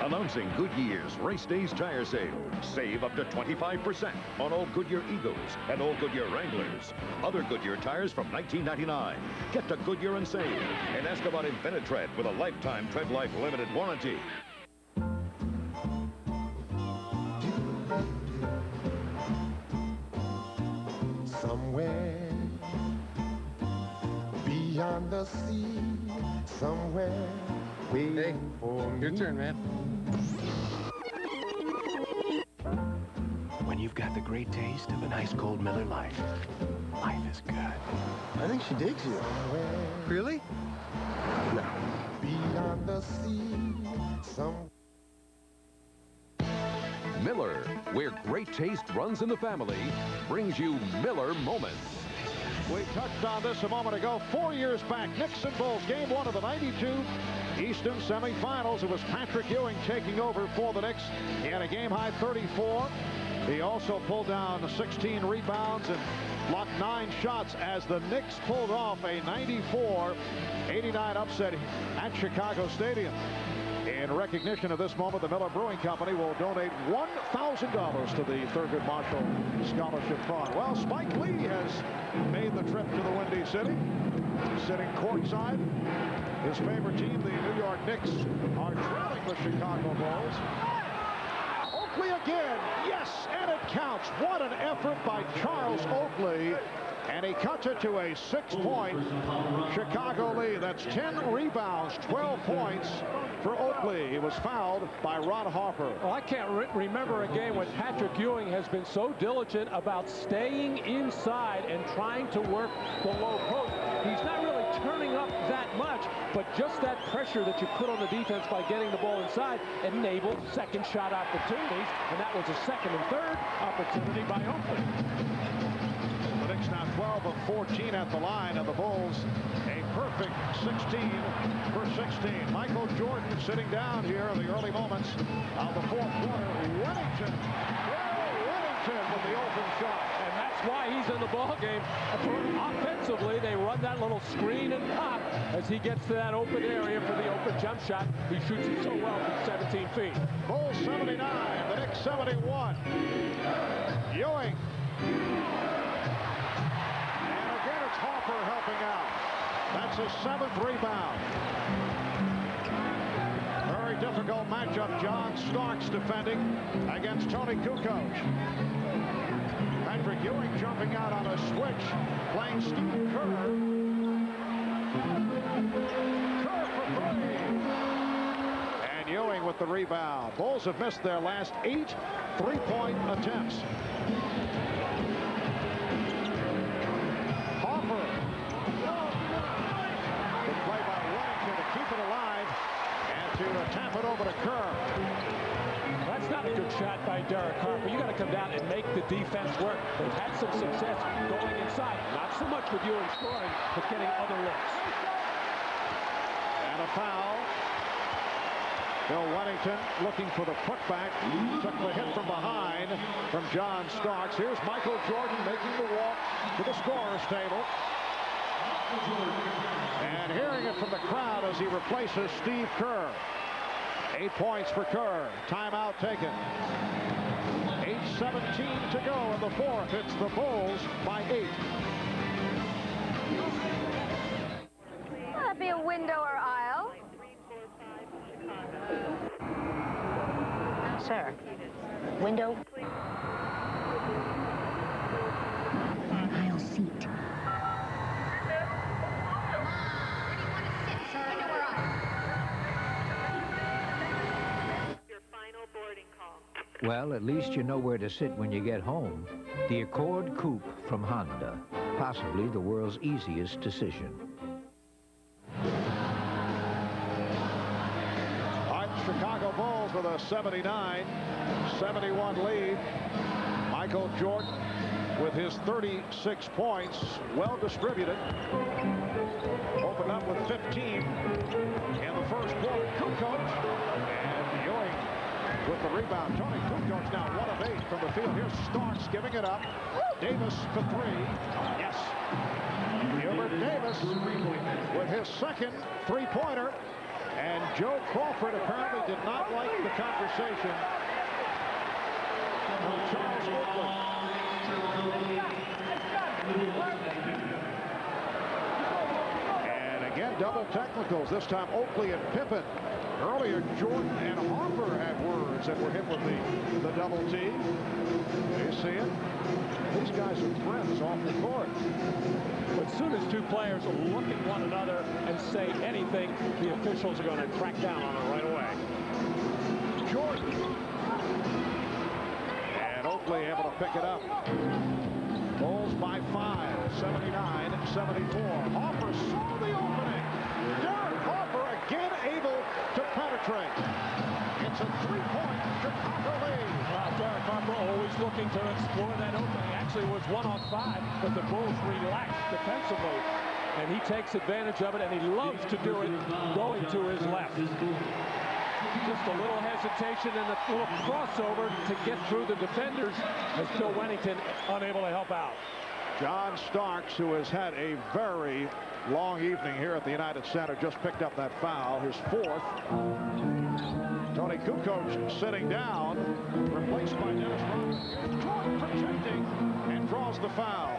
Announcing Goodyear's Race Days Tire Sale. Save up to 25% on all Goodyear Eagles and all Goodyear Wranglers. Other Goodyear tires from $19.99. Get to Goodyear and save. And ask about Infinitread with a lifetime Tread Life limited warranty. Somewhere beyond the sea, somewhere waiting for me. Your turn, man. When you've got the great taste of an ice cold Miller Lite, life is good. I think she digs you. Really? No. Beyond the sea, Miller, where great taste runs in the family, brings you Miller Moments. We touched on this a moment ago. 4 years back, Knicks and Bulls, Game 1 of the 92 Eastern semifinals. It was Patrick Ewing taking over for the Knicks. He had a game-high 34. He also pulled down 16 rebounds and blocked 9 shots as the Knicks pulled off a 94-89 upset at Chicago Stadium. In recognition of this moment, the Miller Brewing Company will donate $1,000 to the Thurgood Marshall Scholarship Fund. Well, Spike Lee has made the trip to the Windy City, sitting courtside. His favorite team, the New York Knicks, are trailing the Chicago Bulls. Oakley again, yes, and it counts. What an effort by Charles Oakley. And he cuts it to a 6-point Chicago lead. That's 10 rebounds, 12 points for Oakley. He was fouled by Ron Harper. Well, I can't remember a game when Patrick Ewing has been so diligent about staying inside and trying to work the low post. He's not really turning up that much, but just that pressure that you put on the defense by getting the ball inside enabled second shot opportunities, and that was a second and third opportunity by Oakland. The Knicks now 12 of 14 at the line, and the Bulls a perfect 16 for 16. Michael Jordan sitting down here in the early moments of the fourth quarter. Wellington with the open shot. And that's why he's in the ball game. Offensively, they run that little screen and pop as he gets to that open area for the open jump shot. He shoots it so well from 17 feet. Bulls 79, the Knicks 71. Ewing. And again, it's Harper helping out. That's his 7th rebound. Very difficult matchup. John Starks defending against Tony Kukoc. Patrick Ewing jumping out on a switch, playing Steve Kerr. Kerr for 3. And Ewing with the rebound. Bulls have missed their last 8 three-point attempts. Hoffer. Good play by Wellington to keep it alive and to tap it over to Kerr. That's not a good shot by Derek Harper. You got to come down and make the defense work. They've had some success going inside. Not so much with Ewing scoring, but getting other looks. And a foul. Bill Wellington looking for the putback. Took the hit from behind from John Starks. Here's Michael Jordan making the walk to the scorer's table. And hearing it from the crowd as he replaces Steve Kerr. 8 points for Kerr. Timeout taken. 8:17 to go in the fourth. It's the Bulls by 8. Will that be a window or aisle? Sir, window. Aisle seat. Well, at least you know where to sit when you get home. The Accord Coupe from Honda, possibly the world's easiest decision. All right, Chicago Bulls with a 79-71 lead. Michael Jordan with his 36 points, well distributed. Opened up with 15 in the first quarter. Kukoc and Ewing with the rebound. Tony Kukoc now 1 of 8 from the field. Here's Starks giving it up. Davis for 3. Yes. Hubert Davis with his second three-pointer. And Joe Crawford apparently did not like the conversation of Charles Oakley. And again, double technicals. This time Oakley and Pippen. Earlier, Jordan and Harper had words and were hit with the double T. You see it? These guys are friends off the court. But as soon as two players look at one another and say anything, the officials are going to crack down on it right away. Jordan. And Oakley able to pick it up. Bulls by 5, 79-74. Harper saw the opening. Derek Harper again able to penetrate. It's a 3-point Chicago lead. Well, Derek Harper always looking to explore that opening. Actually, it was 1 on 5, but the Bulls relaxed defensively. And he takes advantage of it, and he loves to do it going to his left. Just a little hesitation and a little crossover to get through the defenders as Bill Wellington unable to help out. John Starks, who has had a very long evening here at the United Center, just picked up that foul, his 4th. Tony Kukoc sitting down, replaced by Dennis Rodman. Here's Jordan protecting and draws the foul.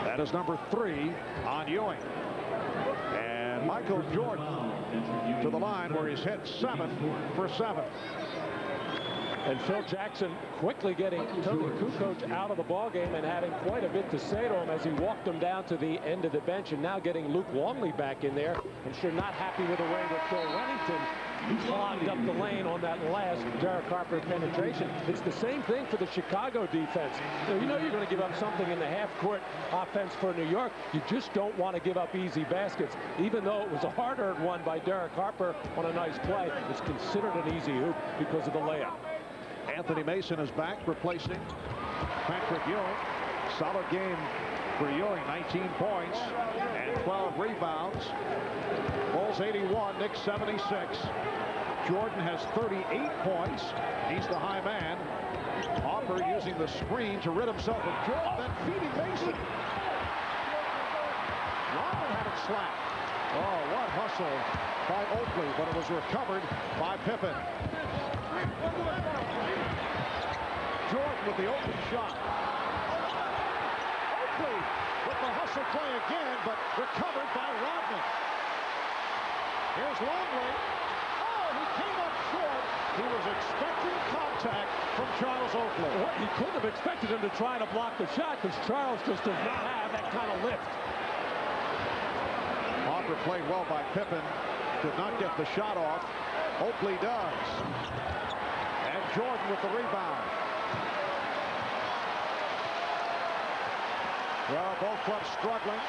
That is number 3 on Ewing. And Michael Jordan to the line where he's hit 7 for 7. And Phil Jackson quickly getting Tony Kukoc out of the ballgame and having quite a bit to say to him as he walked him down to the end of the bench, and now getting Luke Longley back in there. I'm sure not happy with the way that Phil Wennington clogged up the lane on that last Derek Harper penetration. It's the same thing for the Chicago defense. You know you're going to give up something in the half-court offense for New York. You just don't want to give up easy baskets. Even though it was a hard-earned one by Derek Harper on a nice play, it's considered an easy hoop because of the layup. Anthony Mason is back, replacing Patrick Ewing. Solid game for Ewing, 19 points and 12 rebounds. Bulls 81, Knicks 76. Jordan has 38 points. He's the high man. Harper using the screen to rid himself of Jordan, then feeding Mason. Robin had it slapped. Oh, what hustle by Oakley, but it was recovered by Pippen. Jordan with the open shot. Oakley with the hustle play again, but recovered by Rodman. Here's Longley. Oh, he came up short. He was expecting contact from Charles Oakley. Well, he couldn't have expected him to try to block the shot because Charles just does not have that kind of lift. Harper played well by Pippen. Did not get the shot off. Oakley does. And Jordan with the rebound. Well, both clubs struggling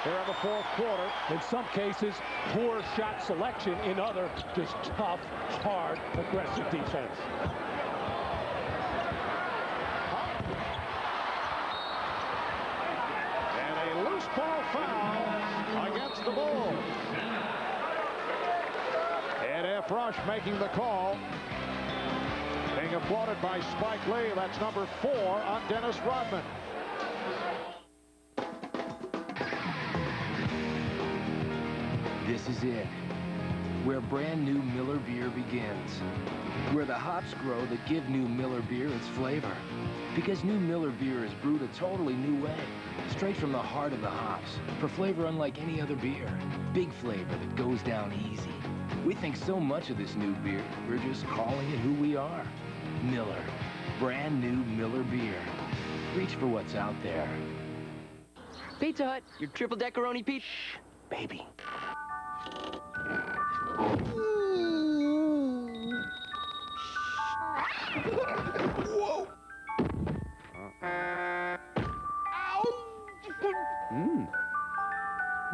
here in the fourth quarter. In some cases, poor shot selection. In other, just tough, hard, aggressive defense. And a loose ball foul against the Bulls. Ed F. Rush making the call. Being applauded by Spike Lee. That's number 4 on Dennis Rodman. This is it, where brand new Miller beer begins. Where the hops grow that give new Miller beer its flavor. Because new Miller beer is brewed a totally new way. Straight from the heart of the hops. For flavor unlike any other beer. Big flavor that goes down easy. We think so much of this new beer, we're just calling it who we are. Miller. Brand new Miller beer. Reach for what's out there. Pizza Hut, your triple deckeroni pizza. Shh, baby. Whoa!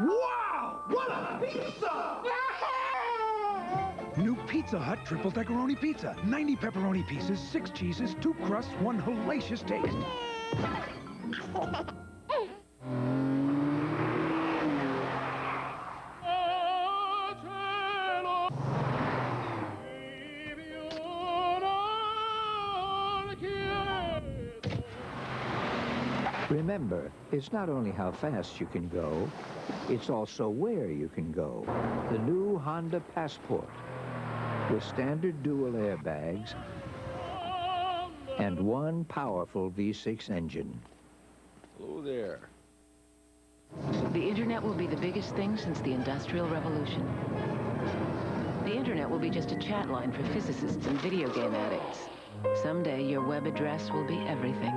Wow! What a pizza! New Pizza Hut Triple Deckeroni Pizza. 90 pepperoni pieces, 6 cheeses, 2 crusts, 1 hellacious taste. Remember, it's not only how fast you can go, it's also where you can go. The new Honda Passport, with standard dual airbags and 1 powerful V6 engine. Hello there. The internet will be the biggest thing since the Industrial Revolution. The internet will be just a chat line for physicists and video game addicts. Someday, your web address will be everything.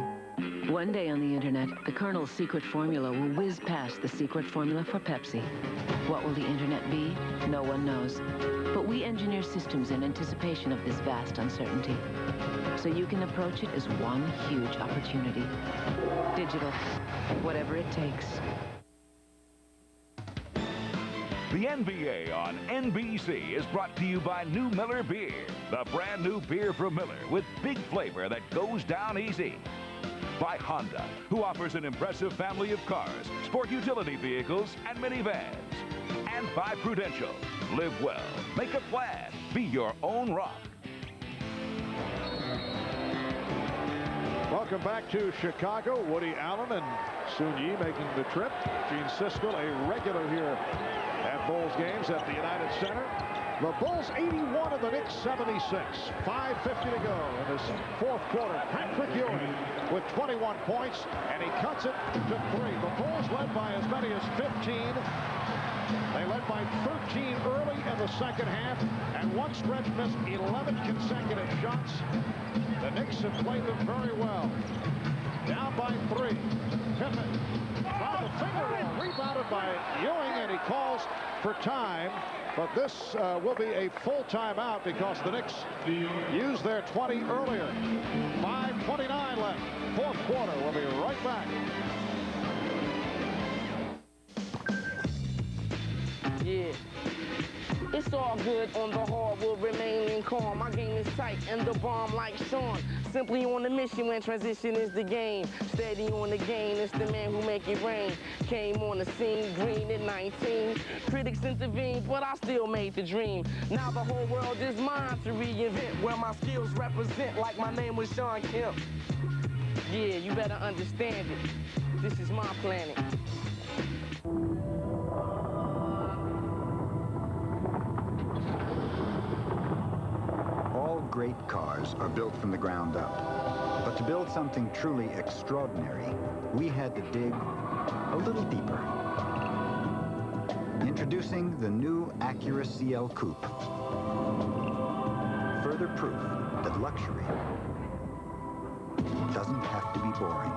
One day on the internet, the Colonel's secret formula will whiz past the secret formula for Pepsi. What will the internet be? No one knows. But we engineer systems in anticipation of this vast uncertainty. So you can approach it as one huge opportunity. Digital, whatever it takes. The NBA on NBC is brought to you by New Miller Beer, the brand new beer from Miller with big flavor that goes down easy. By Honda, who offers an impressive family of cars, sport utility vehicles, and minivans. And by Prudential, live well, make a plan, be your own rock. Welcome back to Chicago. Woody Allen and Sun Yi making the trip. Gene Siskel, a regular here at Bulls games at the United Center. The Bulls 81 and the Knicks 76. 5:50 to go in this fourth quarter. Patrick Ewing with 21 points, and he cuts it to 3. The Bulls led by as many as 15. They led by 13 early in the second half, and one stretch missed 11 consecutive shots. The Knicks have played them very well. Down by 3. Pippen tried the finger roll, rebounded by Ewing, and he calls for time. But this will be a full timeout because the Knicks used their 20 earlier. 5:29 left. Fourth quarter. We'll be right back. Yeah. It's all good on the hardwood, remaining calm. My game is tight and the bomb like Sean. Simply on the mission when transition is the game. Steady on the game, it's the man who make it rain. Came on the scene, green at 19. Critics intervened, but I still made the dream. Now the whole world is mine to reinvent, where my skills represent like my name was Sean Kemp. Yeah, you better understand it. This is my planet. All great cars are built from the ground up. But to build something truly extraordinary, we had to dig a little deeper. Introducing the new Acura CL Coupe. Further proof that luxury doesn't have to be boring.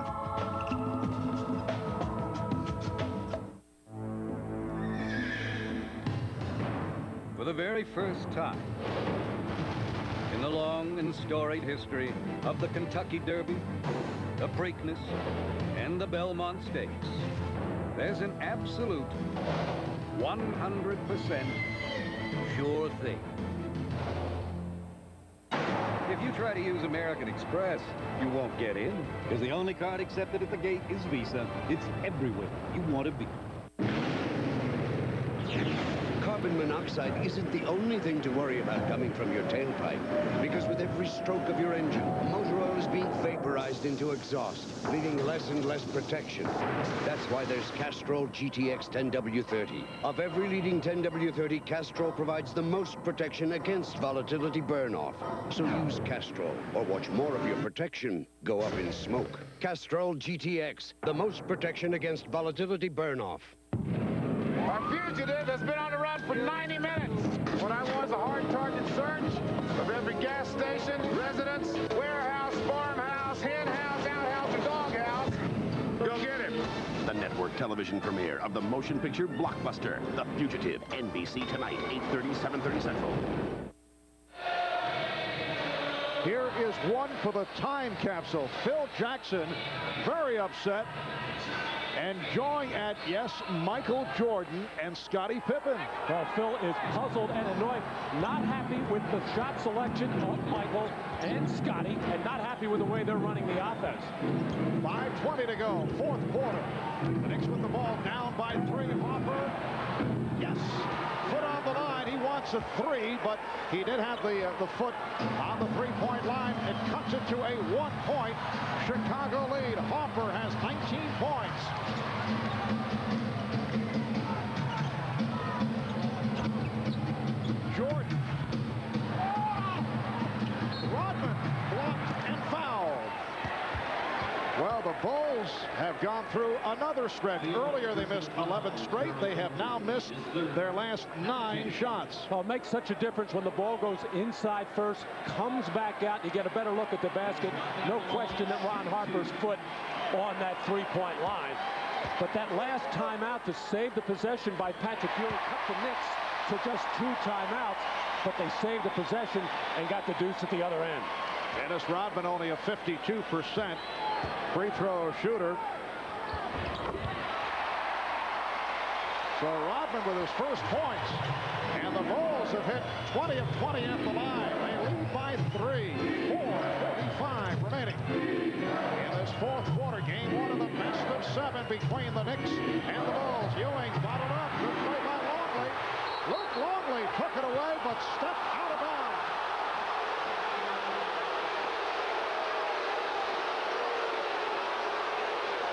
For the very first time in the long and storied history of the Kentucky Derby, the Preakness, and the Belmont Stakes, there's an absolute 100% sure thing. If you try to use American Express, you won't get in, because the only card accepted at the gate is Visa. It's everywhere you want to be. Carbon monoxide isn't the only thing to worry about coming from your tailpipe, because with every stroke of your engine, motor oil is being vaporized into exhaust, leaving less and less protection. That's why there's Castrol GTX 10W30. Of every leading 10W30, Castrol provides the most protection against volatility burn-off. So use Castrol, or watch more of your protection go up in smoke. Castrol GTX, the most protection against volatility burn-off. Our fugitive has been on the run for 90 minutes. What I want is a hard target search of every gas station, residence, warehouse, farmhouse, hen house, outhouse, and doghouse. Go get him. The network television premiere of the motion picture blockbuster, The Fugitive, NBC tonight, 8:30, 7:30 Central. Here is one for the time capsule. Phil Jackson, very upset. And joining at, yes, Michael Jordan and Scottie Pippen. Well, Phil is puzzled and annoyed, not happy with the shot selection of Michael and Scottie, and not happy with the way they're running the offense. 5:20 to go, fourth quarter. The Knicks with the ball down by 3. Hopper, yes, foot on the line. He wants a 3, but he did have the foot on the 3-point line. It cuts it to a 1-point Chicago lead. Hopper has 19 points. Jordan. Rodman blocked and fouled. Well, the Bulls have gone through another stretch. Earlier they missed 11 straight. They have now missed their last 9 shots. Well, it makes such a difference when the ball goes inside first, comes back out, you get a better look at the basket. No question that Ron Harper's foot on that 3-point line. But that last timeout to save the possession by Patrick Ewing cut the Knicks to just 2 timeouts, but they saved the possession and got the deuce at the other end. Dennis Rodman only a 52% free throw shooter. So Rodman with his first points. And the Bulls have hit 20 of 20 at the line. They lead by 3. 4:45 remaining. In this fourth quarter, game 1 of the best of 7 between the Knicks and the Bulls. Ewing bottled up. Good play by Longley. Luke Longley took it away, but stepped out of bounds.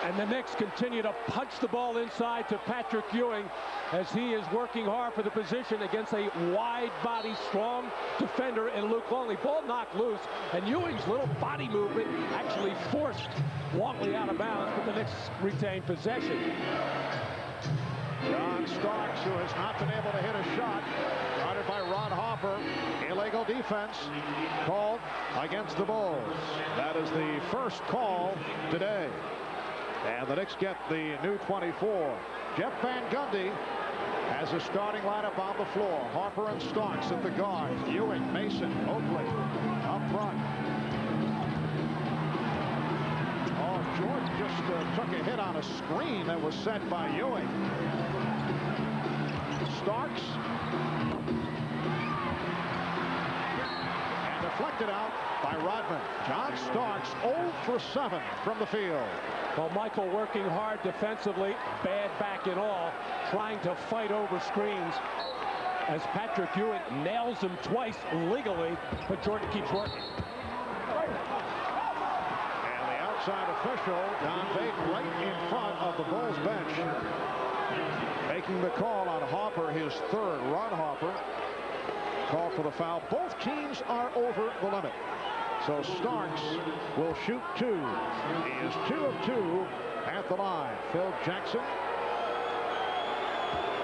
And the Knicks continue to punch the ball inside to Patrick Ewing as he is working hard for the position against a wide-body, strong defender in Luke Longley. Ball knocked loose, and Ewing's little body movement actually forced Longley out of bounds, but the Knicks retain possession. John Starks Starks, who has not been able to hit a shot, guarded by Ron Harper. Illegal defense called against the Bulls. That is the first call today. And the Knicks get the new 24. Jeff Van Gundy has a starting lineup on the floor. Harper and Starks at the guard. Ewing, Mason, Oakley up front. Oh, Jordan just took a hit on a screen that was set by Ewing. Starks. And deflected out by Rodman. John Starks 0 for 7 from the field. Well, Michael working hard defensively, bad back and all, trying to fight over screens as Patrick Ewing nails him twice legally, but Jordan keeps working. And the outside official, Don Baden, right in front of the Bulls bench, making the call on Harper, his third. Ron Harper called for the foul. Both teams are over the limit. So Starks will shoot 2. He is 2 of 2 at the line. Phil Jackson,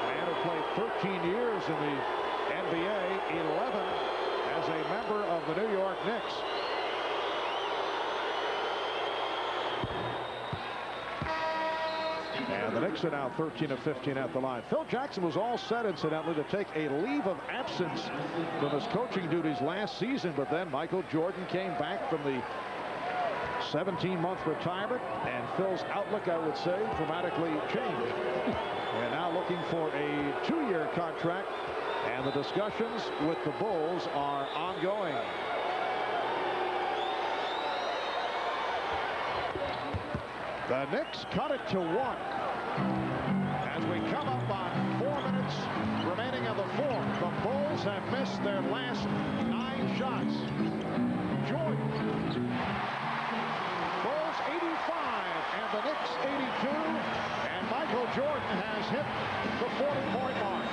man who played 13 years in the NBA, 11 as a member of the New York Knicks. And the Knicks are now 13 of 15 at the line. Phil Jackson was all set, incidentally, to take a leave of absence from his coaching duties last season, but then Michael Jordan came back from the 17-month retirement, and Phil's outlook, I would say, dramatically changed. And now looking for a 2-year contract, and the discussions with the Bulls are ongoing. The Knicks cut it to 1 as we come up on 4 minutes remaining of the fourth. The Bulls have missed their last 9 shots. Jordan. Bulls 85 and the Knicks 82, and Michael Jordan has hit the 40-point mark.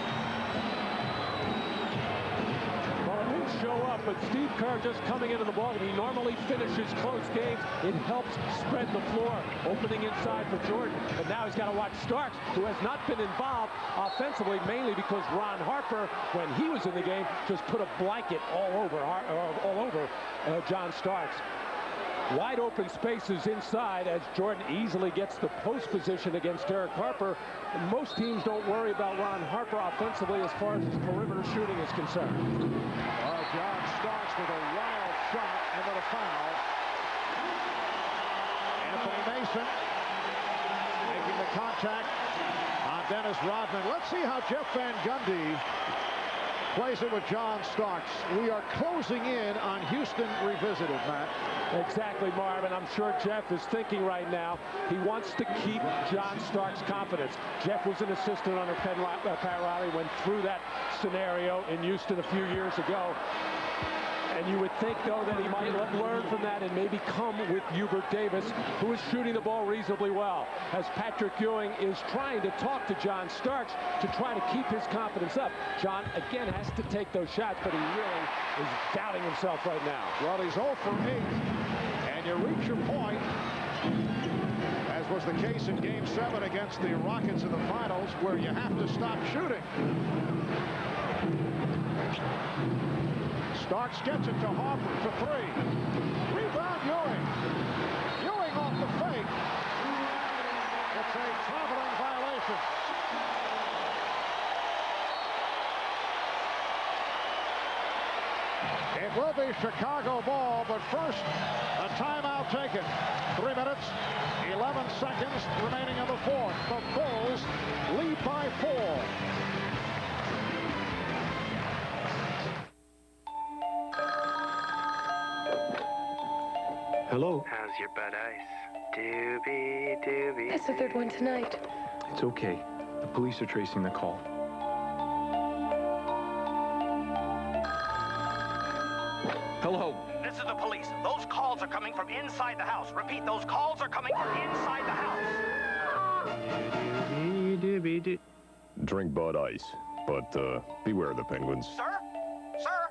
Well, it didn't show up, but Steve Kerr just coming into the ball. He normally finishes close games. It helps spread the floor, opening inside for Jordan. But now he's got to watch Starks, who has not been involved offensively, mainly because Ron Harper, when he was in the game, just put a blanket all over John Starks. Wide open spaces inside as Jordan easily gets the post position against Derek Harper. And most teams don't worry about Ron Harper offensively as far as his perimeter shooting is concerned. Oh, John Starks with a wild shot and then a foul. Anthony Mason making the contact on Dennis Rodman. Let's see how Jeff Van Gundy plays it with John Starks. We are closing in on Houston Revisited, Matt. Exactly, Marv, and I'm sure Jeff is thinking right now he wants to keep John Starks' confidence. Jeff was an assistant under Pat Riley, went through that scenario in Houston a few years ago. And you would think, though, that he might learn from that and maybe come with Hubert Davis, who is shooting the ball reasonably well, as Patrick Ewing is trying to talk to John Starks to try to keep his confidence up. John, again, has to take those shots, but he really is doubting himself right now. Well, he's 0 for 8, and you reach your point, as was the case in Game 7 against the Rockets in the finals, where you have to stop shooting. Starks gets it to Harper for 3. Rebound Ewing. Ewing off the fake. It's a traveling violation. It will be Chicago ball, but first, a timeout taken. 3 minutes, 11 seconds remaining in the fourth. The Bulls lead by 4. Hello? How's your butt ice? Doobie, doobie. That's the third one tonight. It's okay. The police are tracing the call. Hello? This is the police. Those calls are coming from inside the house. Repeat, those calls are coming from inside the house. Drink Bud Ice, but beware of the penguins. Sir? Sir?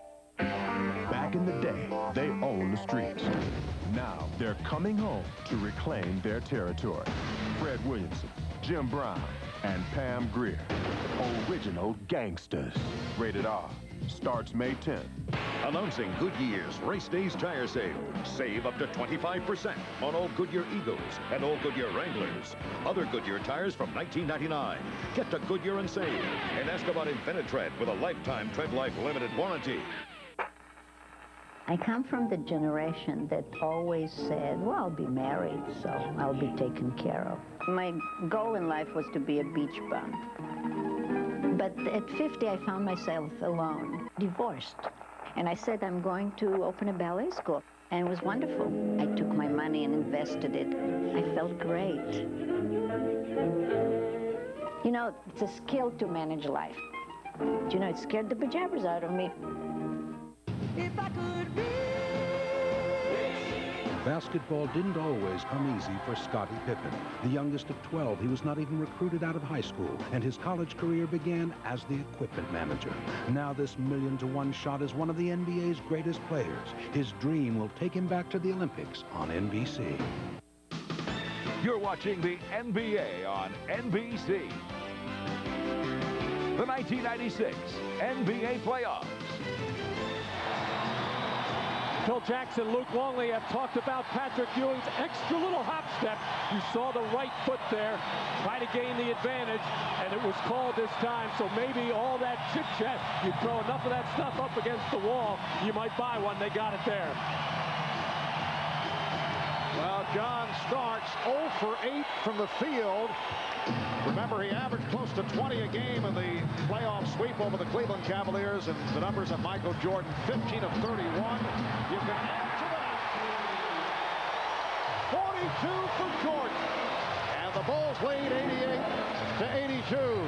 Back in the day, they owned the streets. Now, they're coming home to reclaim their territory. Fred Williamson, Jim Brown, and Pam Grier. Original original gangsters. Rated R. Starts May 10th. Announcing Goodyear's Race Days Tire Sale. Save up to 25% on all Goodyear Eagles and all Goodyear Wranglers. Other Goodyear tires from $19.99. Get to Goodyear and save. And ask about Infinitread with a lifetime Tread Life limited warranty. I come from the generation that always said, well, I'll be married, so I'll be taken care of. My goal in life was to be a beach bum. But at 50, I found myself alone, divorced. And I said, I'm going to open a ballet school. And it was wonderful. I took my money and invested it. I felt great. You know, it's a skill to manage life. You know, it scared the bejabbers out of me. If I could be. Basketball didn't always come easy for Scottie Pippen. The youngest of 12, he was not even recruited out of high school, and his college career began as the equipment manager. Now this 1,000,000-to-1 shot is one of the NBA's greatest players. His dream will take him back to the Olympics on NBC. You're watching the NBA on NBC. The 1996 NBA Playoffs. Phil Jackson, Luke Longley have talked about Patrick Ewing's extra little hop step. You saw the right foot there, try to gain the advantage, and it was called this time. So maybe all that chit-chat, you throw enough of that stuff up against the wall, you might buy one. They got it there. Well, John Starks 0 for 8 from the field. Remember, he averaged close to 20 a game in the playoff sweep over the Cleveland Cavaliers, and the numbers of Michael Jordan, 15 of 31. You can add to that. 42 for Jordan. And the Bulls lead 88-82.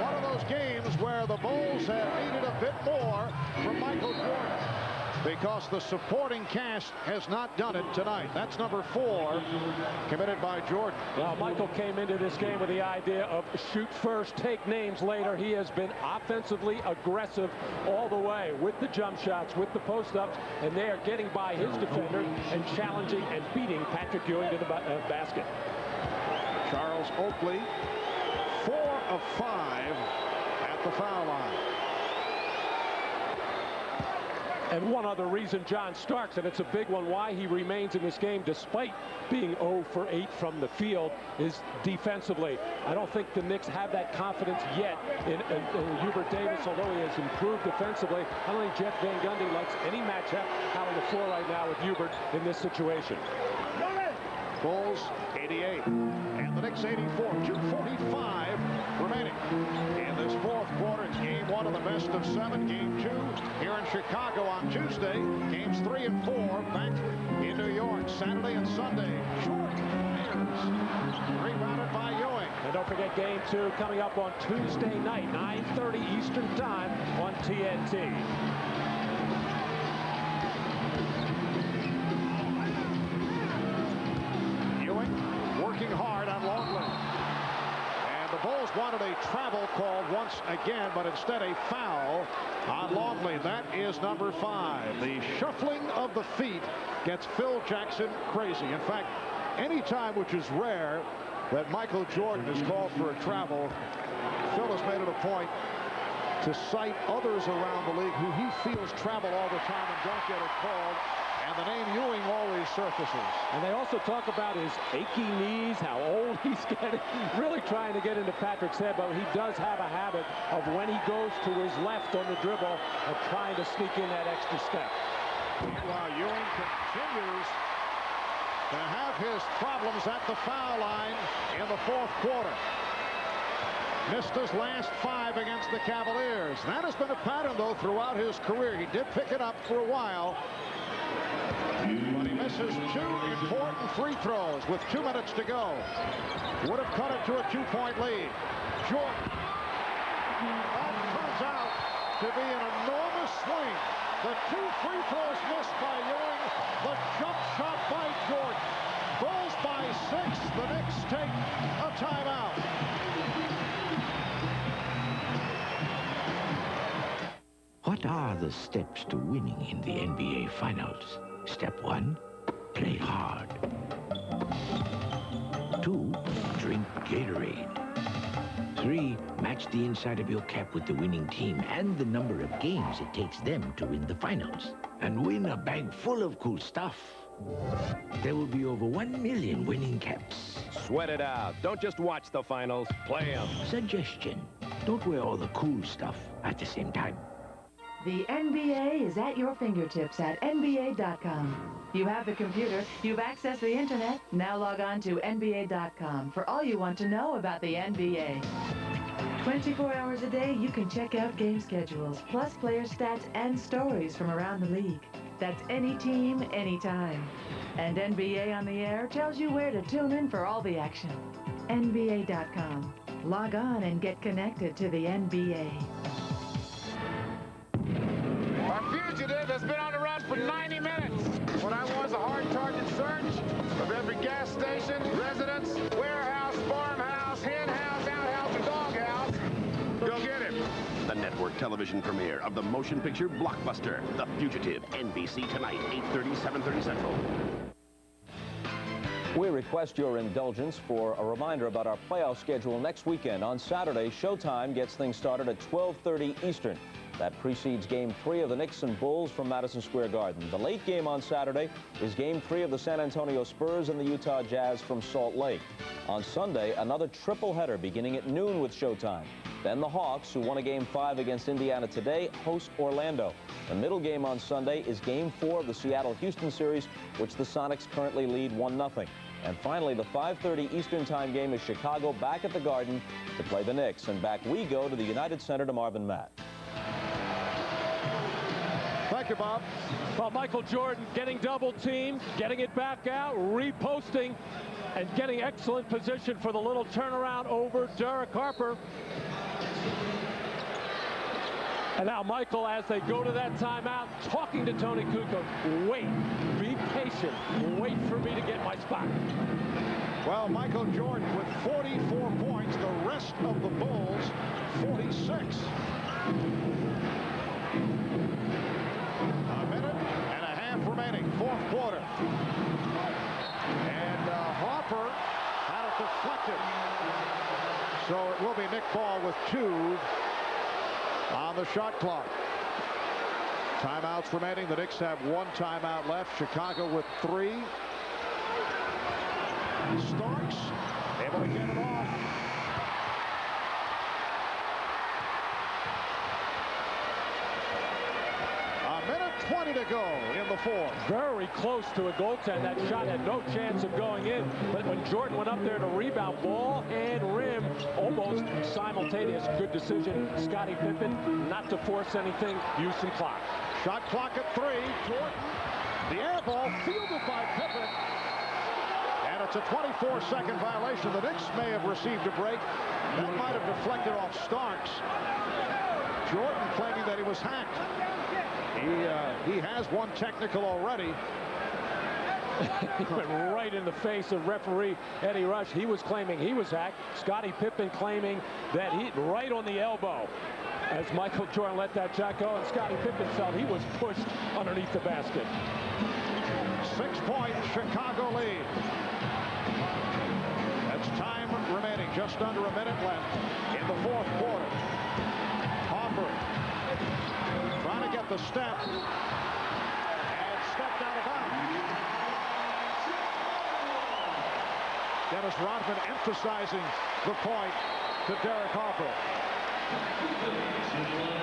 One of those games where the Bulls have needed a bit more from Michael Jordan, because the supporting cast has not done it tonight. That's number 4, committed by Jordan. Well, Michael came into this game with the idea of shoot first, take names later. He has been offensively aggressive all the way with the jump shots, with the post-ups, and they are getting by his defender and challenging and beating Patrick Ewing to the basket. Charles Oakley, 4 of 5 at the foul line. And one other reason John Starks, and it's a big one, why he remains in this game despite being 0 for 8 from the field, is defensively. I don't think the Knicks have that confidence yet in Hubert Davis, although he has improved defensively. I don't think Jeff Van Gundy likes any matchup out on the floor right now with Hubert in this situation. Bulls 88 and the Knicks 84. 2:45 remaining in this fourth quarter. It's game 1 of the best of 7. Game 2 here in Chicago on Tuesday. Games 3 and 4 back in New York Saturday and Sunday. Jordan Ayers rebounded by Ewing. And don't forget game 2 coming up on Tuesday night, 9:30 Eastern time on TNT. Working hard on Longley. And the Bulls wanted a travel called once again, but instead a foul on Longley. That is number 5. The shuffling of the feet gets Phil Jackson crazy. In fact, any time, which is rare, that Michael Jordan is called for a travel, Phil has made it a point to cite others around the league who he feels travel all the time and don't get it called. And the name Ewing always surfaces. And they also talk about his achy knees, how old he's getting, really trying to get into Patrick's head, but he does have a habit of when he goes to his left on the dribble of trying to sneak in that extra step. Meanwhile, Ewing continues to have his problems at the foul line in the fourth quarter. Missed his last 5 against the Cavaliers. That has been a pattern, though, throughout his career. He did pick it up for a while, but he misses 2 important free throws with 2 minutes to go. Would have cut it to a 2-point lead. Jordan. That turns out to be an enormous swing. The 2 free throws missed by Ewing. The jump shot by Jordan. Bulls by 6. The Knicks take a timeout. What are the steps to winning in the NBA Finals? Step 1, play hard. 2, drink Gatorade. 3, match the inside of your cap with the winning team and the number of games it takes them to win the finals. And win a bag full of cool stuff. There will be over 1 million winning caps. Sweat it out. Don't just watch the finals. Play them. Suggestion. Don't wear all the cool stuff at the same time. The NBA is at your fingertips at NBA.com. You have the computer, you've accessed the internet, now log on to NBA.com for all you want to know about the NBA. 24 hours a day, you can check out game schedules, plus player stats and stories from around the league. That's any team, anytime. And NBA on the Air tells you where to tune in for all the action. NBA.com. Log on and get connected to the NBA. A fugitive has been on the run for 90 minutes. What I want is a hard target search of every gas station, residence, warehouse, farmhouse, hen house, outhouse, and doghouse. Go get him. The network television premiere of the motion picture blockbuster, The Fugitive, NBC tonight, 8:30, 7:30 Central. We request your indulgence for a reminder about our playoff schedule next weekend. On Saturday, Showtime gets things started at 12:30 Eastern. That precedes Game 3 of the Knicks and Bulls from Madison Square Garden. The late game on Saturday is Game 3 of the San Antonio Spurs and the Utah Jazz from Salt Lake. On Sunday, another triple header beginning at noon with Showtime. Then the Hawks, who won a Game 5 against Indiana today, host Orlando. The middle game on Sunday is Game 4 of the Seattle-Houston series, which the Sonics currently lead 1-0. And finally, the 5:30 Eastern Time game is Chicago back at the Garden to play the Knicks. And back we go to the United Center to Marvin Matt. Thank you, Bob. Well, Michael Jordan getting double teamed, getting it back out, reposting, and getting excellent position for the little turnaround over Derek Harper. And now Michael, as they go to that timeout, talking to Tony Kukoc. Wait, be patient, wait for me to get my spot. Well, Michael Jordan with 44 points, the rest of the Bulls 46. A minute and a half remaining, fourth quarter. And Harper had it deflected. So it will be Nick Ball with 2 on the shot clock. Timeouts remaining. The Knicks have 1 timeout left. Chicago with 3. Starks able to get it off. A minute 20 to go in the fourth. Very close to a goaltend. That shot had no chance of going in. But when Jordan went up there to rebound, ball and rim, almost simultaneous. Good decision. Scottie Pippen not to force anything. Use some clock. Shot clock at 3. Jordan, the air ball fielded by Pippen. And it's a 24-second violation. The Knicks may have received a break. That might have deflected off Starks. Jordan claiming that he was hacked. He has 1 technical already. He went right in the face of referee Eddie Rush. He was claiming he was hacked. Scottie Pippen claiming that he right on the elbow as Michael Jordan let that shot go, and Scottie Pippen felt he was pushed underneath the basket. 6-point Chicago lead. That's time remaining. Just under a minute left in the fourth quarter. Harper trying to get the step and stepped out of bounds. Dennis Rodman emphasizing the point to Derek Harper.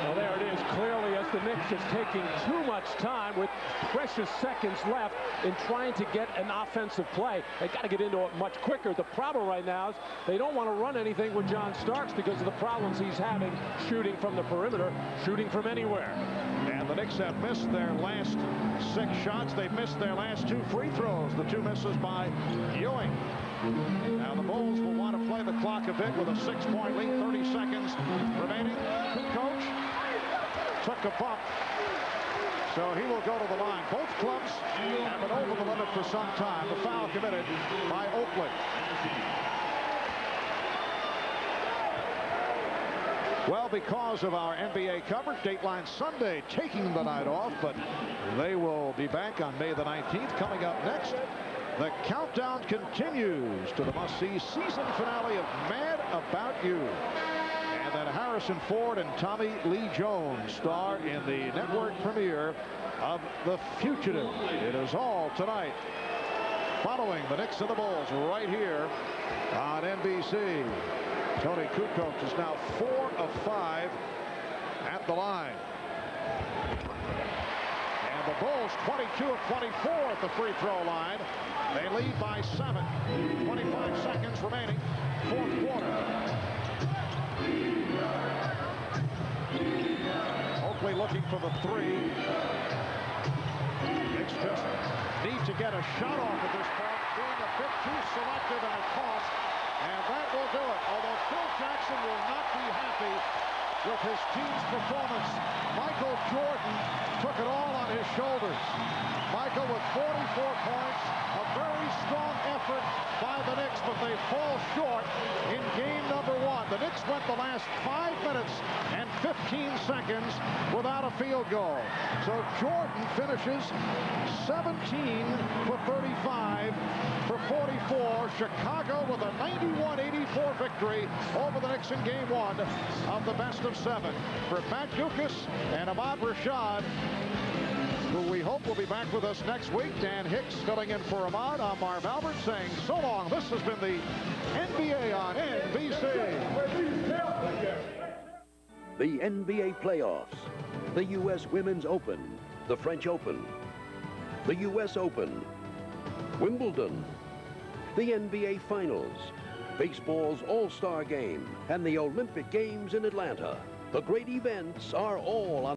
Well, there it is. Clearly, as the Knicks is taking too much time with precious seconds left in trying to get an offensive play. They got to get into it much quicker. The problem right now is they don't want to run anything with John Starks because of the problems he's having shooting from the perimeter, shooting from anywhere. And the Knicks have missed their last 6 shots. They've missed their last 2 free throws. The 2 misses by Ewing. Now the Bulls will want to play the clock a bit with a 6-point lead, 30 seconds remaining. Coach took a bump, so he will go to the line. Both clubs have been over the limit for some time. The foul committed by Oakland. Well, because of our NBA coverage, Dateline Sunday taking the night off, but they will be back on May the 19th. Coming up next, The countdown continues to the must-see season finale of Mad About You. And then Harrison Ford and Tommy Lee Jones star in the network premiere of The Fugitive. It is all tonight, following the Knicks and the Bulls right here on NBC. Tony Kukoc is now 4 of 5 at the line. And the Bulls 22 of 24 at the free throw line. They lead by 7. 25 seconds remaining. Fourth quarter. Oakley looking for the 3. Knicks just need to get a shot off at this point, being a bit too selective and a cost, and that will do it. Although Phil Jackson will not be happy with his team's performance. Michael Jordan took it all on his shoulders. Michael with 44 points, a very strong effort by the Knicks, but they fall short in game number 1. The Knicks went the last 5 minutes and 15 seconds without a field goal. So Jordan finishes 17 for 35 for 44. Chicago with a 91-84 victory over the Knicks in game 1 of the best of 7. For Matt Dukas and Ahmad Rashad, who we hope will be back with us next week. Dan Hicks filling in for Ahmad. I'm Marv Albert saying so long. This has been the NBA on NBC. The NBA playoffs, the U.S. Women's Open, the French Open, the U.S. Open, Wimbledon, the NBA Finals, baseball's All-Star Game, and the Olympic Games in Atlanta. The great events are all on